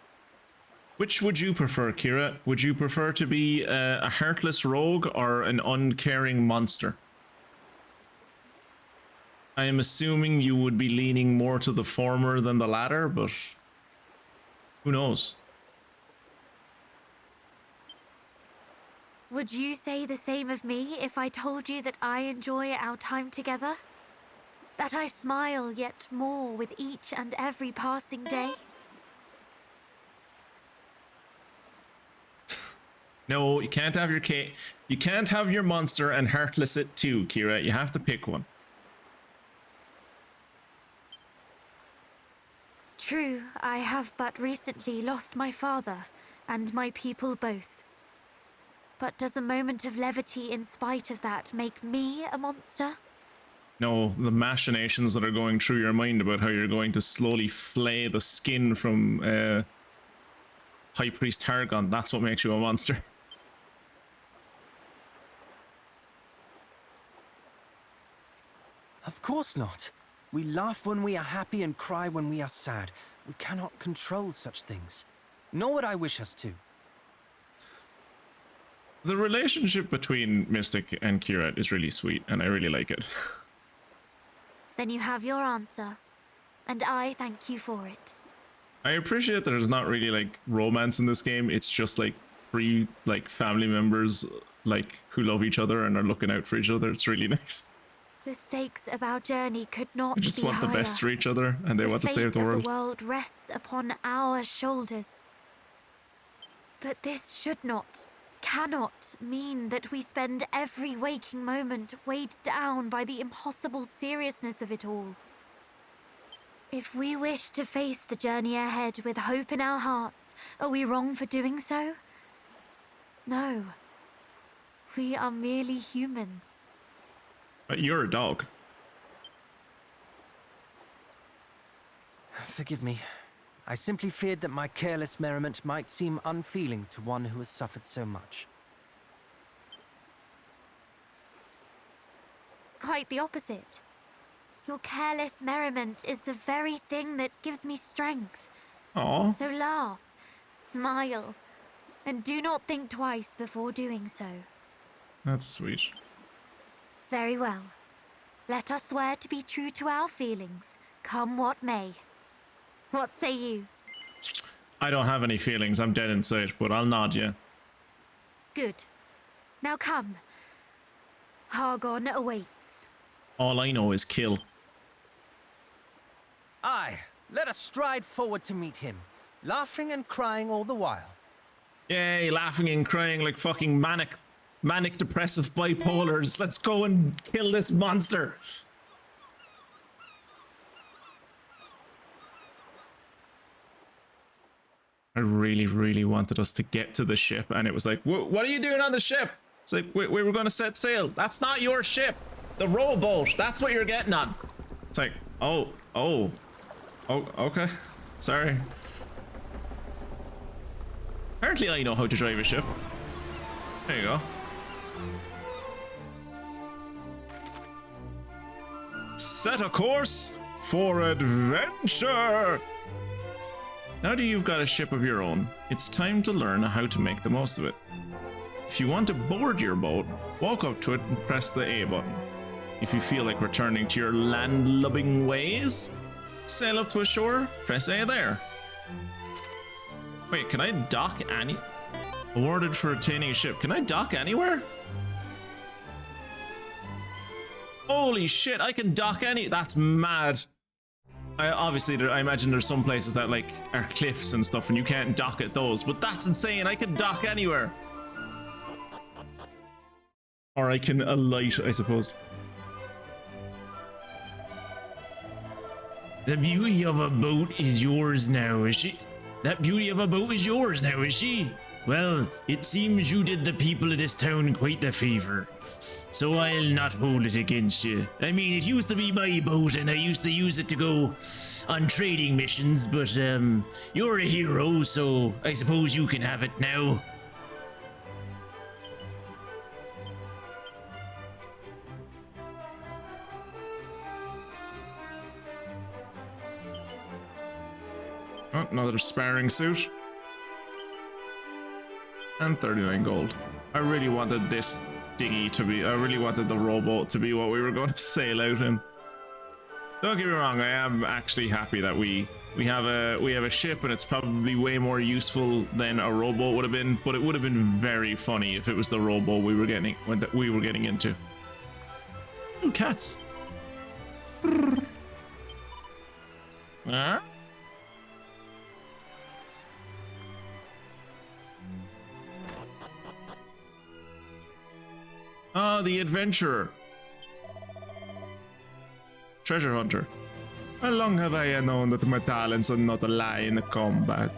Which would you prefer, Kira? Would you prefer to be a heartless rogue or an uncaring monster? I am assuming you would be leaning more to the former than the latter, but who knows? Would you say the same of me if I told you that I enjoy our time together? That I smile yet more with each and every passing day? No, you can't have your cake. You can't have your monster and heartless it too, Kira. You have to pick one. True, I have but recently lost my father and my people both. But does a moment of levity in spite of that make me a monster? No, the machinations that are going through your mind about how you're going to slowly flay the skin from High Priest Targon, that's what makes you a monster. Of course not. We laugh when we are happy and cry when we are sad. We cannot control such things. Nor would I wish us to. The relationship between Mystic and Kirat is really sweet, and I really like it. Then you have your answer, and I thank you for it. I appreciate that there's not really like romance in this game. It's just like three like family members like who love each other and are looking out for each other. It's really nice. The stakes of our journey could not They just be want higher. the best for each other, and they want to save the fate world. of the world rests upon our shoulders. But this should not, cannot mean that we spend every waking moment weighed down by the impossible seriousness of it all. If we wish to face the journey ahead with hope in our hearts, are we wrong for doing so? No. We are merely human. You're a dog. Forgive me. I simply feared that my careless merriment might seem unfeeling to one who has suffered so much. Quite the opposite. Your careless merriment is the very thing that gives me strength. Aw. So laugh, smile, and do not think twice before doing so. That's sweet. Very well. Let us swear to be true to our feelings, come what may. What say you? I don't have any feelings. I'm dead inside, but I'll nod, yeah. Good. Now come. Hargon awaits. All I know is kill. Aye, let us stride forward to meet him, laughing and crying all the while. Yay, laughing and crying like fucking manic depressive bipolars. Let's go and kill this monster. I really wanted us to get to the ship, and it was like, what are you doing on the ship? It's like, we were going to set sail. That's not your ship. The rowboat. That's what you're getting on. It's like, oh, okay. Sorry. Apparently I know how to drive a ship. There you go. Set a course for adventure! Now that you've got a ship of your own, it's time to learn how to make the most of it. If you want to board your boat, walk up to it and press the A button. If you feel like returning to your land-lubbing ways, sail up to a shore, press A there. Wait, can I dock any? Awarded for attaining a ship. Can I dock anywhere? Holy shit, I can dock any. That's mad. I imagine there's some places that like are cliffs and stuff and you can't dock at those, but that's insane. I can dock anywhere. Or I can alight, I suppose. The beauty of a boat is yours now, is she? That beauty of a boat is yours now, is she? Well, it seems you did the people of this town quite the favor, so I'll not hold it against you. I mean, it used to be my boat and I used to use it to go on trading missions, but you're a hero, so I suppose you can have it now. Oh, another sparring suit. And 39 gold. I really wanted this dinghy to be, I really wanted the rowboat to be what we were going to sail out in. Don't get me wrong, I am actually happy that we have a ship and it's probably way more useful than a rowboat would have been, but it would have been very funny if it was the rowboat we were getting into. Ooh, cats. Huh? Ah, the adventurer. Treasure hunter. How long have I known that my talents are not a lie in combat?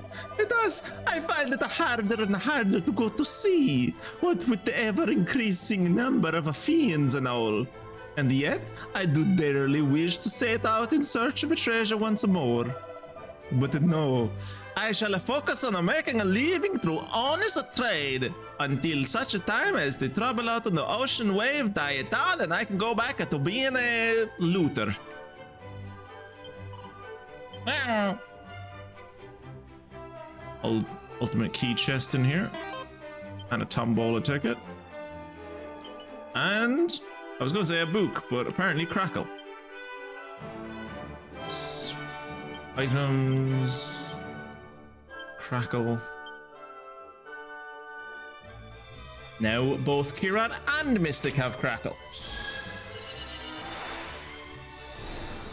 I find it harder and harder to go to sea, what with the ever-increasing number of fiends and all. And yet, I do dearly wish to set out in search of a treasure once more. But no, I shall focus on making a living through honest trade until such a time as the trouble out on the ocean wave die down and I can go back to being a looter. Ultimate key chest in here. And a tombola ticket. And I was going to say a book, but apparently crackle. Items. Crackle. Now both Kirat and Mystic have crackle.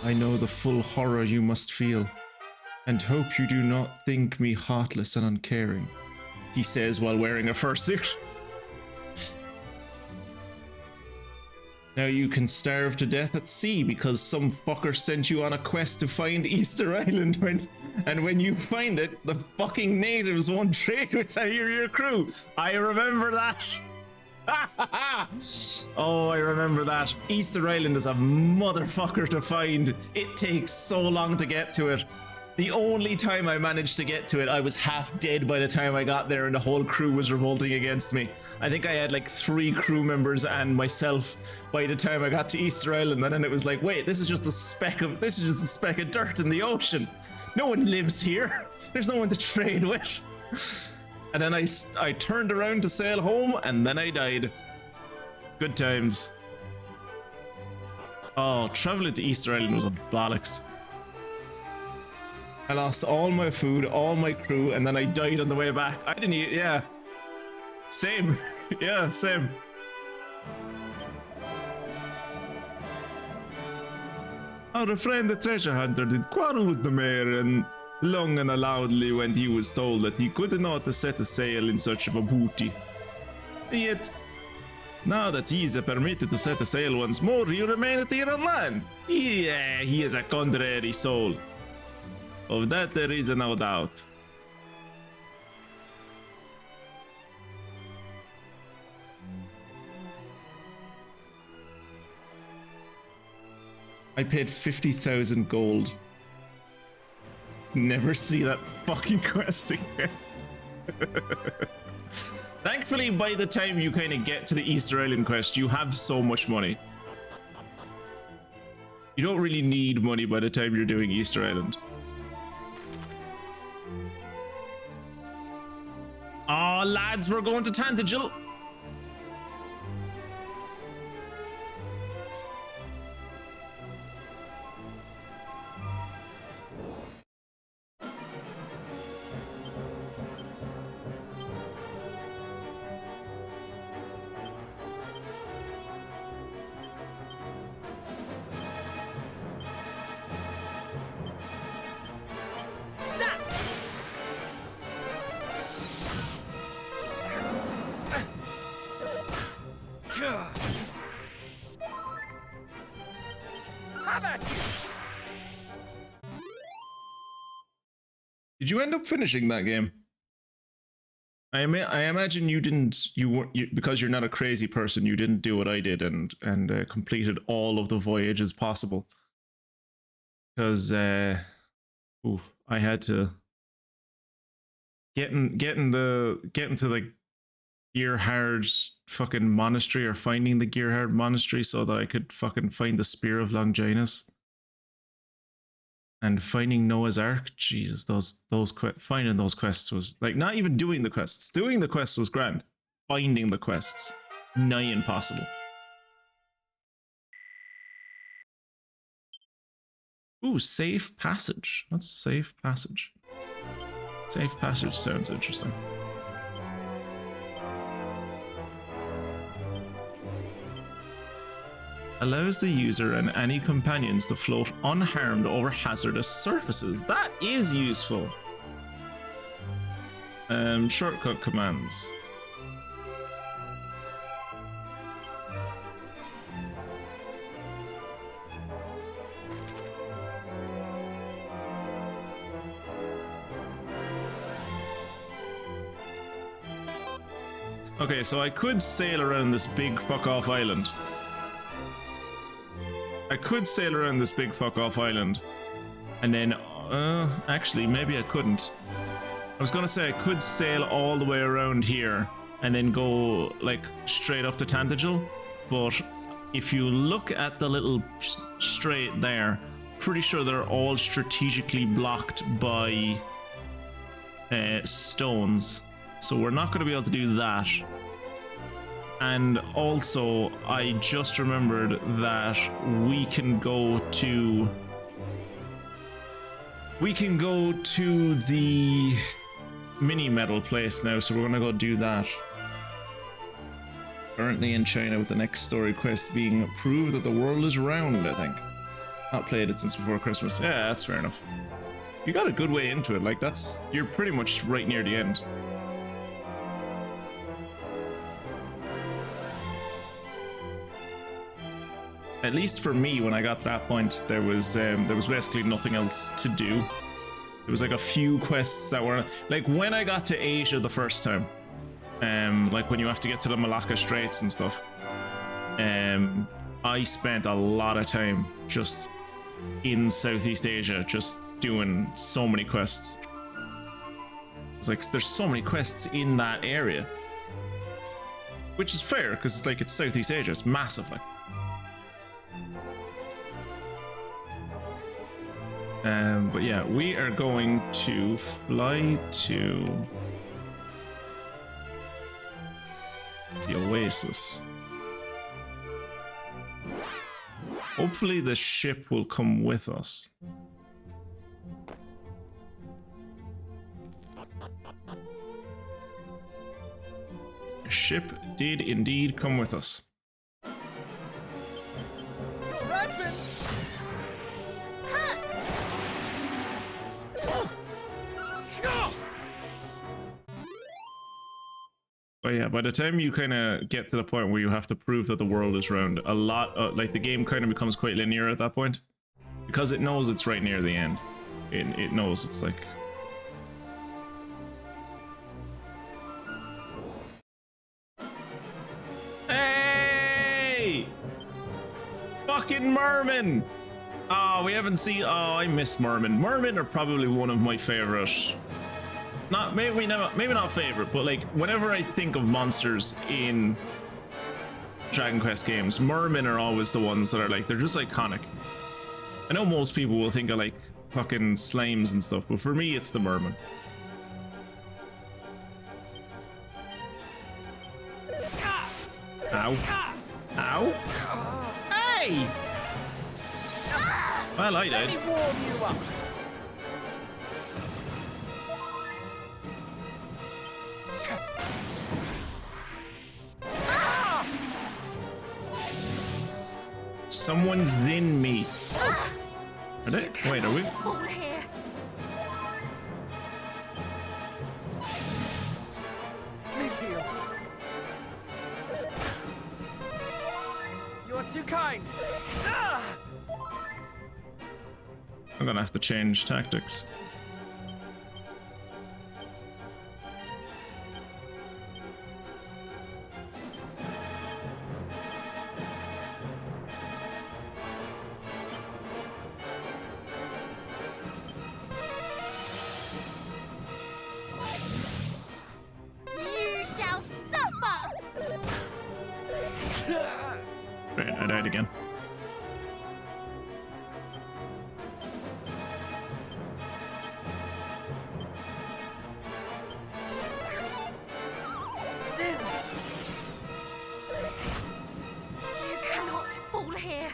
I know the full horror you must feel, and hope you do not think me heartless and uncaring, he says while wearing a fursuit. Now you can starve to death at sea because some fucker sent you on a quest to find Easter Island when you find it, the fucking natives won't trade with your crew. I remember that. Oh, I remember that. Easter Island is a motherfucker to find. It takes so long to get to it. The only time I managed to get to it, I was half dead by the time I got there and the whole crew was revolting against me. I think I had like 3 crew members and myself by the time I got to Easter Island, and then it was like, wait, this is just a speck of dirt in the ocean. No one lives here. There's no one to trade with. And then I turned around to sail home and then I died. Good times. Oh, traveling to Easter Island was a bollocks. I lost all my food, all my crew, and then I died on the way back. I didn't eat, yeah. Same. Yeah, same. Our friend the treasure hunter did quarrel with the mayor, and long and loudly when he was told that he could not set a sail in search of a booty. Yet, now that he is permitted to set a sail once more, he remaineth here on land. Yeah, he is a contrary soul. Of that there is no doubt. I paid 50,000 gold. Never see that fucking quest again. Thankfully, by the time you kind of get to the Easter Island quest, you have so much money. You don't really need money by the time you're doing Easter Island. Oh, lads, we're going to Tantegel. Did you end up finishing that game? I imagine you didn't. Because you're not a crazy person. You didn't do what I did and completed all of the voyages possible. Because I had to get into the Gearhard fucking monastery, or finding the Gearhard monastery, so that I could fucking find the Spear of Longinus. And finding Noah's Ark, Jesus, finding those quests was like, not even doing the quests. Doing the quests was grand. Finding the quests, nigh impossible. Ooh, safe passage. That's safe passage. Safe passage sounds interesting. Allows the user and any companions to float unharmed over hazardous surfaces. That is useful. Shortcut commands. Okay, so I could sail around this big fuck off island. And then, actually, maybe I couldn't. I was gonna say I could sail all the way around here and then go, like, straight up to Tantegel, but if you look at the little strait there, pretty sure they're all strategically blocked by stones, so we're not gonna be able to do that. And also, I just remembered that we can go to the mini medal place now, so we're gonna go do that. Currently in China, with the next story quest being approved that the world is round, I think. Not played it since before Christmas. Yeah, that's fair enough. You got a good way into it, like you're pretty much right near the end. At least for me, when I got to that point, there was basically nothing else to do. There was like a few quests that were like, when I got to Asia the first time, like when you have to get to the Malacca Straits and stuff, I spent a lot of time just in Southeast Asia, just doing so many quests. It's like, there's so many quests in that area, which is fair because it's like, it's Southeast Asia, it's massive, like. But yeah, we are going to fly to the Oasis. Hopefully the ship will come with us. The ship did indeed come with us. But yeah, by the time you kind of get to the point where you have to prove that the world is round, a lot, like the game kind of becomes quite linear at that point, because it knows it's right near the end. It knows it's like. Hey! Fucking Merman! Oh, we haven't seen. Oh, I miss Merman. Merman are probably one of my favorite. Maybe not favorite, but like whenever I think of monsters in Dragon Quest games, Mermen are always the ones that are like, they're just iconic. I know most people will think of like fucking slimes and stuff, but for me it's the Merman. Ow. Ow. Hey! Well, I did. Warm you up. Someone's in me. Are they? Wait, are we? Fall here. Mid-heal. You're too kind. Ah! I'm gonna have to change tactics. You shall suffer. Right, I died again. Sin! You cannot fall here.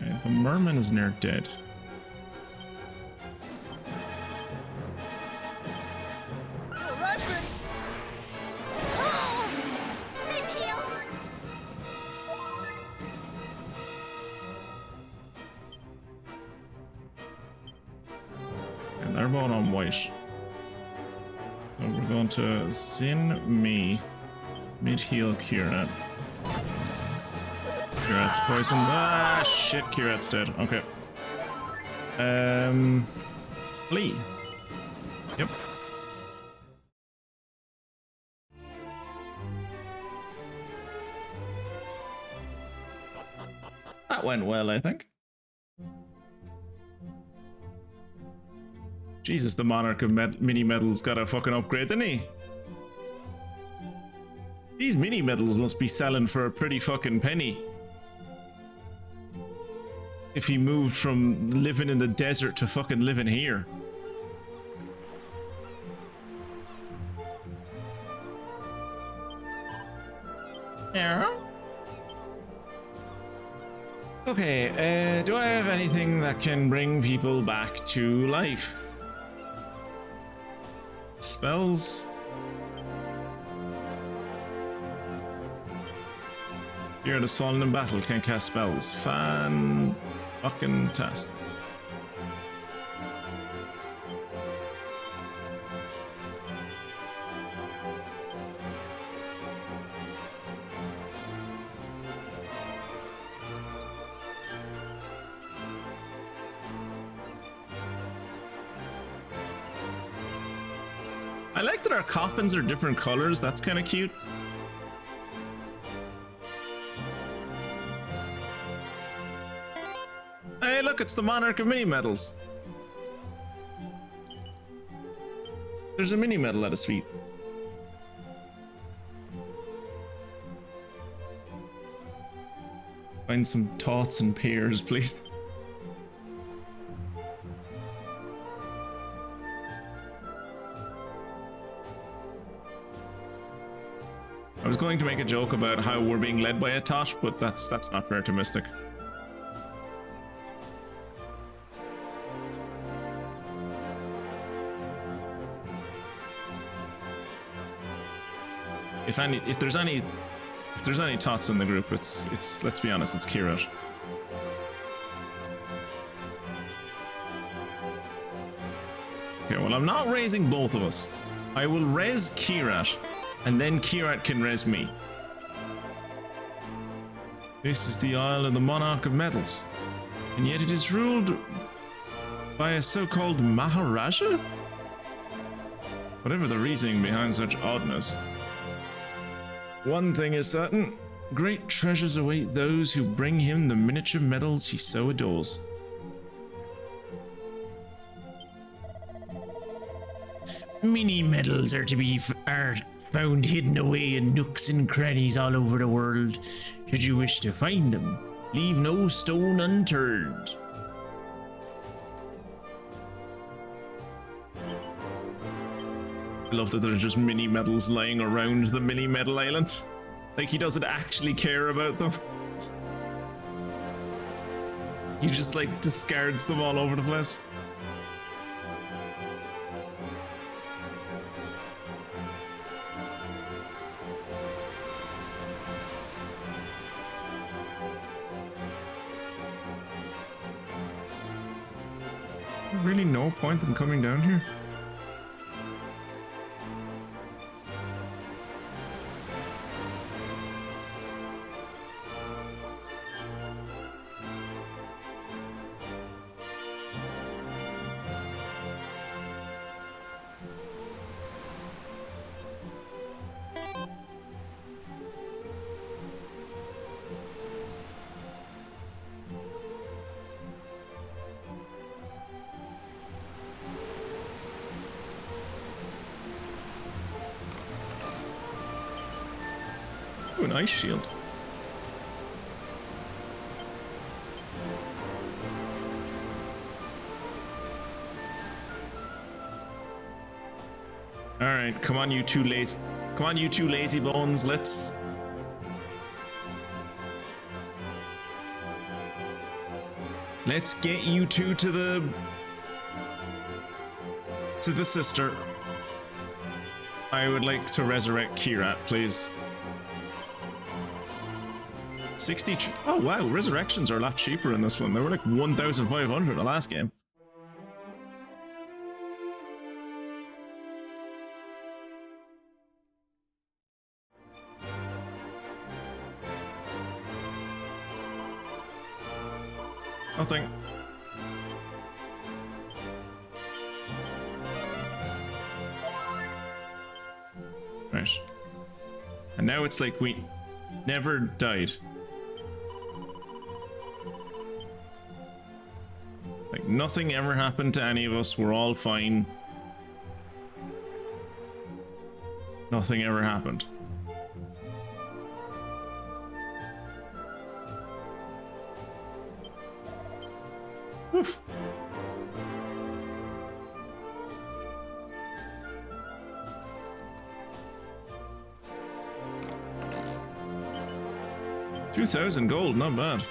Okay, the merman is near dead. Mid-heal. And they're both on white. So we're going to Zin, me, mid-heal Kierat. Kierat's poisoned. Ah, shit, Kierat's dead. Okay. Lee. Yep. That went well, I think. Jesus, the Monarch of Mini Medals got a fucking upgrade, didn't he? These mini medals must be selling for a pretty fucking penny. If he moved from living in the desert to fucking living here. Yeah. Okay, do I have anything that can bring people back to life? Spells? You're the fallen in battle, can cast spells. Fan-fucking-tastic. I like that our coffins are different colors. That's kind of cute. Hey, look, it's the Monarch of Mini Medals. There's a mini medal at his feet. Find some tots and pears, please. I was going to make a joke about how we're being led by a tot, but that's not fair to Mystic. If there's any tots in the group, it's let's be honest, it's Kierat. Okay, well, I'm not raising both of us. I will res Kierat, and then Kierat can res me. This is the Isle of the Monarch of Medals, and yet it is ruled by a so-called Maharaja? Whatever the reasoning behind such oddness. One thing is certain, great treasures await those who bring him the miniature medals he so adores. Mini medals are to be found hidden away in nooks and crannies all over the world. Should you wish to find them, leave no stone unturned. I love that there's just mini medals lying around the mini medal island. Like, he doesn't actually care about them. He just, like, discards them all over the place. Really no point in coming down here. Ooh, an ice shield. All right, come on, you two lazy. Come on, you two lazy bones. Let's. Let's get you two to the sister. I would like to resurrect Kirat, please. 60. Oh wow, resurrections are a lot cheaper in this one. They were like 1,500 the last game. Nothing. Right. And now it's like we never died. Like, nothing ever happened to any of us. We're all fine. Nothing ever happened. Oof. $2,000 gold, not bad.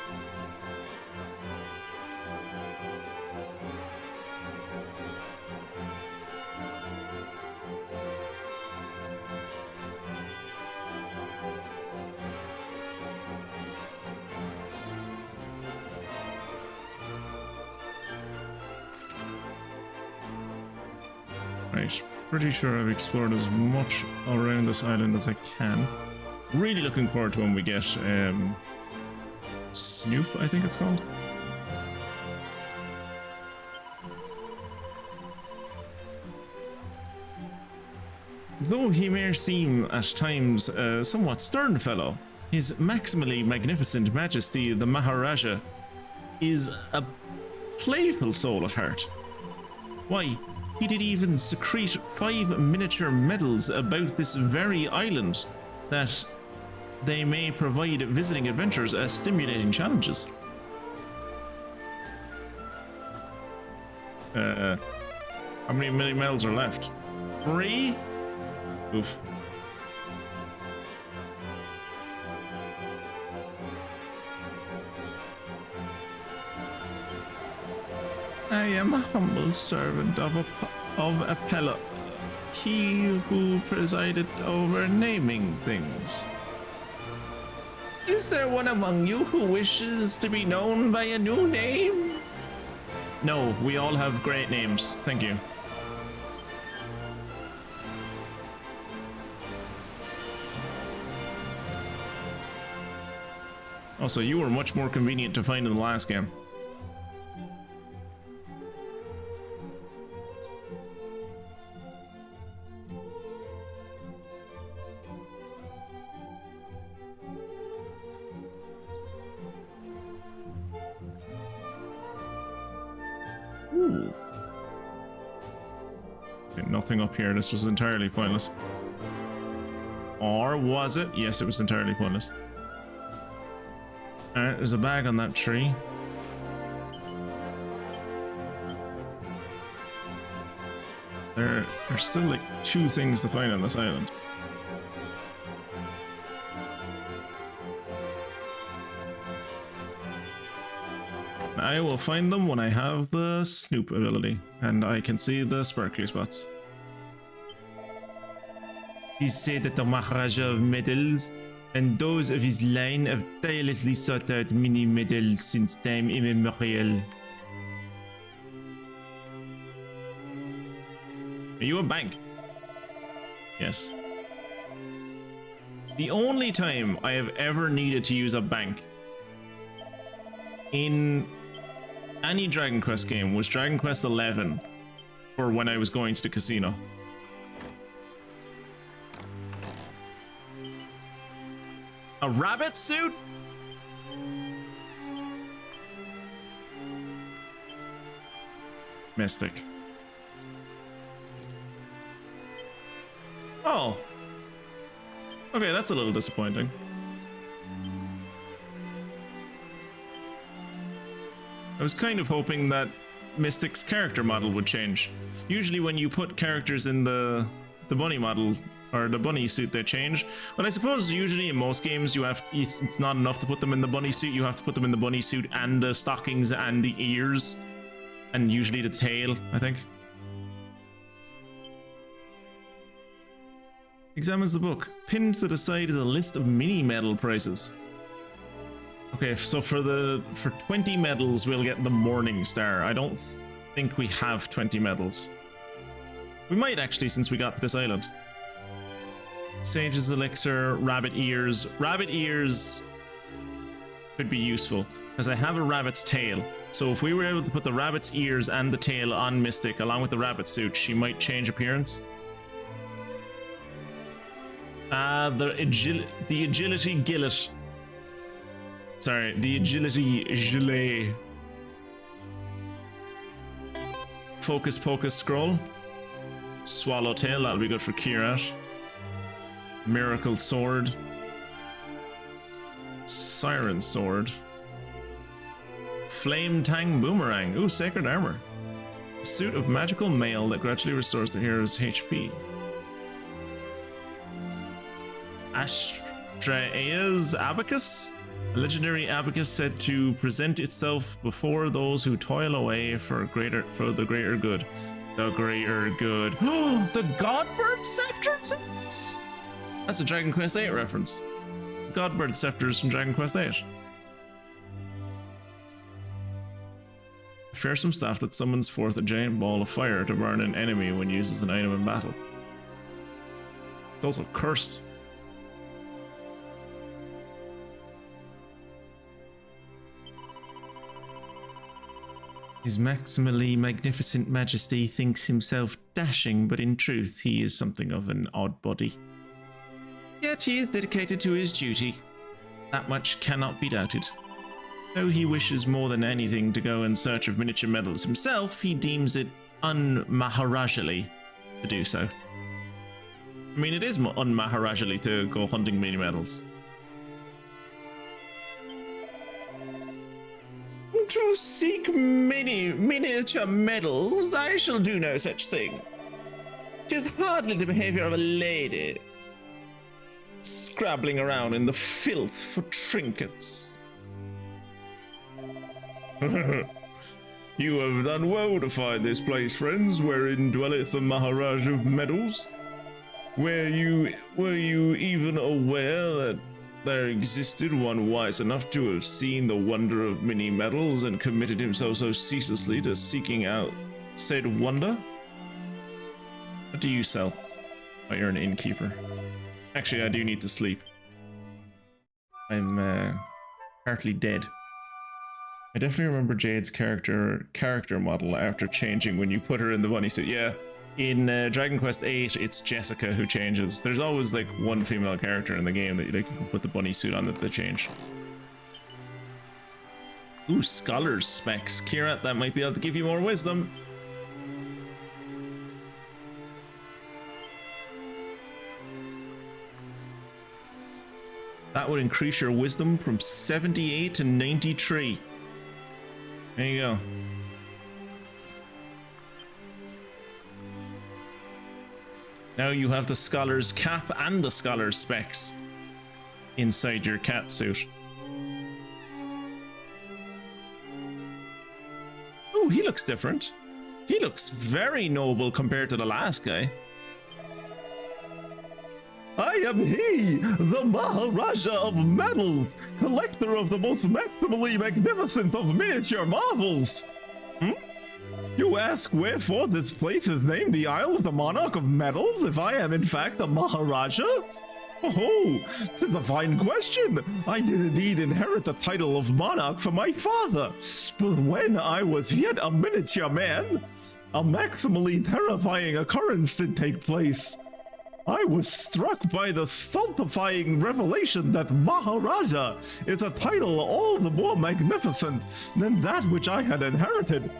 Right, pretty sure I've explored as much around this island as I can. Really looking forward to when we get Snoop, I think it's called. Though he may seem at times a somewhat stern fellow, his maximally magnificent majesty, the Maharaja, is a playful soul at heart. Why, he did even secrete 5 miniature medals about this very island that they may provide visiting adventurers as stimulating challenges. How many mini medals are left? 3? Oof. I am a humble servant of Apello, he who presided over naming things. Is there one among you who wishes to be known by a new name? No, we all have great names, thank you. Also, you were much more convenient to find in the last game. Ooh. Okay, nothing up here. This was entirely pointless. Or was it? Yes, it was entirely pointless. Alright, there's a bag on that tree. There are still like 2 things to find on this island. I will find them when I have the snoop ability and I can see the sparkly spots. He said that the Maharaja of Medals and those of his line have tirelessly sought out mini medals since time immemorial. Are you a bank? Yes. The only time I have ever needed to use a bank in any Dragon Quest game was Dragon Quest 11 for when I was going to the casino. A rabbit suit? Mystic. Oh. Okay, that's a little disappointing. I was kind of hoping that Mystic's character model would change. Usually when you put characters in the bunny model, or the bunny suit, they change. But I suppose usually in most games you have to, it's not enough to put them in the bunny suit, you have to put them in the bunny suit and the stockings and the ears. And usually the tail, I think. Examines the book. Pinned to the side is a list of mini medal prices. Okay, so for 20 medals we'll get the Morning Star. I don't think we have 20 medals. We might actually, since we got to this island. Sage's Elixir, Rabbit Ears. Rabbit Ears could be useful, because I have a rabbit's tail. So if we were able to put the rabbit's ears and the tail on Mystic, along with the rabbit suit, she might change appearance. The agility gillet. Sorry, the agility gilet. Focus Pocus scroll. Swallowtail, that'll be good for Kirat. Miracle sword. Siren sword. Flame Tang boomerang. Ooh, sacred armor. A suit of magical mail that gradually restores the hero's HP. Astraea's abacus. A legendary abacus said to present itself before those who toil away for the greater good. The greater good. Oh, the Godbird scepters. That's a Dragon Quest VIII reference. Godbird scepters from Dragon Quest VIII. A fearsome staff that summons forth a giant ball of fire to burn an enemy when used as an item in battle. It's also cursed. His maximally magnificent majesty thinks himself dashing, but in truth he is something of an odd body. Yet he is dedicated to his duty. That much cannot be doubted. Though he wishes more than anything to go in search of miniature medals himself, he deems it un-Maharajali to do so. I mean, it is un-Maharajali to go hunting mini medals. To seek miniature medals, I shall do no such thing. 'Tis hardly the behavior of a lady, scrabbling around in the filth for trinkets. You have done well to find this place, friends, wherein dwelleth the Maharaja of Medals. Were you even aware that there existed one wise enough to have seen the wonder of mini medals and committed himself so ceaselessly to seeking out said wonder? What do you sell? Oh, you're an innkeeper. Actually, I do need to sleep. I'm partly dead. I definitely remember Jade's character model after changing when you put her in the bunny suit. Yeah, in Dragon Quest VIII, it's Jessica who changes. There's always like one female character in the game that you can put the bunny suit on that they change. Ooh, Scholar's specs. Kirat, that might be able to give you more wisdom. That would increase your wisdom from 78 to 93. There you go. Now you have the scholar's cap and the scholar's specs inside your cat suit. Oh, he looks different. He looks very noble compared to the last guy. I am he, the Maharaja of Medals, collector of the most maximally magnificent of miniature marvels. You ask wherefore this place is named the Isle of the Monarch of Medals, if I am in fact a Maharaja? Oh, 'tis a fine question. I did indeed inherit the title of monarch from my father, but when I was yet a miniature man, a maximally terrifying occurrence did take place. I was struck by the stultifying revelation that Maharaja is a title all the more magnificent than that which I had inherited.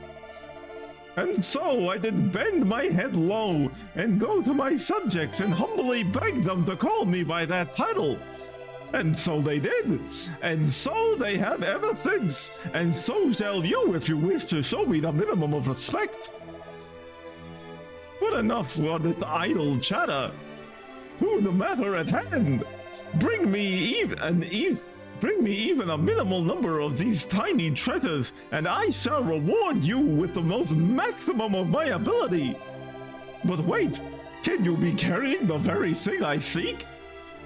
And so I did bend my head low and go to my subjects and humbly beg them to call me by that title. And so they did, and so they have ever since, and so shall you if you wish to show me the minimum of respect. But enough of this idle chatter. To the matter at hand. Bring me even a minimal number of these tiny treasures, and I shall reward you with the most maximum of my ability. But wait, can you be carrying the very thing I seek?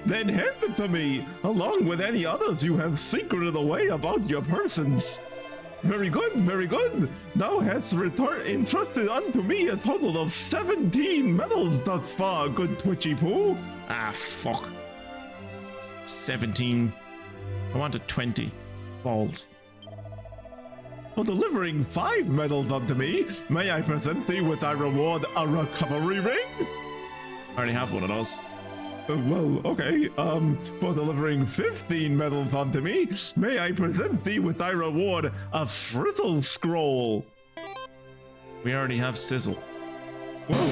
Then hand it to me, along with any others you have secreted away about your persons. Very good, very good. Thou hast entrusted unto me a total of 17 medals thus far, good Twitchy Poo. Ah, fuck. 17. I wanted 20. Balls. For delivering 5 medals unto me, may I present thee with thy reward a recovery ring? I already have one of those. Well, okay. For delivering 15 medals unto me, may I present thee with thy reward a frizzle scroll? We already have sizzle. Whoa.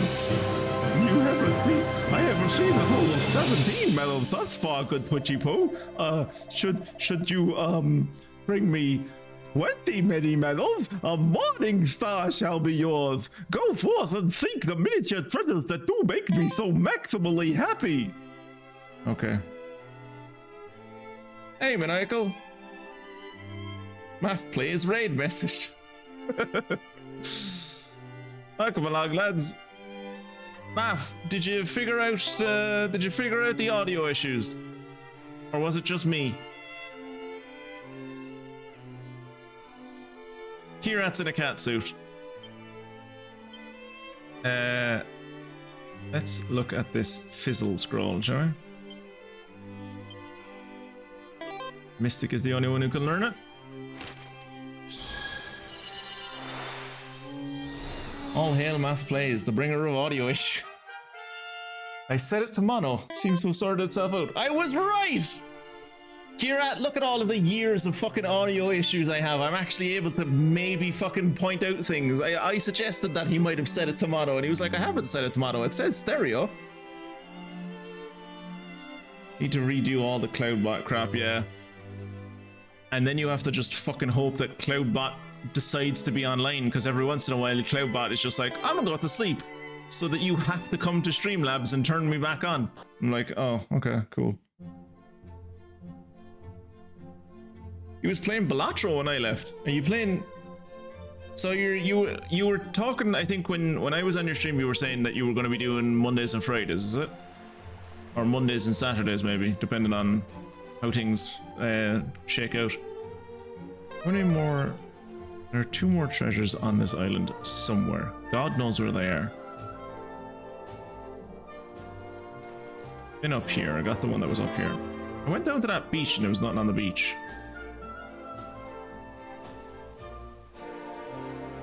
I have received a total of 17 medals thus far, good Twitchy Poo. Should you, bring me 20 mini medals, a morning star shall be yours. Go forth and seek the miniature treasures that do make me so maximally happy. Okay. Hey, Maniacal. Math plays raid message. Welcome along, lads. Math, did you figure out the audio issues? Or was it just me? Kirat's in a cat suit. Let's look at this fizzle scroll, shall we? Mystic is the only one who can learn it. All hail Math Plays, the bringer of audio issue. I set it to mono. Seems to have sorted itself out. I was right! Kirat, look at all of the years of fucking audio issues I have. I'm actually able to maybe fucking point out things. I suggested that he might have set it to mono, and he was like, I haven't set it to mono. It says stereo. Need to redo all the Cloudbot crap, yeah. And then you have to just fucking hope that Cloudbot decides to be online, because every once in a while Cloudbot is just like, I'm gonna go to sleep, so that you have to come to Streamlabs and turn me back on. I'm like, oh, okay, cool. He was playing Balatro when I left. Are you playing? So you were talking, I think when I was on your stream you were saying that you were going to be doing Mondays and Fridays, is it? Or Mondays and Saturdays maybe, depending on how things shake out. How many more? There are 2 more treasures on this island somewhere. God knows where they are. Been up here. I got the one that was up here. I went down to that beach and there was nothing on the beach.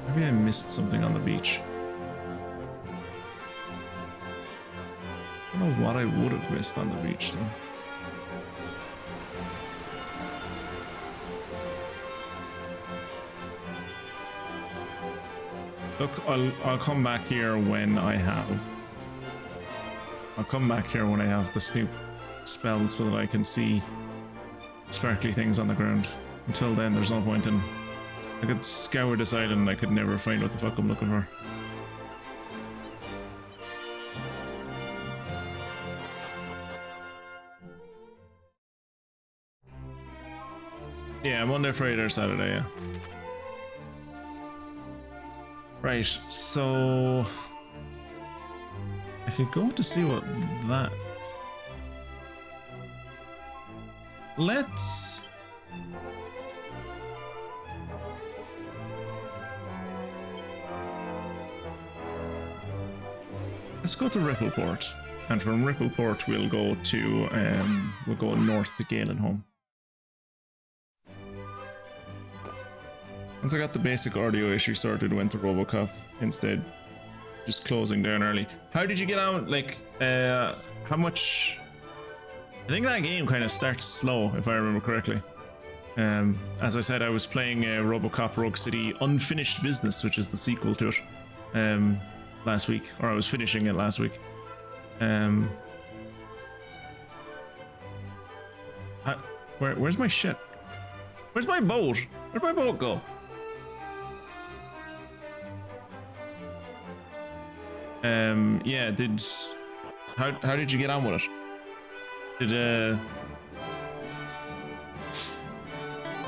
Maybe I missed something on the beach. I don't know what I would have missed on the beach though. Look, I'll come back here when I have... I'll come back here when I have the Snoop spelled so that I can see sparkly things on the ground. Until then, there's no point in... I could scour this island and I could never find what the fuck I'm looking for. Yeah, Monday, Friday, or Saturday, yeah. Right, so I could go to see what that. Let's go to Rippleport, and from Rippleport we'll go north to Galenholm. Once I got the basic audio issue sorted, went to Robocop instead, just closing down early. How did you get out? Like, how much? I think that game kind of starts slow, if I remember correctly. As I said, I was playing Robocop Rogue City Unfinished Business, which is the sequel to it, last week, or I was finishing it last week. Where's my shit? Where's my boat? Where'd my boat go? Yeah, how did you get on with it?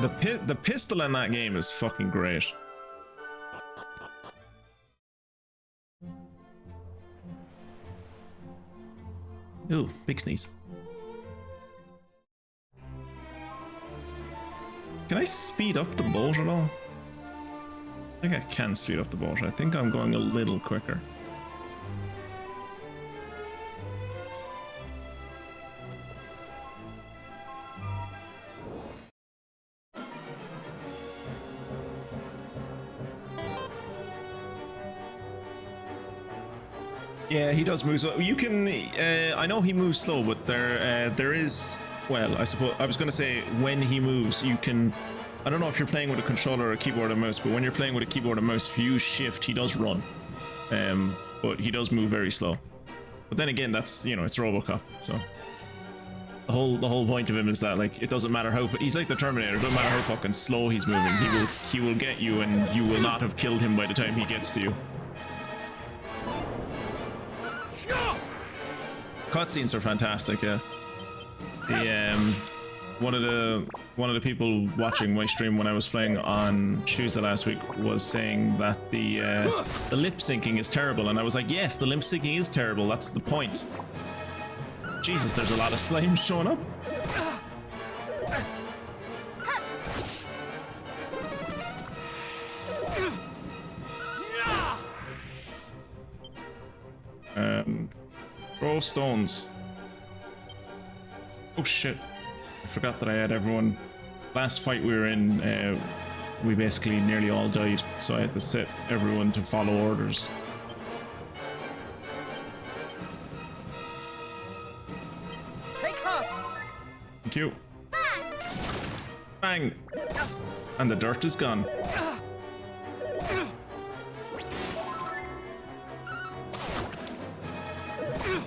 The pistol in that game is fucking great. Ooh, big sneeze. Can I speed up the boat at all? I think I can speed up the boat. I think I'm going a little quicker. Yeah, he does move slow. You can, I know he moves slow, but there is, well, I suppose, I was going to say, when he moves, you can, I don't know if you're playing with a controller or a keyboard and mouse, but when you're playing with a keyboard and mouse, if you use shift, he does run. But he does move very slow. But then again, that's, you know, it's Robocop, so. The whole point of him is that, like, it doesn't matter how, he's like the Terminator, it doesn't matter how fucking slow he's moving, he will get you, and you will not have killed him by the time he gets to you. Cutscenes are fantastic, yeah. The one of the people watching my stream when I was playing on Tuesday last week was saying that the lip syncing is terrible, and I was like, yes, the lip syncing is terrible. That's the point. Jesus, there's a lot of slime showing up. Throw stones. Oh shit. I forgot that I had everyone. Last fight we were in, we basically nearly all died, so I had to set everyone to follow orders. Take heart! Thank you. Bang! And the dirt is gone.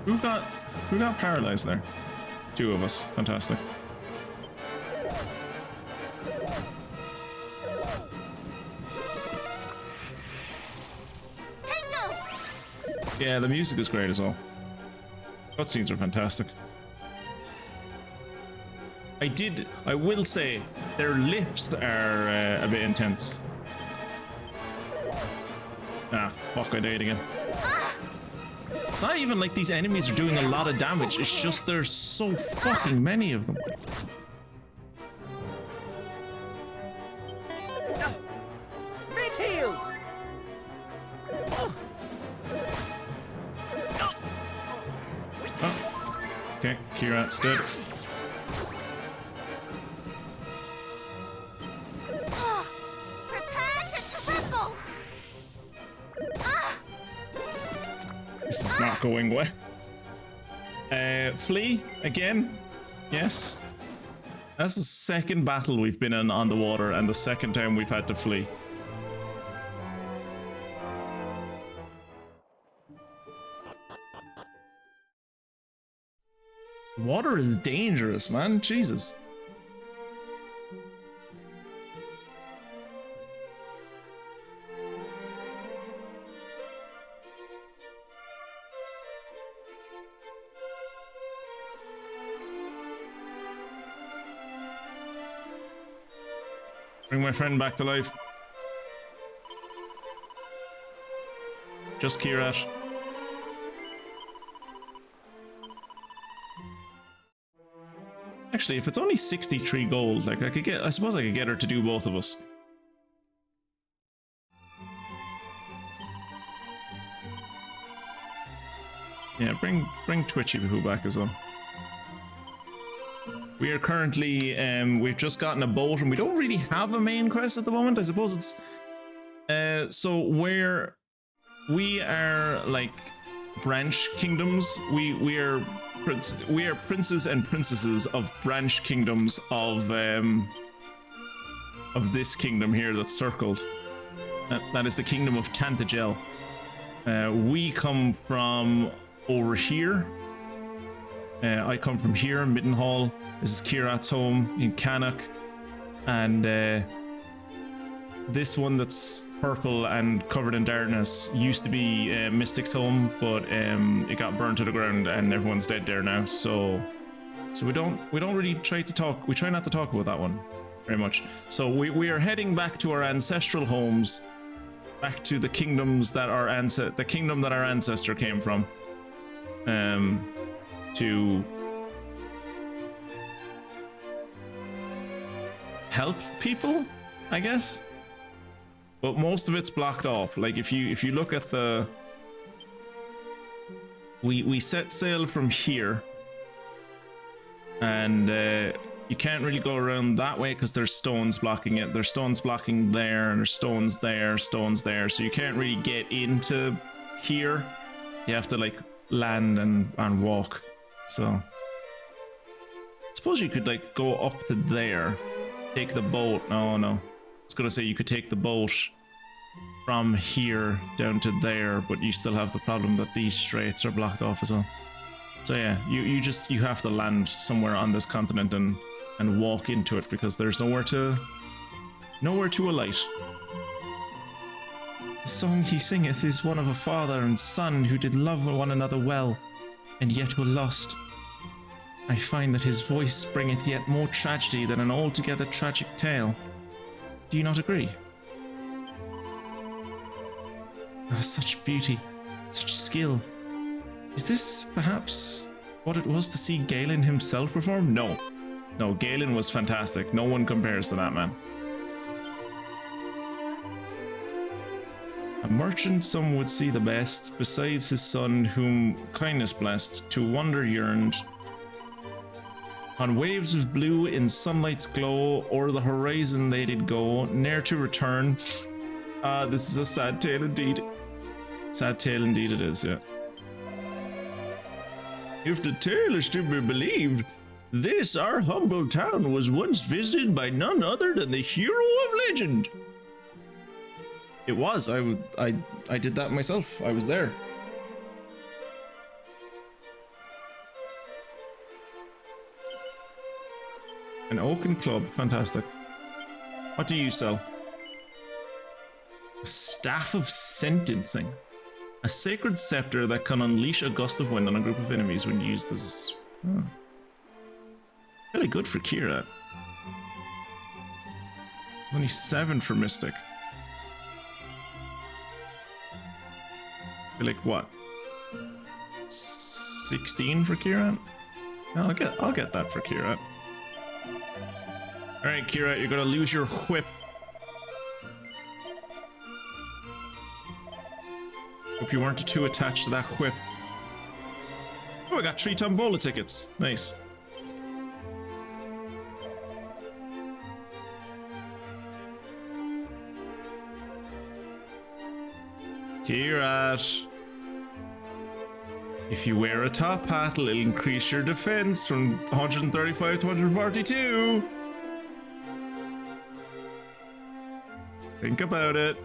Who got paralyzed there? Two of us. Fantastic. Tangle! Yeah, the music is great as well. Cutscenes are fantastic. I will say, their lips are a bit intense. Ah, fuck, I died again. It's not even like these enemies are doing a lot of damage, it's just there's so fucking many of them. Meat heal! Oh. Okay, Kieran's dead. Prepare to tremble! This is not going well. Flee again. Yes. That's the second battle we've been in on the water, and the second time we've had to flee. Water is dangerous, man. Jesus. Bring my friend back to life. Just Kirat. Actually, if it's only 63 gold, like I suppose I could get her to do both of us. Yeah, bring Twitchy Who back as well. We are currently, we've just gotten a boat and we don't really have a main quest at the moment. I suppose it's, so where we are like branch kingdoms, we are princes and princesses of branch kingdoms of this kingdom here that's circled. That is the kingdom of Tantegel. We come from over here. I come from here, Middenhall. This is Kirat's home in Canuck. And this one that's purple and covered in darkness used to be Mystic's home, but it got burned to the ground and everyone's dead there now. So we don't really try to talk. We try not to talk about that one very much. So we are heading back to our ancestral homes, back to the kingdoms that the kingdom that our ancestor came from. To help people, I guess. But most of it's blocked off. Like if you look at the, we set sail from here, and you can't really go around that way because there's stones blocking it. There's stones blocking there, and there's stones there, stones there. So you can't really get into here. You have to like land and walk. So I suppose you could like go up to there, take the boat. No, I was gonna say you could take the boat from here down to there, but you still have the problem that these straits are blocked off as well. So yeah, you have to land somewhere on this continent and walk into it because there's nowhere to alight. The song he singeth is one of a father and son who did love one another well, and yet were lost. I find that his voice bringeth yet more tragedy than an altogether tragic tale. Do you not agree? Oh, such beauty, such skill. Is this perhaps what it was to see Galen himself perform? No, Galen was fantastic. No one compares to that man. A merchant some would see the best, besides his son whom kindness blessed, to wonder yearned. On waves of blue in sunlight's glow, o'er the horizon they did go, ne'er to return. This is a sad tale indeed. Sad tale indeed it is, yeah. If the tale is to be believed, this our humble town was once visited by none other than the hero of legend. It was. I did that myself. I was there. An oaken club. Fantastic. What do you sell? A staff of sentencing. A sacred scepter that can unleash a gust of wind on a group of enemies when used as a... Really good for Kirat. Only 7 for Mystic. Like what? 16 for Kirat? No, I'll get that for Kirat. Alright, Kirat, you're gonna lose your whip. Hope you weren't too attached to that whip. Oh, I got 3 Tombola tickets. Nice. Kirat. If you wear a top hat, it'll increase your defense from 135 to 142. Think about it.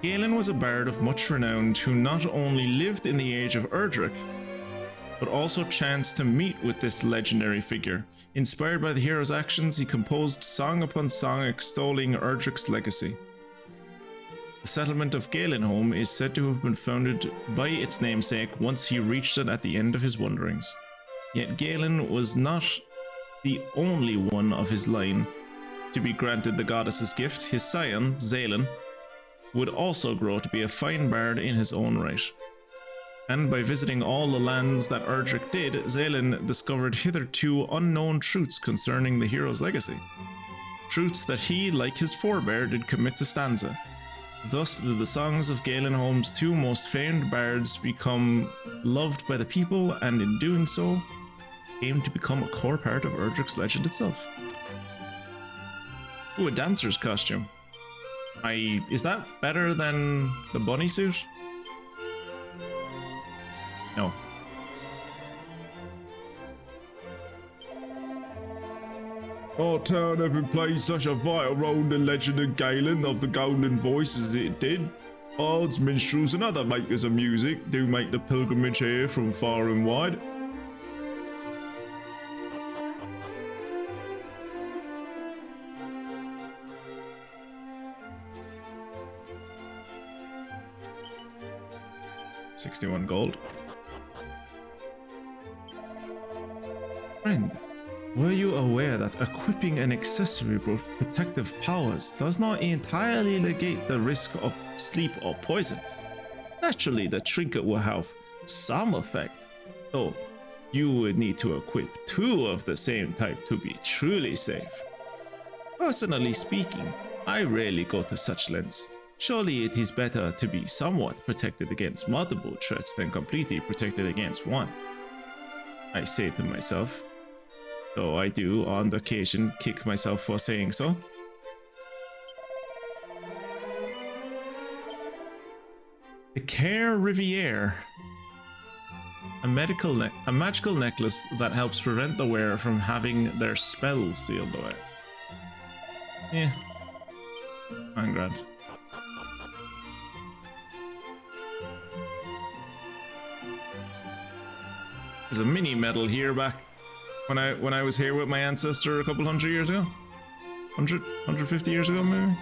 Galen was a bard of much renown who not only lived in the age of Erdrick, but also chanced to meet with this legendary figure. Inspired by the hero's actions, he composed song upon song extolling Erdrick's legacy. The settlement of Galenholm is said to have been founded by its namesake once he reached it at the end of his wanderings. Yet Galen was not the only one of his line to be granted the goddess's gift. His scion, Zalen, would also grow to be a fine bard in his own right. And by visiting all the lands that Erdrick did, Zalen discovered hitherto unknown truths concerning the hero's legacy. Truths that he, like his forebear, did commit to stanza. Thus did the songs of Galenholm's two most famed bards become loved by the people, and in doing so, came to become a core part of Erdrick's legend itself. Ooh, a dancer's costume. Is that better than the bunny suit? No. Our town ever played such a vital role in the legend of Galen of the Golden Voice as it did. Bards, minstrels, and other makers of music do make the pilgrimage here from far and wide. $61 gold. Friend, were you aware that equipping an accessory with protective powers does not entirely negate the risk of sleep or poison? Naturally, the trinket will have some effect, though you would need to equip two of the same type to be truly safe. Personally speaking, I rarely go to such lengths. Surely it is better to be somewhat protected against multiple threats than completely protected against one. I say to myself, though I do on occasion kick myself for saying so. The Care Riviere. A magical necklace that helps prevent the wearer from having their spells sealed away. Yeah. I'm grand. There's a mini medal here back when I was here with my ancestor a couple hundred years ago. 150 years ago maybe.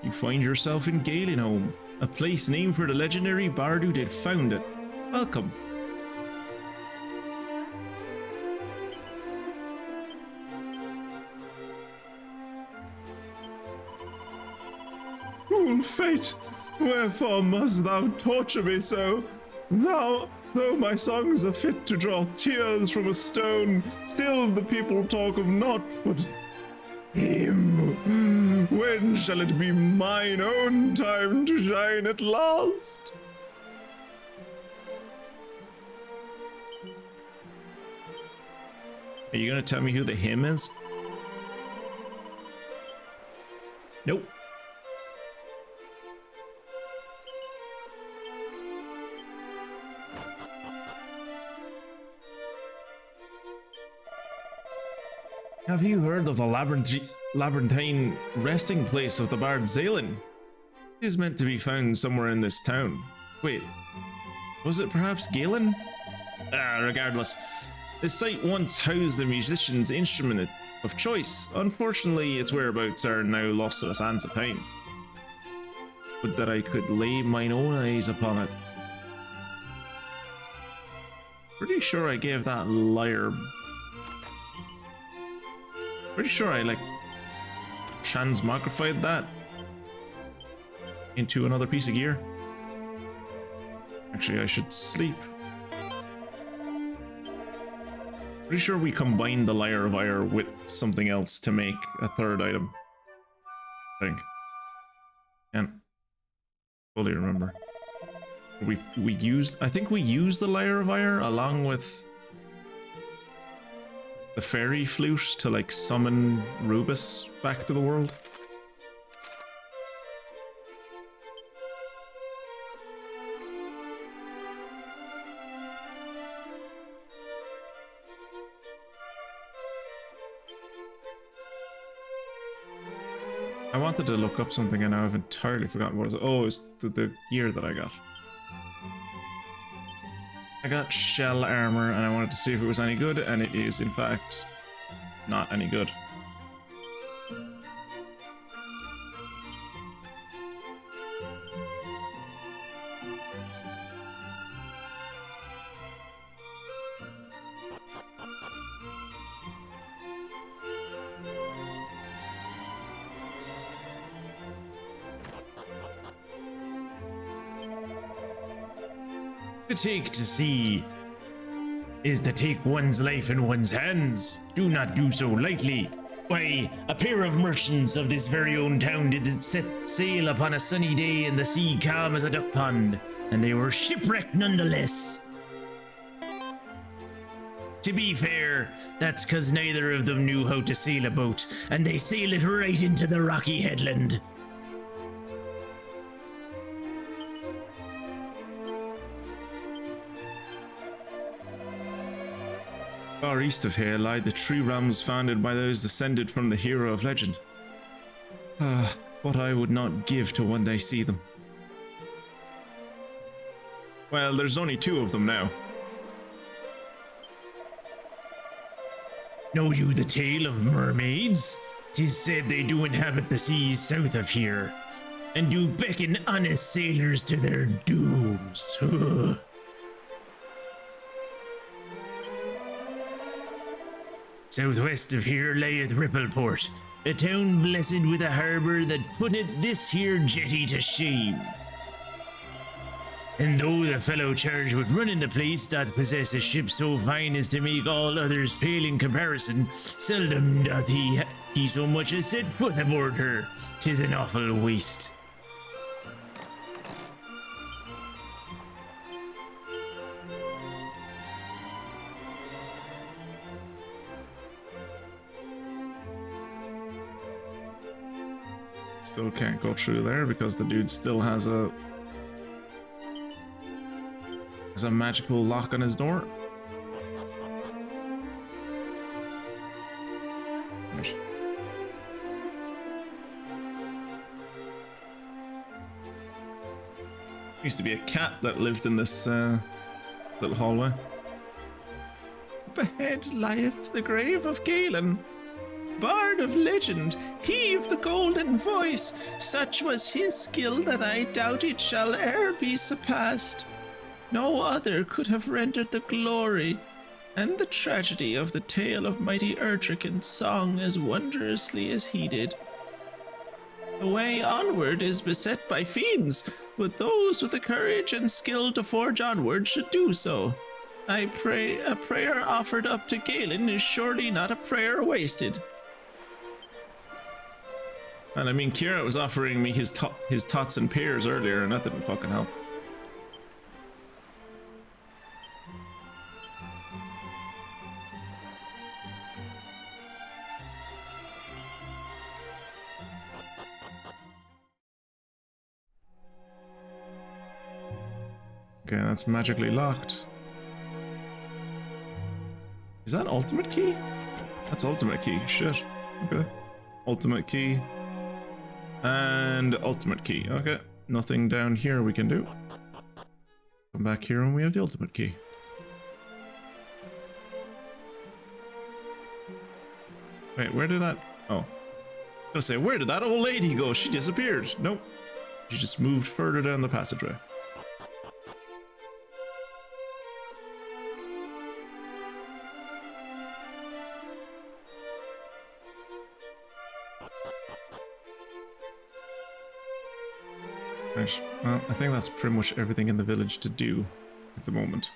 You find yourself in Galenholm, a place named for the legendary bard who did found it. Welcome. Cruel fate, wherefore must thou torture me so? Though my songs are fit to draw tears from a stone, still the people talk of naught but him. When shall it be mine own time to shine at last? Are you gonna tell me who the him is? Nope. Have you heard of the labyrinthine resting place of the bard Zalen? It is meant to be found somewhere in this town. Wait, was it perhaps Galen? Regardless, the site once housed the musician's instrument of choice. Unfortunately, its whereabouts are now lost to the sands of time. Would that I could lay mine own eyes upon it. Pretty sure I gave that liar... Pretty sure I, like, transmogrified that into another piece of gear. Actually, I should sleep. Pretty sure we combined the Lyre of Ire with something else to make a third item. I think. Can't fully remember. We used... I think we used the Lyre of Ire along with the fairy flute to, like, summon Rubus back to the world. I wanted to look up something and now I've entirely forgotten what it was. Oh, it's the gear that I got. I got shell armor and I wanted to see if it was any good, and it is in fact not any good. To take to sea is to take one's life in one's hands. Do not do so lightly. Why, a pair of merchants of this very own town did set sail upon a sunny day in the sea calm as a duck pond, and they were shipwrecked nonetheless. To be fair, that's 'cause neither of them knew how to sail a boat, and they sailed it right into the rocky headland. Far east of here lie the tree realms founded by those descended from the hero of legend. Ah, what I would not give to one day see them. Well, there's only 2 of them now. Know you the tale of mermaids? 'Tis said they do inhabit the seas south of here, and do beckon honest sailors to their dooms. Southwest of here lieth Rippleport, a town blessed with a harbour that putteth this here jetty to shame. And though the fellow charged with running the place doth possess a ship so fine as to make all others pale in comparison, seldom doth he so much as set foot aboard her. 'Tis an awful waste. Still can't go through there because the dude still has a magical lock on his door. Right. Used to be a cat that lived in this little hallway. Up ahead lieth the grave of Galen, bard of legend, he of the golden voice. Such was his skill that I doubt it shall e'er be surpassed. No other could have rendered the glory and the tragedy of the tale of mighty Erdrick in song as wondrously as he did. The way onward is beset by fiends, but those with the courage and skill to forge onward should do so. I pray a prayer offered up to Galen is surely not a prayer wasted. And I mean, Kira was offering me his tots and pears earlier, and that didn't fucking help. Okay, that's magically locked. Is that ultimate key? That's ultimate key. Shit. Okay. Ultimate key. And ultimate key. Okay. Nothing down here we can do. Come back here and we have the ultimate key. Wait, where did that... Oh. I was gonna say, where did that old lady go? She disappeared. Nope. She just moved further down the passageway. Right, well, I think that's pretty much everything in the village to do at the moment.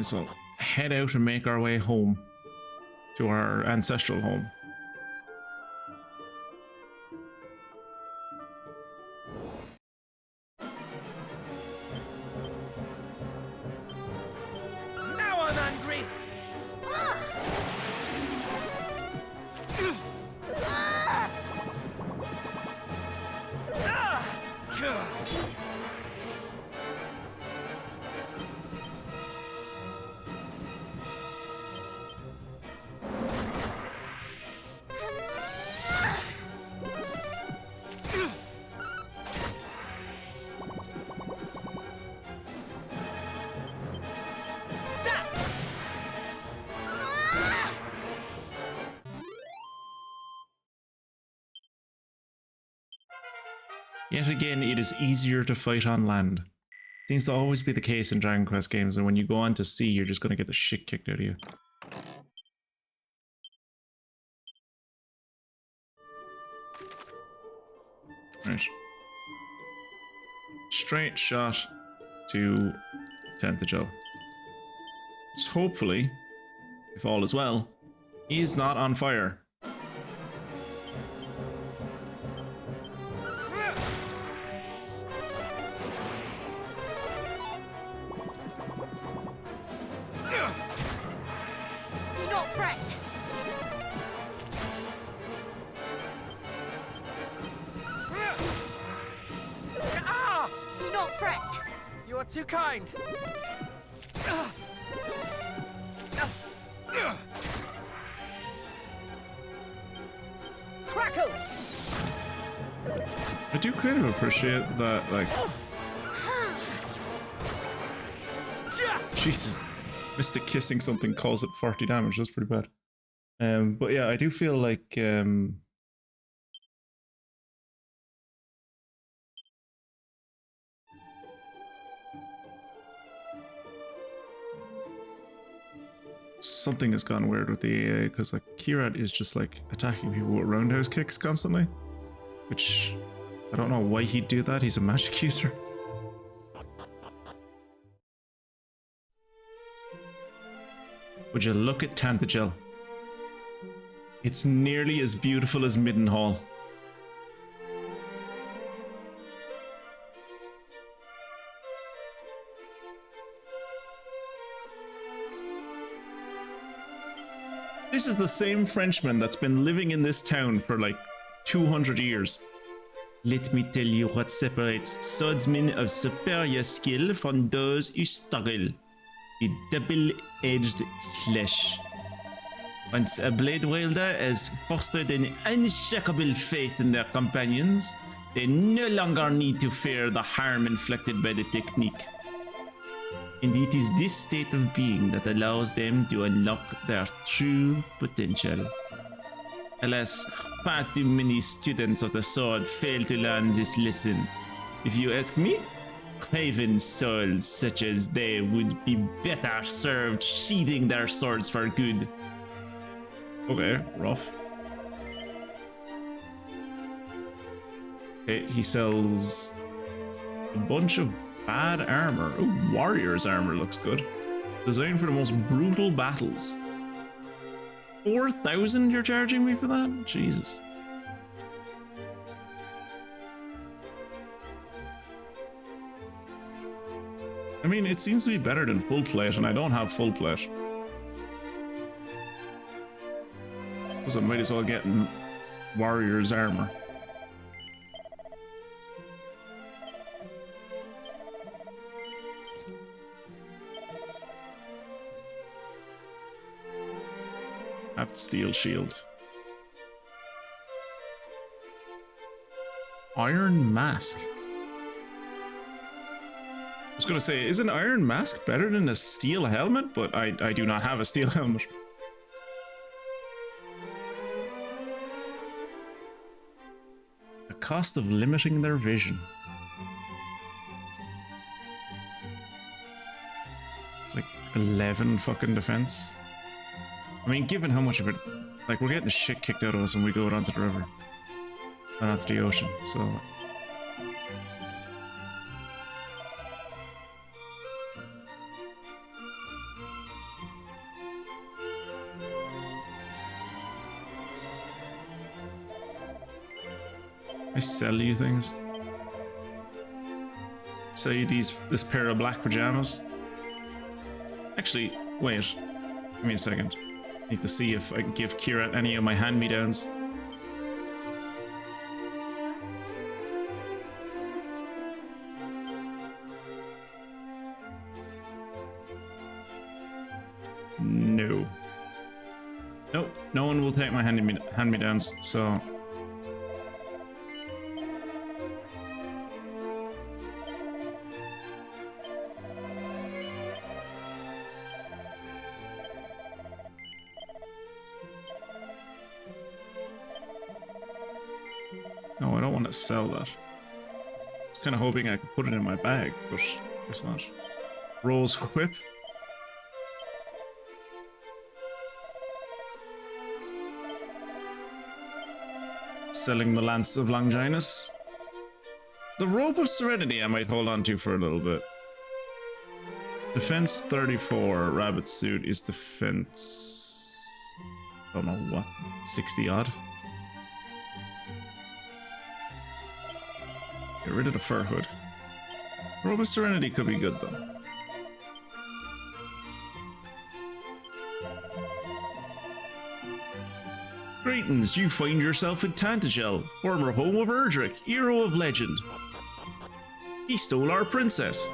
So head out and make our way home to our ancestral home. Now I'm angry! Yet again, it is easier to fight on land. Seems to always be the case in Dragon Quest games, and when you go on to sea, you're just going to get the shit kicked out of you. Right. Straight shot to Tantegel. Just hopefully, if all is well, he is not on fire. Do not fret. Ah! Do not fret. You are too kind. Crackle! I do kind of appreciate that, like... Jesus. Mystic kissing something calls it 40 damage, that's pretty bad. But yeah, I do feel like... something has gone weird with the AA, because like Kirat is just like attacking people with roundhouse kicks constantly. Which, I don't know why he'd do that, he's a magic user. Would you look at Tantegel? It's nearly as beautiful as Middenhall. This is the same Frenchman that's been living in this town for like 200 years. Let me tell you what separates swordsmen of superior skill from those who struggle. The double-edged slash. Once a blade wielder has fostered an unshakable faith in their companions, they no longer need to fear the harm inflicted by the technique. And it is this state of being that allows them to unlock their true potential. Alas, far too many students of the sword fail to learn this lesson. If you ask me, craven souls such as they would be better served sheathing their swords for good. Okay, rough. Okay, he sells a bunch of bad armor. Oh, warrior's armor looks good. Designed for the most brutal battles. 4,000 you're charging me for that? Jesus. I mean, it seems to be better than full plate, and I don't have full plate. So I might as well get warrior's armor. Have the steel shield. Iron mask. I was gonna say, is an iron mask better than a steel helmet? But I do not have a steel helmet. The cost of limiting their vision. It's like 11 fucking defense. I mean, given how much of it, like, we're getting the shit kicked out of us when we go onto the river. And onto the ocean, so... I sell you things. Sell you this pair of black pajamas. Actually, wait. Give me a second. Need to see if I can give Kirat any of my hand-me-downs. No. Nope, no one will take my hand-me-downs, so... No, I don't want to sell that. was kind of hoping I could put it in my bag, but guess not. Rose Whip. Selling the Lance of Longinus. The Robe of Serenity I might hold on to for a little bit. Defense 34, Rabbit Suit is defense... don't know what, 60 odd? Get rid of the fur hood. Robe of Serenity could be good though. Greetings, you find yourself in Tantegel, former home of Erdrick, hero of legend. He stole our princess.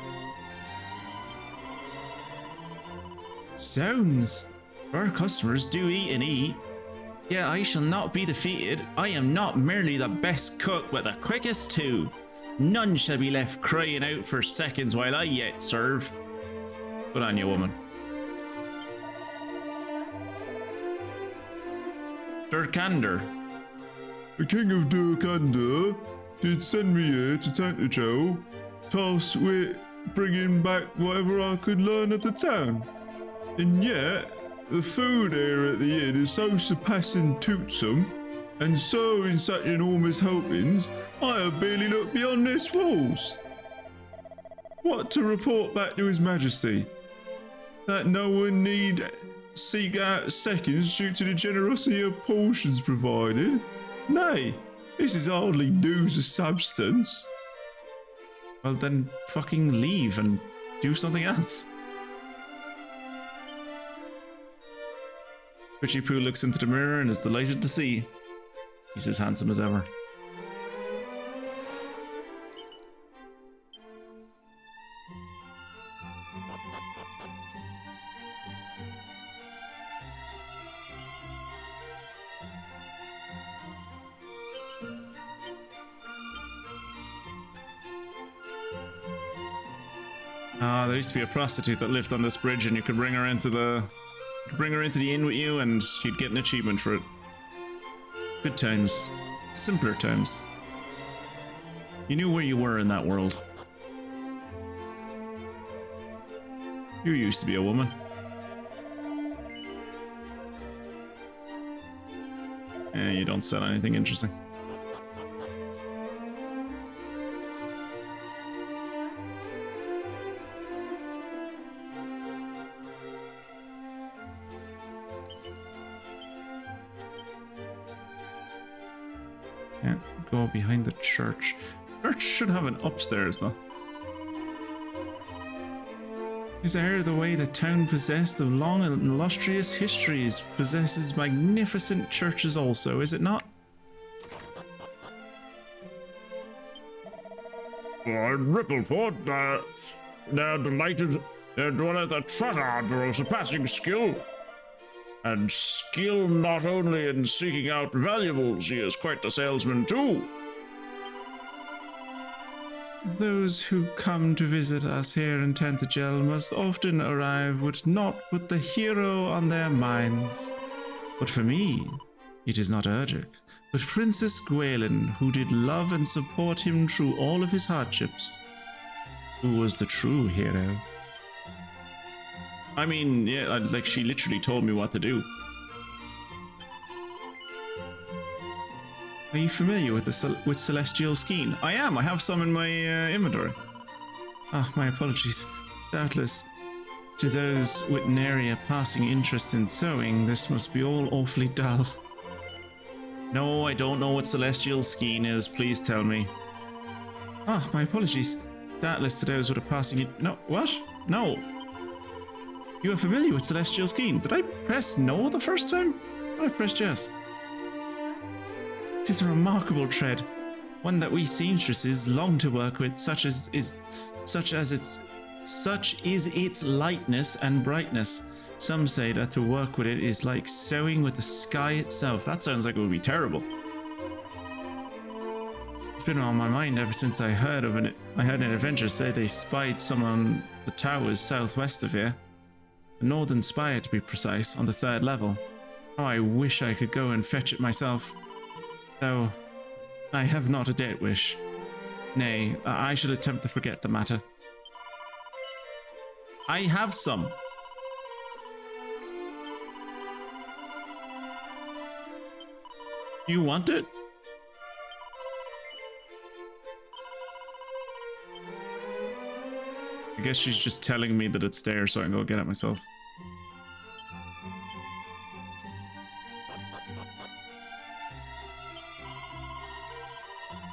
Zounds! Our customers do eat and eat. Yet I shall not be defeated. I am not merely the best cook, but the quickest too. None shall be left crying out for seconds while I yet serve. Good on you, woman. Durkander. The King of Durkander did send me here to Tantegel, tasked with bringing back whatever I could learn of the town. And yet, the food here at the inn is so surpassing toothsome, and so in such enormous helpings, I have barely looked beyond its walls. What to report back to His Majesty? That no one need seek out seconds due to the generosity of portions provided? Nay, this is hardly news of substance. Well then, fucking leave and do something else. Richie Poo looks into the mirror and is delighted to see he's as handsome as ever. There used to be a prostitute that lived on this bridge, and you could bring her into the inn with you, and you'd get an achievement for it. Good times, simpler times. You knew where you were in that world. You used to be a woman. And you don't sell anything interesting. Go behind the church. Church should have an upstairs though. Is there the way the town possessed of long and illustrious histories possesses magnificent churches also, is it not? Rippleport, they're delighted. They're dwelleth a treasure of surpassing skill. And skill not only in seeking out valuables, he is quite the salesman too. Those who come to visit us here in Tantegel must often arrive with naught but the hero on their minds. But for me, it is not Erdrick, but Princess Gwaelin, who did love and support him through all of his hardships, who was the true hero. I mean, yeah, like she literally told me what to do. Are you familiar with with Celestial Skein? I am. I have some in my inventory. Ah, my apologies. Doubtless, to those with nary a passing interest in sewing, this must be all awfully dull. No, I don't know what Celestial Skein is. Please tell me. Ah, my apologies. Doubtless to those with a passing no, what? No. You are familiar with Celestial Skein. Did I press no the first time? Or did I press yes? It is a remarkable tread, one that we seamstresses long to work with, such is its lightness and brightness. Some say that to work with it is like sewing with the sky itself. That sounds like it would be terrible. It's been on my mind ever since I heard an adventurer say they spied some on the towers southwest of here. A northern spire, to be precise, on the 3rd level. Oh, I wish I could go and fetch it myself. Though, I have not a death wish. Nay, I should attempt to forget the matter. I have some. You want it? I guess she's just telling me that it's there so I can go get it myself.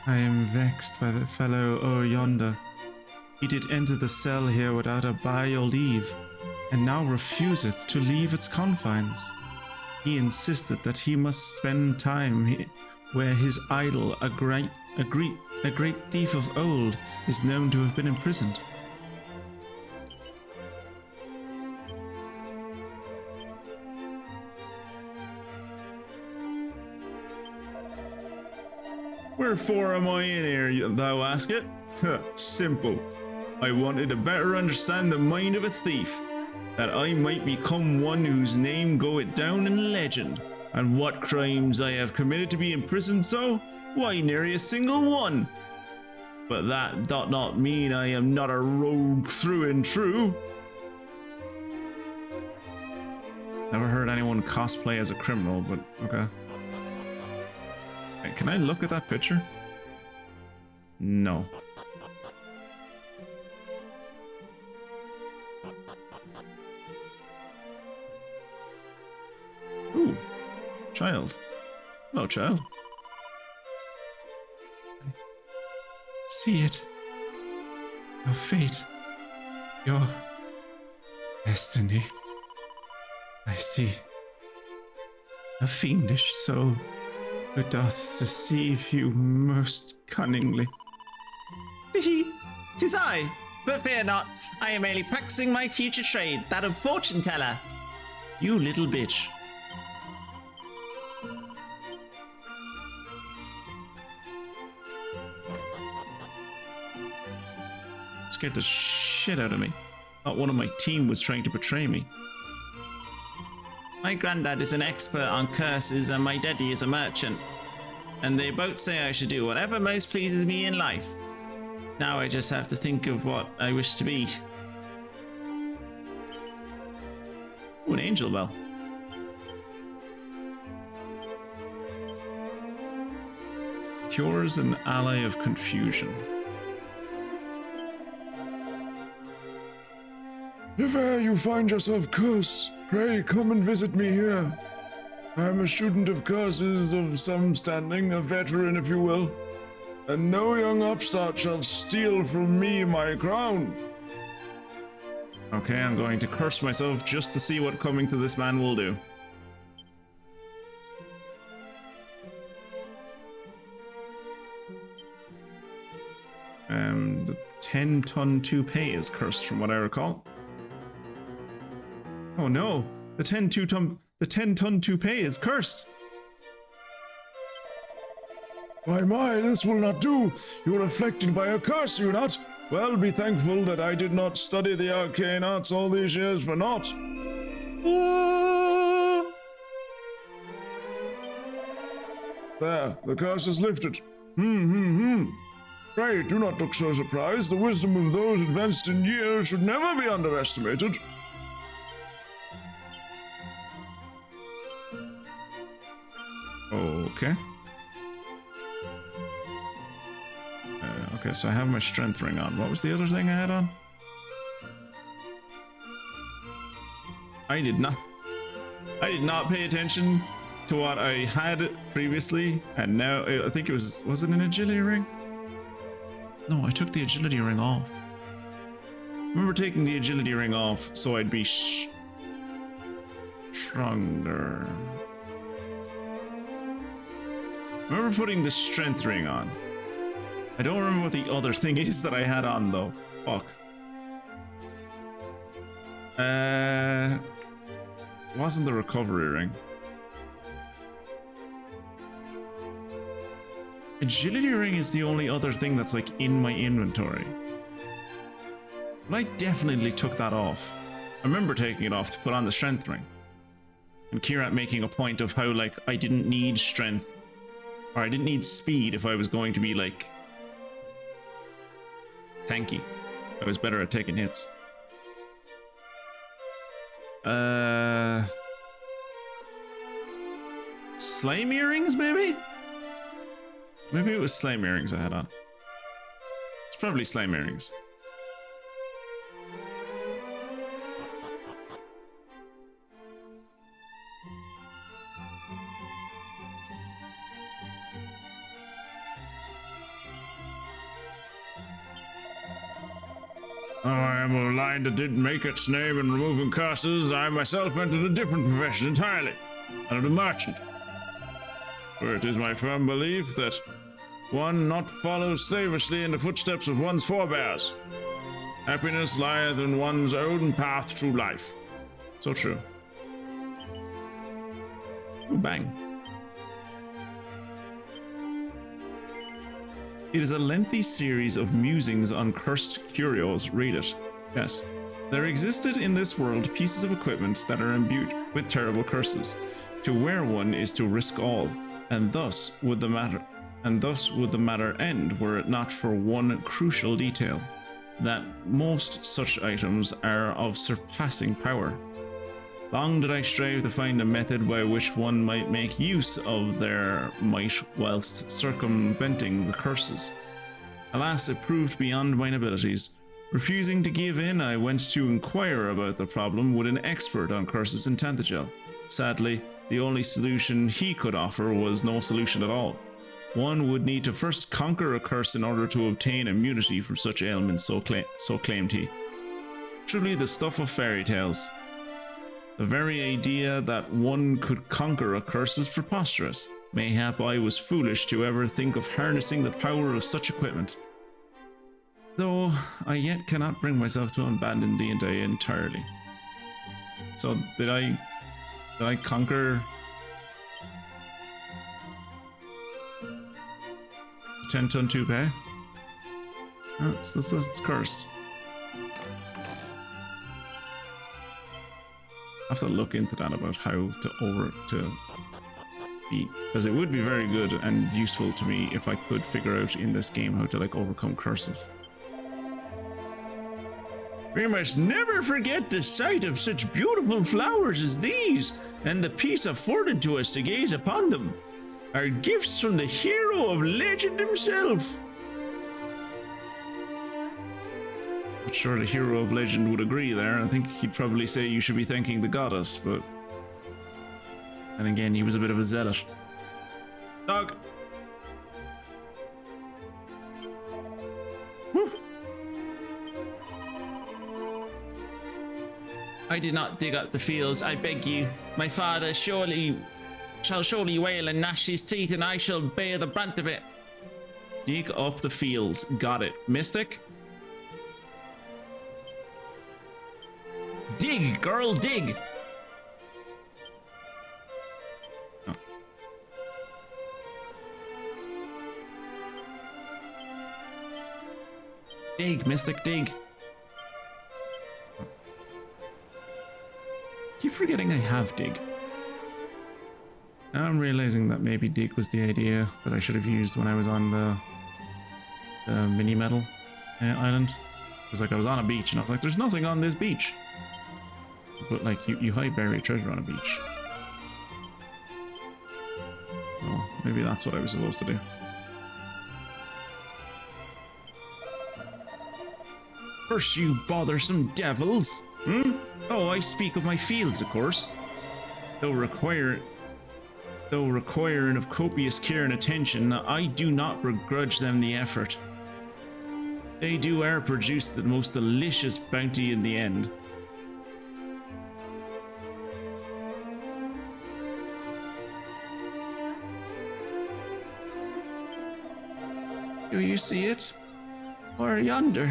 I am vexed by the fellow o'er yonder. He did enter the cell here without a by or leave, and now refuseth to leave its confines. He insisted that he must spend time where his idol, a great thief of old, is known to have been imprisoned. Wherefore am I in here, thou ask it? Simple. I wanted to better understand the mind of a thief, that I might become one whose name goeth down in legend. And what crimes I have committed to be imprisoned so? Why, nary a single one. But that doth not mean I am not a rogue through and true. Never heard anyone cosplay as a criminal, but okay. Wait, can I look at that picture? No. Ooh, child. Hello, child. See it. Your fate. Your destiny. I see. A fiendish soul who doth deceive you most cunningly. Tis I, but fear not. I am merely practicing my future trade, that of fortune teller. You little bitch. Scared the shit out of me. Thought one of my team was trying to betray me. My granddad is an expert on curses and my daddy is a merchant. And they both say I should do whatever most pleases me in life. Now I just have to think of what I wish to be. Ooh, an angel bell. Cures an ally of confusion. If e'er you find yourself cursed, pray come and visit me here. I am a student of curses of some standing, a veteran if you will, and no young upstart shall steal from me my crown. Okay, I'm going to curse myself just to see what coming to this man will do. The 10-ton toupee is cursed from what I recall. Oh no, the 10-ton toupee is cursed. My, this will not do. You are afflicted by a curse, you not? Well, be thankful that I did not study the arcane arts all these years for naught. There, the curse is lifted. Pray, do not look so surprised. The wisdom of those advanced in years should never be underestimated. Okay. Okay, so I have my strength ring on. What was the other thing I had on? I did not pay attention to what I had previously, and now I think it was it an agility ring? No, I took the agility ring off. I remember taking the agility ring off so I'd be stronger. I remember putting the strength ring on. I don't remember what the other thing is that I had on though. Fuck. It wasn't the recovery ring. Agility ring is the only other thing that's like in my inventory. But I definitely took that off. I remember taking it off to put on the strength ring. And Kirat making a point of how like I didn't need strength, or I didn't need speed if I was going to be like tanky. I was better at taking hits. Slime earrings, maybe? Maybe it was slime earrings I had on. It's probably slime earrings. I am a line that didn't make its name in removing curses. I myself entered a different profession entirely. I'm a merchant. For it is my firm belief that one not follows slavishly in the footsteps of one's forebears. Happiness lieth in one's own path through life. So true. Ooh, bang. It is a lengthy series of musings on cursed curios. Read it. Yes. There existed in this world pieces of equipment that are imbued with terrible curses. To wear one is to risk all, and thus would the matter end were it not for one crucial detail, that most such items are of surpassing power. Long did I strive to find a method by which one might make use of their might whilst circumventing the curses. Alas, it proved beyond mine abilities. Refusing to give in, I went to inquire about the problem with an expert on curses in Tantegel. Sadly, the only solution he could offer was no solution at all. One would need to first conquer a curse in order to obtain immunity from such ailments, so claimed he. Truly the stuff of fairy tales. The very idea that one could conquer a curse is preposterous. Mayhap I was foolish to ever think of harnessing the power of such equipment. Though I yet cannot bring myself to abandon D&D entirely. So did I conquer 10-ton toupee? Oh, it's cursed. I have to look into that about how to be, because it would be very good and useful to me if I could figure out in this game how to like overcome curses. We must never forget the sight of such beautiful flowers as these, and the peace afforded to us to gaze upon them, are gifts from the hero of legend himself. Not sure the hero of legend would agree there. I think he'd probably say you should be thanking the goddess, but... And again, he was a bit of a zealot. Dog! Woo. I did not dig up the fields, I beg you. My father shall surely wail and gnash his teeth, and I shall bear the brunt of it. Dig up the fields. Got it. Mystic? Dig, girl, dig! Oh. Dig, Mystic, dig. Keep forgetting I have dig. Now I'm realizing that maybe dig was the idea that I should have used when I was on the mini medal island. Because like I was on a beach and I was like, there's nothing on this beach. But like you hide buried treasure on a beach. Oh, maybe that's what I was supposed to do. Curse you bothersome devils! Hmm? Oh, I speak of my fields, of course. Though requiring of copious care and attention, I do not begrudge them the effort. They do produce the most delicious bounty in the end. Do you see it? Or yonder,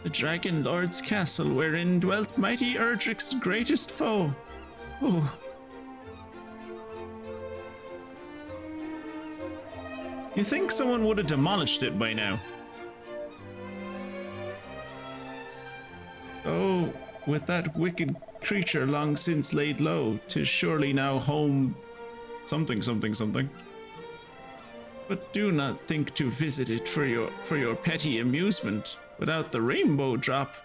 the Dragon Lord's castle wherein dwelt mighty Erdrick's greatest foe. Oh. You think someone would have demolished it by now? Oh, with that wicked creature long since laid low, 'tis surely now home something something something. But do not think to visit it for your petty amusement without the rainbow drop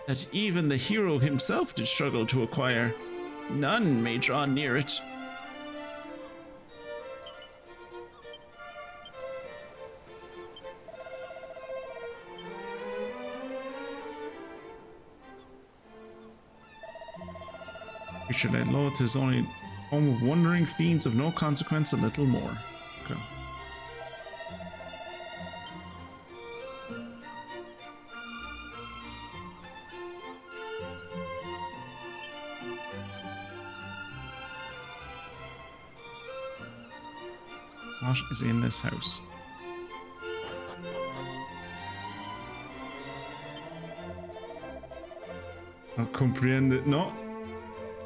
that even the hero himself did struggle to acquire. None may draw near it. Richard Lot is only home of wandering fiends of no consequence, a little more. Okay. What is in this house? I comprehend it not.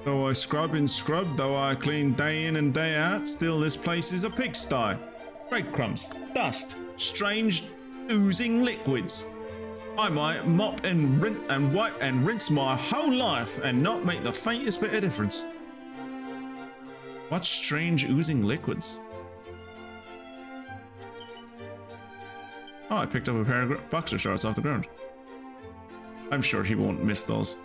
Though I scrub and scrub, though I clean day in and day out, still this place is a pigsty. Breadcrumbs, dust, strange oozing liquids. I might mop and wipe and rinse my whole life and not make the faintest bit of difference. What strange oozing liquids? Oh, I picked up a pair of boxer shorts off the ground. I'm sure he won't miss those.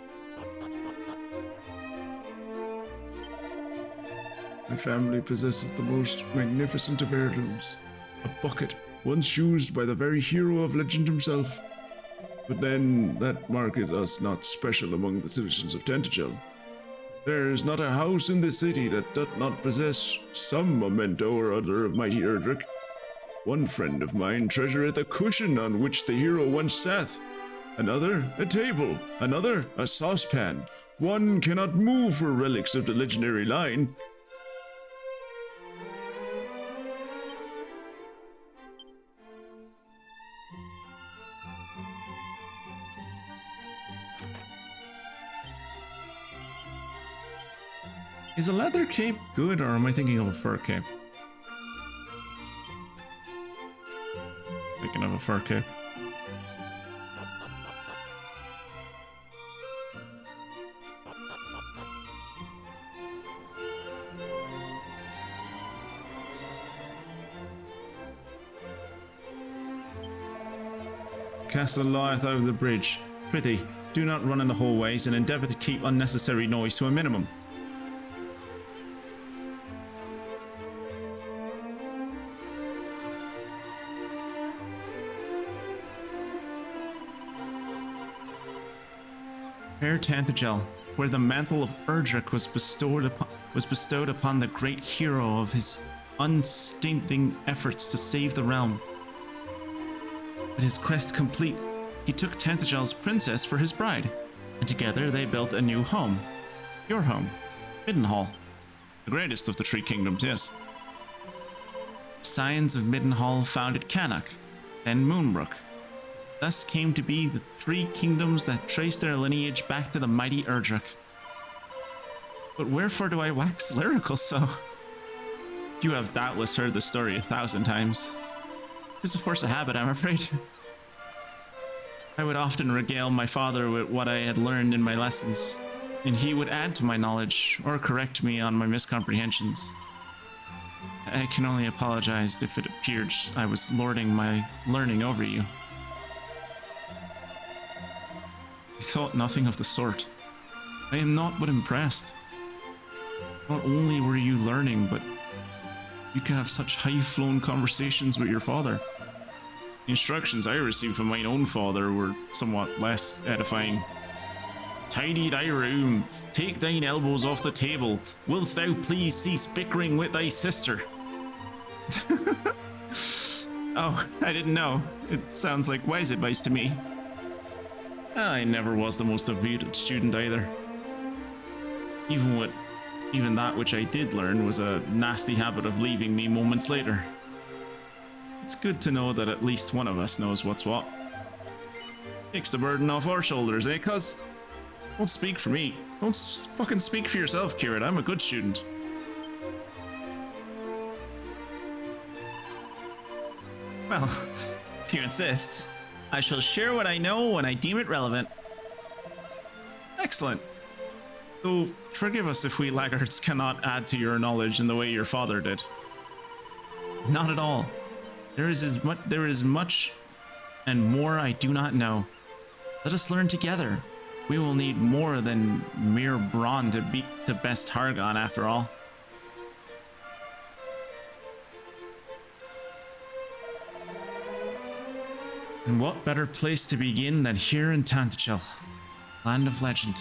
My family possesses the most magnificent of heirlooms. A bucket, once used by the very hero of legend himself. But then, that market us not special among the citizens of Tantegel. There is not a house in this city that doth not possess some memento or other of mighty Erdrick. One friend of mine treasureth a cushion on which the hero once sat. Another, a table. Another, a saucepan. One cannot move for relics of the legendary line. Is a leather cape good, or am I thinking of a fur cape? Thinking of a fur cape. Castle lieth over the bridge. Prithee, do not run in the hallways and endeavour to keep unnecessary noise to a minimum. Fair Tantegel, where the mantle of Erdrick was bestowed upon the great hero of his unstinting efforts to save the realm. With his quest complete, he took Tantegel's princess for his bride, and together they built a new home. Your home, Middenhall. The greatest of the three kingdoms, yes. Scions of Middenhall founded Cannock, then Moonbrook. Thus came to be the three kingdoms that trace their lineage back to the mighty Erdrick. But wherefore do I wax lyrical so? You have doubtless heard the story 1,000 times. 'Tis a force of habit, I'm afraid. I would often regale my father with what I had learned in my lessons, and he would add to my knowledge or correct me on my miscomprehensions. I can only apologize if it appeared I was lording my learning over you. I thought nothing of the sort. I am not but impressed. Not only were you learning, but you can have such high-flown conversations with your father. The instructions I received from mine own father were somewhat less edifying. Tidy thy room, take thine elbows off the table, wilt thou please cease bickering with thy sister? Oh, I didn't know. It sounds like wise advice to me. I never was the most devoted student either. Even that which I did learn was a nasty habit of leaving me moments later. It's good to know that at least one of us knows what's what. Takes the burden off our shoulders, eh, cuz? Don't speak for me. Don't fucking speak for yourself, Kieran. I'm a good student. Well, if you insist. I shall share what I know when I deem it relevant. Excellent. So, forgive us if we laggards cannot add to your knowledge in the way your father did. Not at all. There is much and more I do not know. Let us learn together. We will need more than mere brawn to beat the best Hargon after all. And what better place to begin than here in Tantegel, land of legend.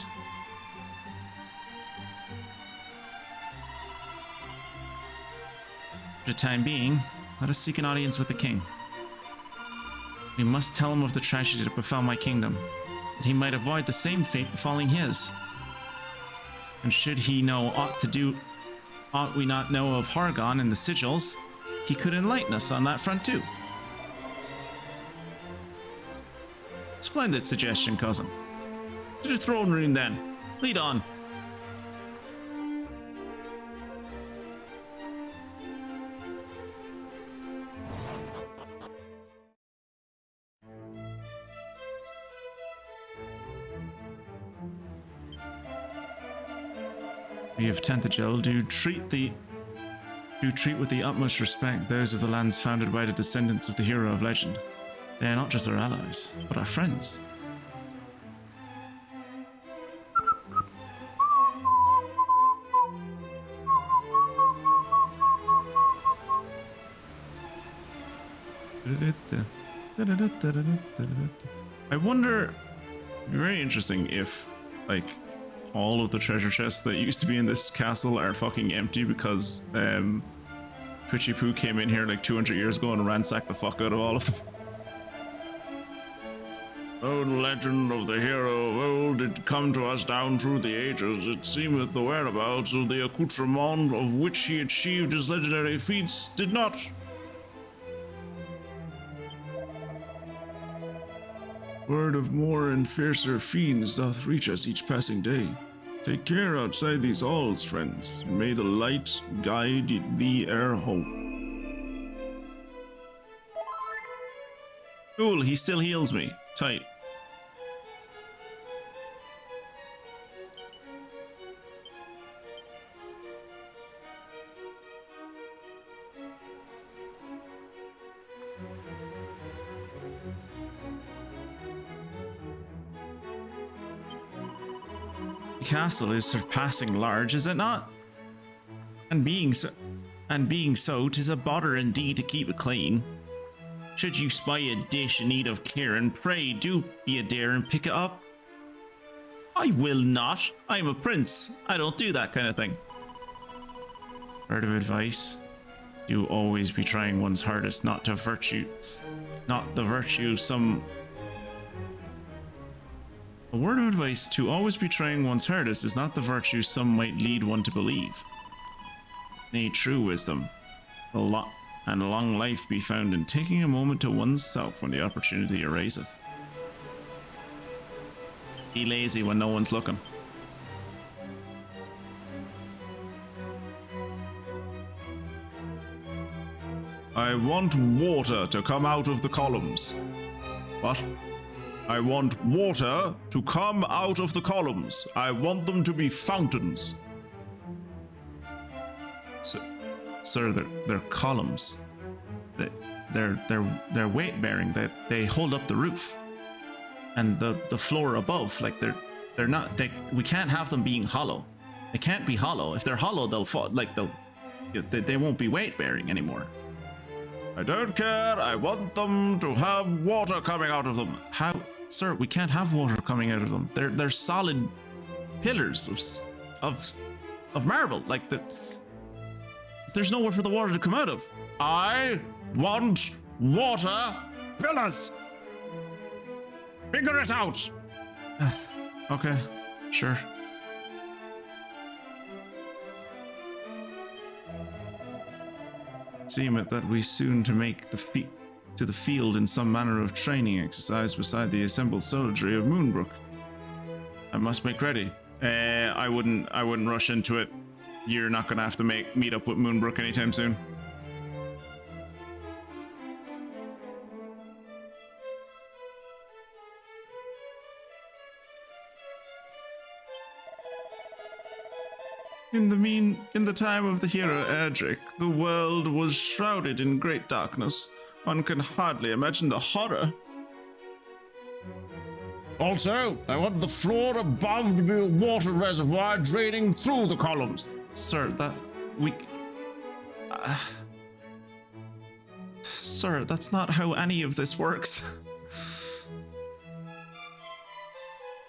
For the time being, let us seek an audience with the king. We must tell him of the tragedy that befell my kingdom, that he might avoid the same fate befalling his. And should he know aught we not know of Hargon and the sigils, he could enlighten us on that front too. Splendid suggestion, cousin. To the throne room then. Lead on. We of Tantegel do treat with the utmost respect those of the lands founded by the descendants of the hero of legend. They are not just our allies, but our friends. I wonder, very interesting if, like, all of the treasure chests that used to be in this castle are fucking empty because Twitchy Poo came in here like 200 years ago and ransacked the fuck out of all of them. Oh, the legend of the hero of old did come to us down through the ages. It seemeth the whereabouts of the accoutrement of which he achieved his legendary feats did not. Word of more and fiercer fiends doth reach us each passing day. Take care outside these halls, friends. May the light guide thee ere home. Cool, he still heals me. Tight. The castle is surpassing large, is it not? And being so, 'tis a bother indeed to keep it clean. Should you spy a dish in need of clearing, pray do be a dare and pick it up. I will not. I am a prince. I don't do that kind of thing. Word of advice: do always be trying one's hardest, not the virtue some. A word of advice: to always be trying one's hardest is not the virtue some might lead one to believe. Nay, true wisdom, and a long life be found in taking a moment to one's self when the opportunity ariseth. Be lazy when no one's looking. I want water to come out of the columns. What? I want water to come out of the columns. I want them to be fountains. Sir, they're columns. They're weight bearing. They hold up the roof and the floor above. Like they're not. We can't have them being hollow. They can't be hollow. If they're hollow, they'll fall. Like they won't be weight bearing anymore. I don't care. I want them to have water coming out of them. How, sir? We can't have water coming out of them. They're solid pillars of marble. Like there's nowhere for the water to come out of. I want water pillars. Figure it out. Okay, sure. Seemeth that we soon to make to the field in some manner of training exercise beside the assembled soldiery of Moonbrook. I must make ready. I wouldn't rush into it. You're not gonna have to meet up with Moonbrook anytime soon. In the time of the hero Erdrick, the world was shrouded in great darkness. One can hardly imagine the horror. Also, I want the floor above to be a water reservoir draining through the columns. Sir, Sir, that's not how any of this works.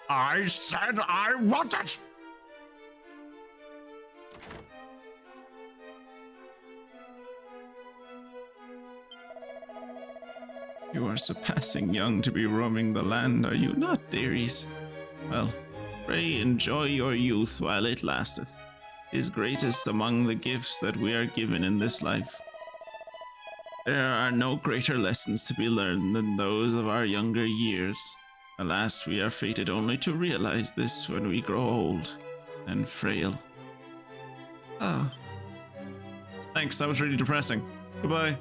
I said I want it! You are surpassing young to be roaming the land, are you not, dearies? Well, pray enjoy your youth while it lasteth. 'Tis greatest among the gifts that we are given in this life. There are no greater lessons to be learned than those of our younger years. Alas, we are fated only to realize this when we grow old and frail. Oh. Thanks, that was really depressing. Goodbye.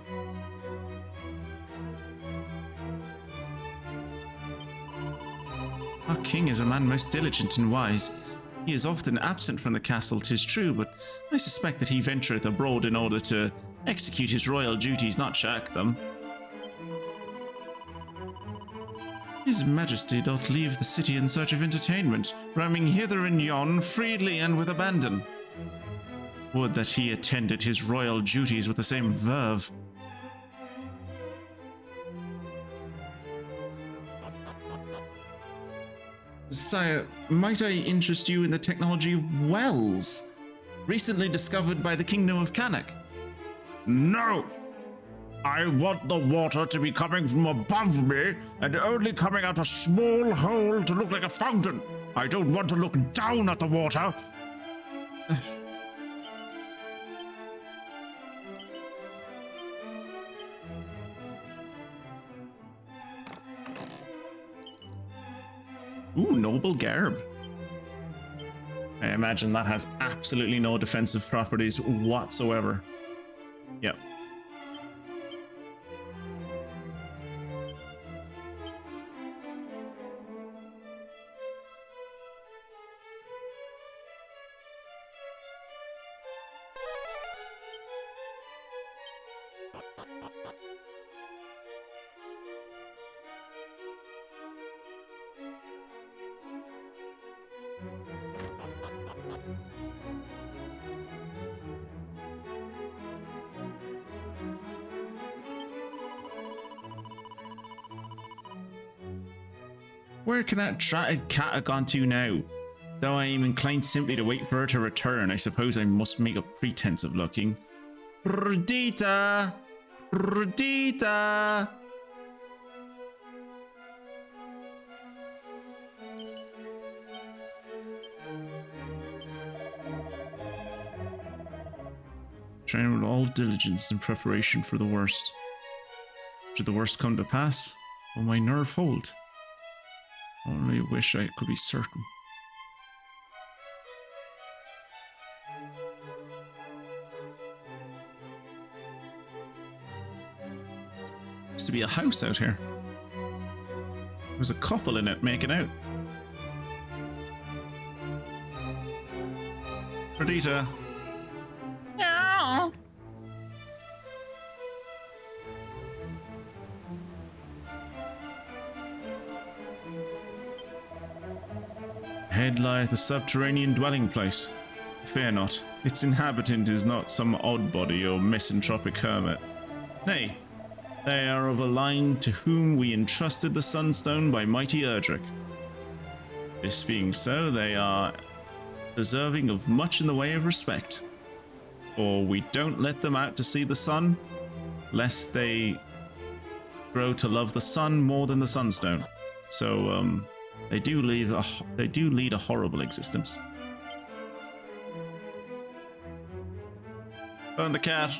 Our king is a man most diligent and wise. He is often absent from the castle, 'tis true, but I suspect that he ventureth abroad in order to execute his royal duties, not shirk them. His Majesty doth leave the city in search of entertainment, roaming hither and yon freely and with abandon. Would that he attended his royal duties with the same verve. Sire, might I interest you in the technology of wells, recently discovered by the Kingdom of Kanak? No! I want the water to be coming from above me and only coming out a small hole to look like a fountain. I don't want to look down at the water. Ooh, noble garb. I imagine that has absolutely no defensive properties whatsoever. Yep. Where can that dratted cat have gone to now? Though I am inclined simply to wait for her to return, I suppose I must make a pretense of looking. Perdita! Perdita! Train with all diligence in preparation for the worst. Should the worst come to pass, will my nerve hold? Only wish I could be certain. Used to be a house out here. There was a couple in it making out. Perdita. Yeah. Head lieth a subterranean dwelling place. Fear not, its inhabitant is not some odd body or misanthropic hermit. Nay, they are of a line to whom we entrusted the Sunstone by mighty Erdrick. This being so, they are deserving of much in the way of respect. For we don't let them out to see the sun, lest they grow to love the sun more than the Sunstone. So, they do lead a horrible existence. Phone the cat.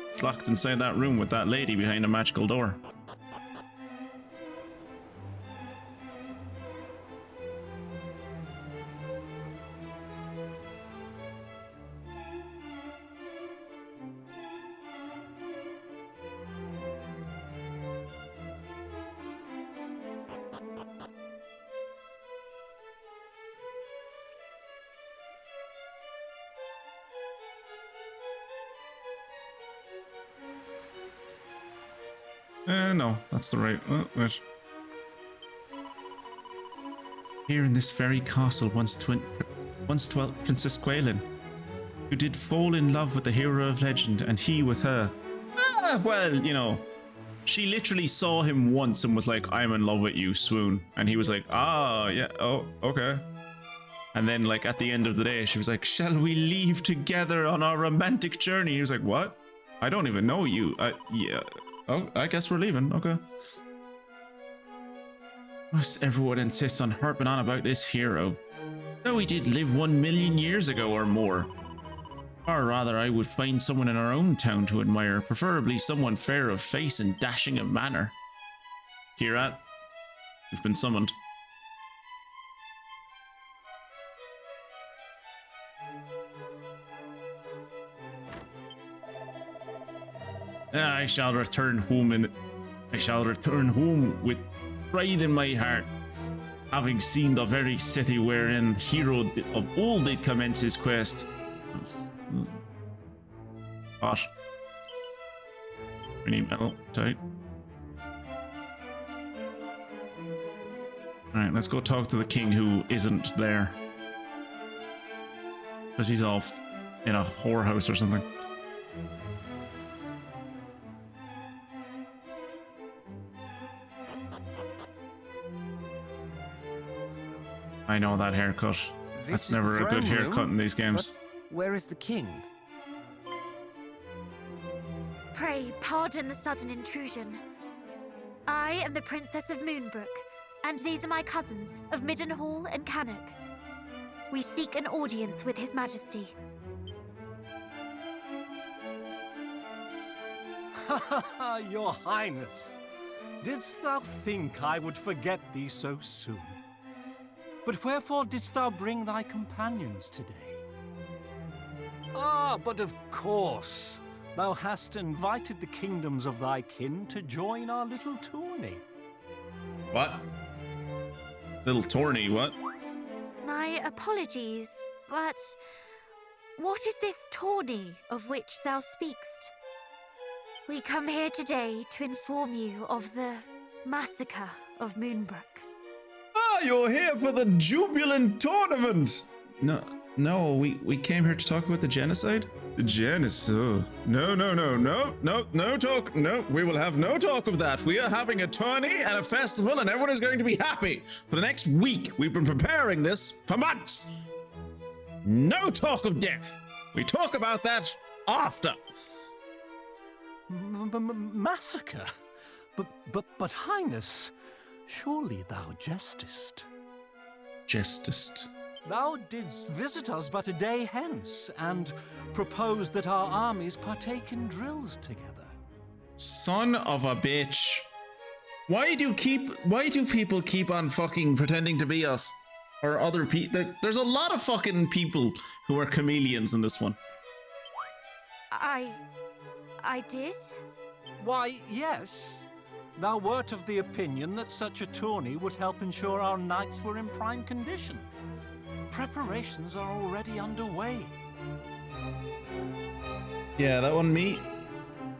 It's locked inside that room with that lady behind a magical door. No, that's the right. Oh, wait. Here in this very castle once dwelt Princess Gwaelin, who did fall in love with the hero of legend, and he with her. Ah, well, you know, she literally saw him once and was like, "I'm in love with you," swoon, and he was like, "Ah, yeah, oh, okay." And then, like, at the end of the day, she was like, "Shall we leave together on our romantic journey?" He was like, "What? I don't even know you." Yeah. Oh, I guess we're leaving. Okay. Must everyone insists on harping on about this hero? Though he did live 1,000,000 years ago or more. Or rather, I would find someone in our own town to admire, preferably someone fair of face and dashing of manner. Kirat, you've been summoned. I shall return home with pride in my heart, having seen the very city wherein the hero of old did commence his quest. What? Mini medal, tight. Alright, let's go talk to the king who isn't there. Because he's off in a whorehouse or something. I know that haircut. That's never a good haircut in these games. But where is the king? Pray, pardon the sudden intrusion. I am the Princess of Moonbrook, and these are my cousins of Middenhall and Cannock. We seek an audience with His Majesty. Your Highness, didst thou think I would forget thee so soon? But wherefore didst thou bring thy companions today? Ah, but of course, thou hast invited the kingdoms of thy kin to join our little tourney. What? Little tourney, what? My apologies, but what is this tourney of which thou speakst? We come here today to inform you of the massacre of Moonbrook. Ah, you're here for the jubilant tournament! No, we came here to talk about the genocide? The genocide? No talk. No, we will have no talk of that. We are having a tourney and a festival and everyone is going to be happy. For the next week, we've been preparing this for months. No talk of death. We talk about that after. Massacre? But Highness, surely thou jestest. Jestest. Thou didst visit us but a day hence, and proposed that our armies partake in drills together. Son of a bitch. Why do people keep on fucking pretending to be us? Or other people? There's a lot of fucking people who are chameleons in this one. I did? Why, yes. Thou wert of the opinion that such a tourney would help ensure our knights were in prime condition. Preparations are already underway. Yeah, that wasn't me.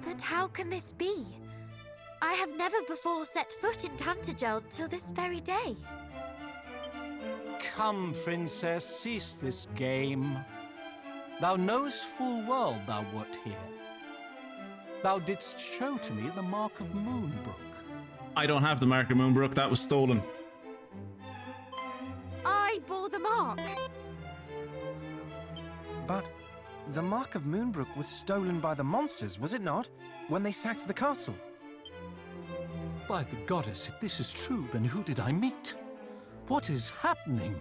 But how can this be? I have never before set foot in Tantegel till this very day. Come, Princess, cease this game. Thou knowest full well thou wert here. Thou didst show to me the mark of Moonbrook. I don't have the mark of Moonbrook, that was stolen. I bore the mark. But the mark of Moonbrook was stolen by the monsters, was it not? When they sacked the castle. By the goddess, if this is true, then who did I meet? What is happening?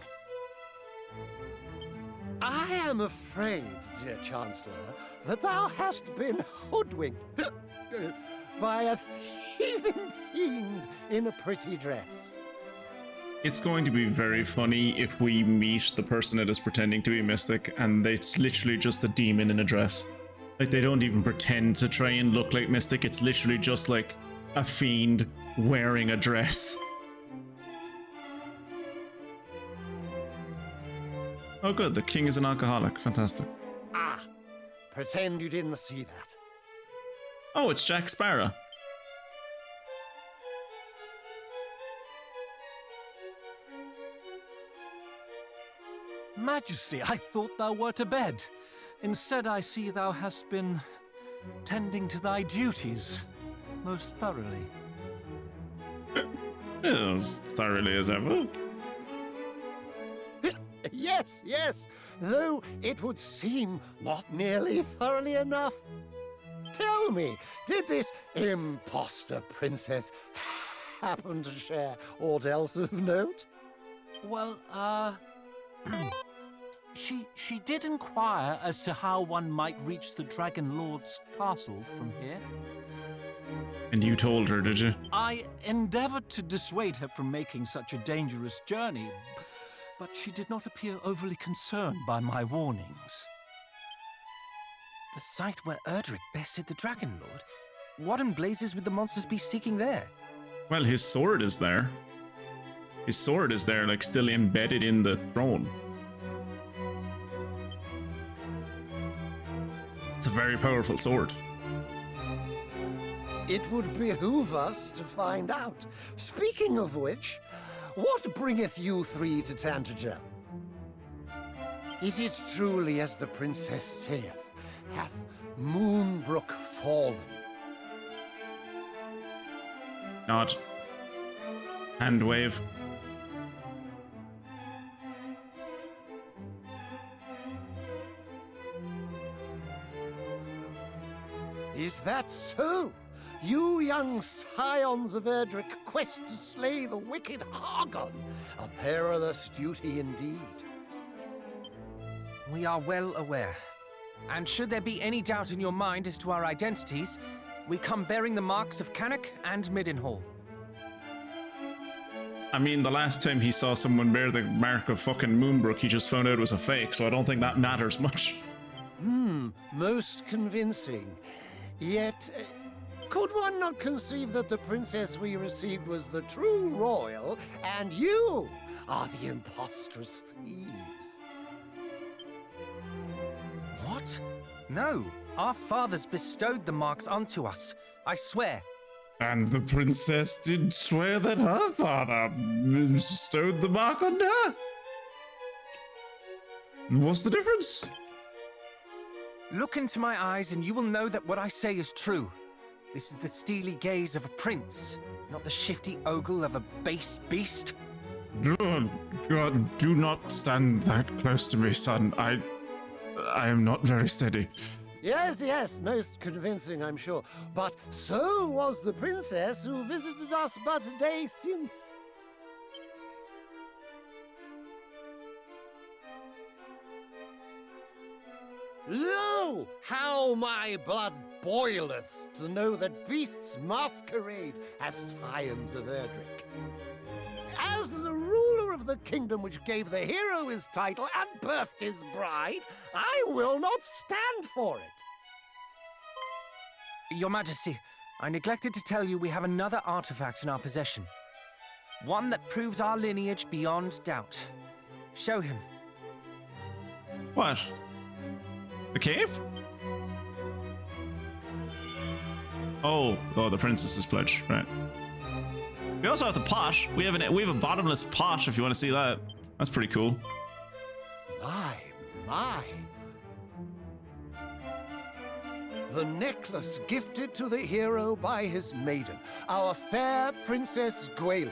I am afraid, dear Chancellor, that thou hast been hoodwinked by a thieving fiend in a pretty dress. It's going to be very funny if we meet the person that is pretending to be Mystic and it's literally just a demon in a dress. Like, they don't even pretend to try and look like Mystic, it's literally just like a fiend wearing a dress. Oh good, the king is an alcoholic. Fantastic. Ah, pretend you didn't see that. Oh, it's Jack Sparrow. Majesty, I thought thou wert to bed. Instead, I see thou hast been tending to thy duties most thoroughly. As thoroughly as ever. Yes, yes, though it would seem not nearly thoroughly enough. Tell me, did this imposter princess happen to share aught else of note? Well, she did inquire as to how one might reach the Dragon Lord's castle from here. And you told her, did you? I endeavored to dissuade her from making such a dangerous journey, but she did not appear overly concerned by my warnings. The site where Erdrick bested the Dragon Lord? What in blazes would the monsters be seeking there? Well, his sword is there. His sword is there, like, still embedded in the throne. It's a very powerful sword. It would behoove us to find out. Speaking of which, what bringeth you three to Tantegel? Is it truly as the princess saith, hath Moonbrook fallen? Nod. Hand wave. Is that so? You young scions of Erdrick quest to slay the wicked Hargon. A perilous duty indeed. We are well aware. And should there be any doubt in your mind as to our identities, we come bearing the marks of Cannock and Middenhall. I mean, the last time he saw someone bear the mark of fucking Moonbrook, he just found out it was a fake, so I don't think that matters much. Most convincing. Yet, could one not conceive that the princess we received was the true royal, and you are the impostrous thieves? What? No, our fathers bestowed the marks unto us, I swear. And the princess did swear that her father bestowed the mark on her. What's the difference? Look into my eyes and you will know that what I say is true. This is the steely gaze of a prince, not the shifty ogle of a base beast. God, do not stand that close to me, son. I am not very steady. Yes, yes, most convincing, I'm sure. But so was the princess who visited us but a day since. Lo, how my blood boileth to know that beasts masquerade as scions of Erdrick. As the ruler of the kingdom which gave the hero his title and birthed his bride, I will not stand for it. Your Majesty, I neglected to tell you we have another artifact in our possession. One that proves our lineage beyond doubt. Show him. What? The cave? Oh, the princess's pledge, right. We also have the pot. We have a bottomless pot if you want to see that. That's pretty cool. My. The necklace gifted to the hero by his maiden, our fair Princess Gwaelin.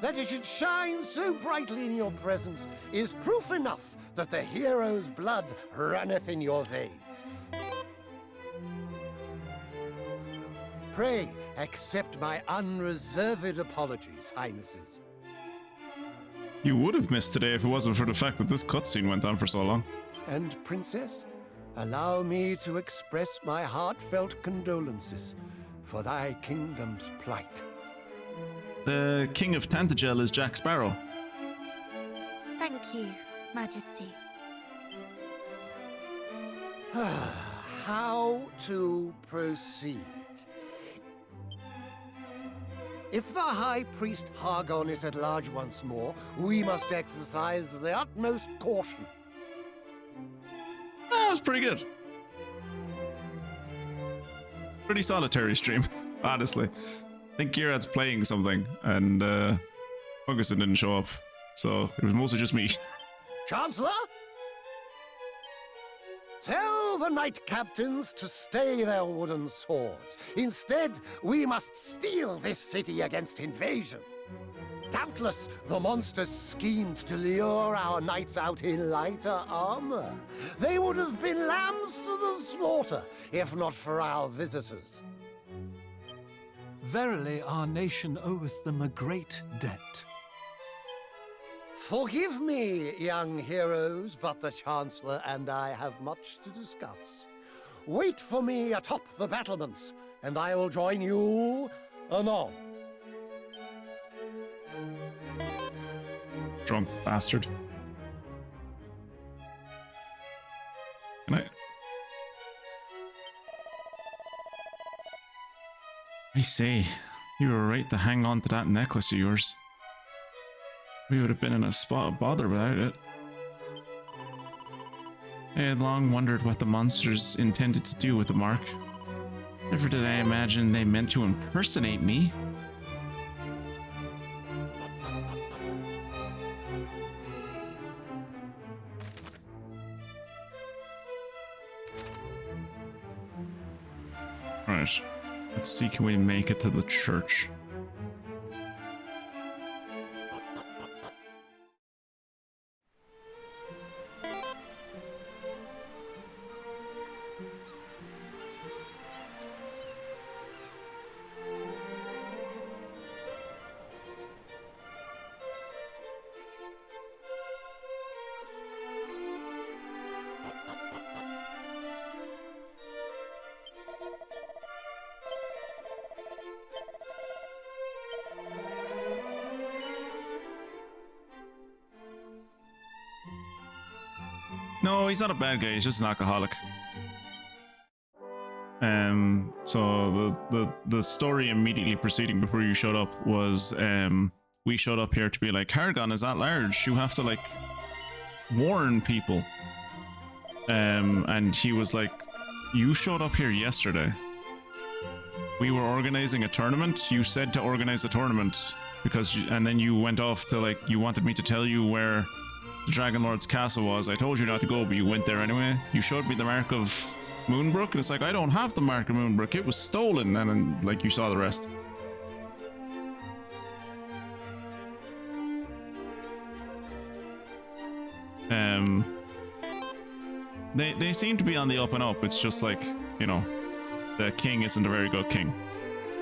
That it should shine so brightly in your presence is proof enough that the hero's blood runneth in your veins. Pray accept my unreserved apologies, Highnesses. You would have missed today if it wasn't for the fact that this cutscene went on for so long. And, Princess, allow me to express my heartfelt condolences for thy kingdom's plight. The King of Tantegel is Jack Sparrow. Thank you, Majesty. How to proceed? If the High Priest Hargon is at large once more, we must exercise the utmost caution. That was pretty good. Pretty solitary stream, honestly. I think Girad's playing something, and Ferguson didn't show up, so it was mostly just me. Chancellor? Tell the knight captains to stay their wooden swords. Instead, we must steal this city against invasion. Doubtless, the monsters schemed to lure our knights out in lighter armor. They would have been lambs to the slaughter, if not for our visitors. Verily, our nation oweth them a great debt. Forgive me, young heroes, but the Chancellor and I have much to discuss. Wait for me atop the battlements, and I will join you anon. Drunk bastard. Can I say, you were right to hang on to that necklace of yours. We would have been in a spot of bother without it. I had long wondered what the monsters intended to do with the mark. Never did I imagine they meant to impersonate me. Right, let's see, can we make it to the church? No, he's not a bad guy, he's just an alcoholic. So the story immediately preceding before you showed up was we showed up here to be like, Hargon is at large, you have to like warn people. And he was like, you showed up here yesterday. We were organizing a tournament, you said to organize a tournament because and then you went off to like, you wanted me to tell you where the Dragon Lord's castle was. I told you not to go, but you went there anyway. You showed me the mark of Moonbrook, and it's like, I don't have the mark of Moonbrook, it was stolen, and then like you saw the rest. They seem to be on the up and up. It's just like, you know, the king isn't a very good king.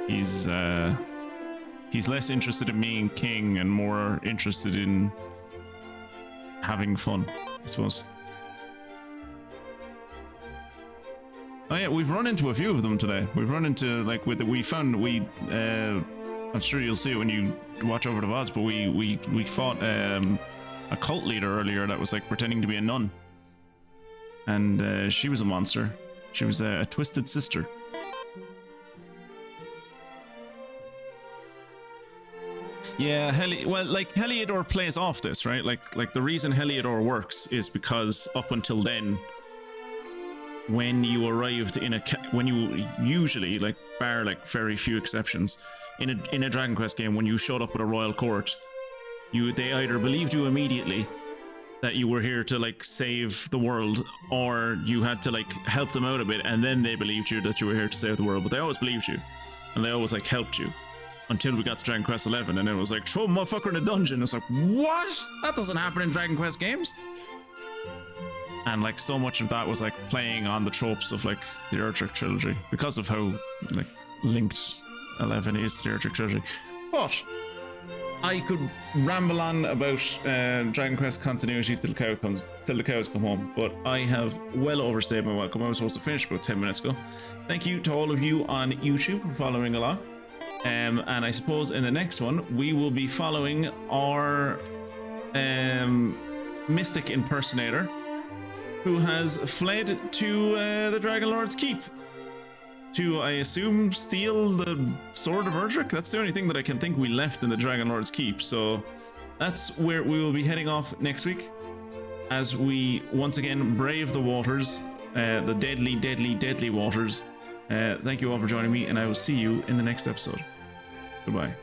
He's less interested in being king and more interested in having fun, I suppose. Oh yeah, we've run into a few of them today. We've run into, like, I'm sure you'll see it when you watch over the VoDs, but we fought a cult leader earlier that was like pretending to be a nun. And she was a monster. She was a twisted sister. Yeah, Heliodor plays off this, right? Like the reason Heliodor works is because up until then, when you arrived when you usually, like, bar like very few exceptions, in a Dragon Quest game, when you showed up at a royal court, they either believed you immediately that you were here to like save the world, or you had to like help them out a bit, and then they believed you that you were here to save the world. But they always believed you, and they always like helped you. Until we got to Dragon Quest 11, and it was like, throw a motherfucker in a dungeon. It's like, what? That doesn't happen in Dragon Quest games. And like so much of that was like playing on the tropes of like the Erdrick trilogy, because of how like linked 11 is to the Erdrick trilogy. But I could ramble on about Dragon Quest continuity till the cows come home, but I have well overstayed my welcome. I was supposed to finish about 10 minutes ago. Thank you to all of you on YouTube for following along. And I suppose in the next one, we will be following our mystic impersonator, who has fled to the Dragon Lord's Keep to, I assume, steal the Sword of Erdrick. That's the only thing that I can think we left in the Dragon Lord's Keep. So that's where we will be heading off next week, as we once again brave the waters, the deadly, deadly, deadly waters. Thank you all for joining me, and I will see you in the next episode. Goodbye.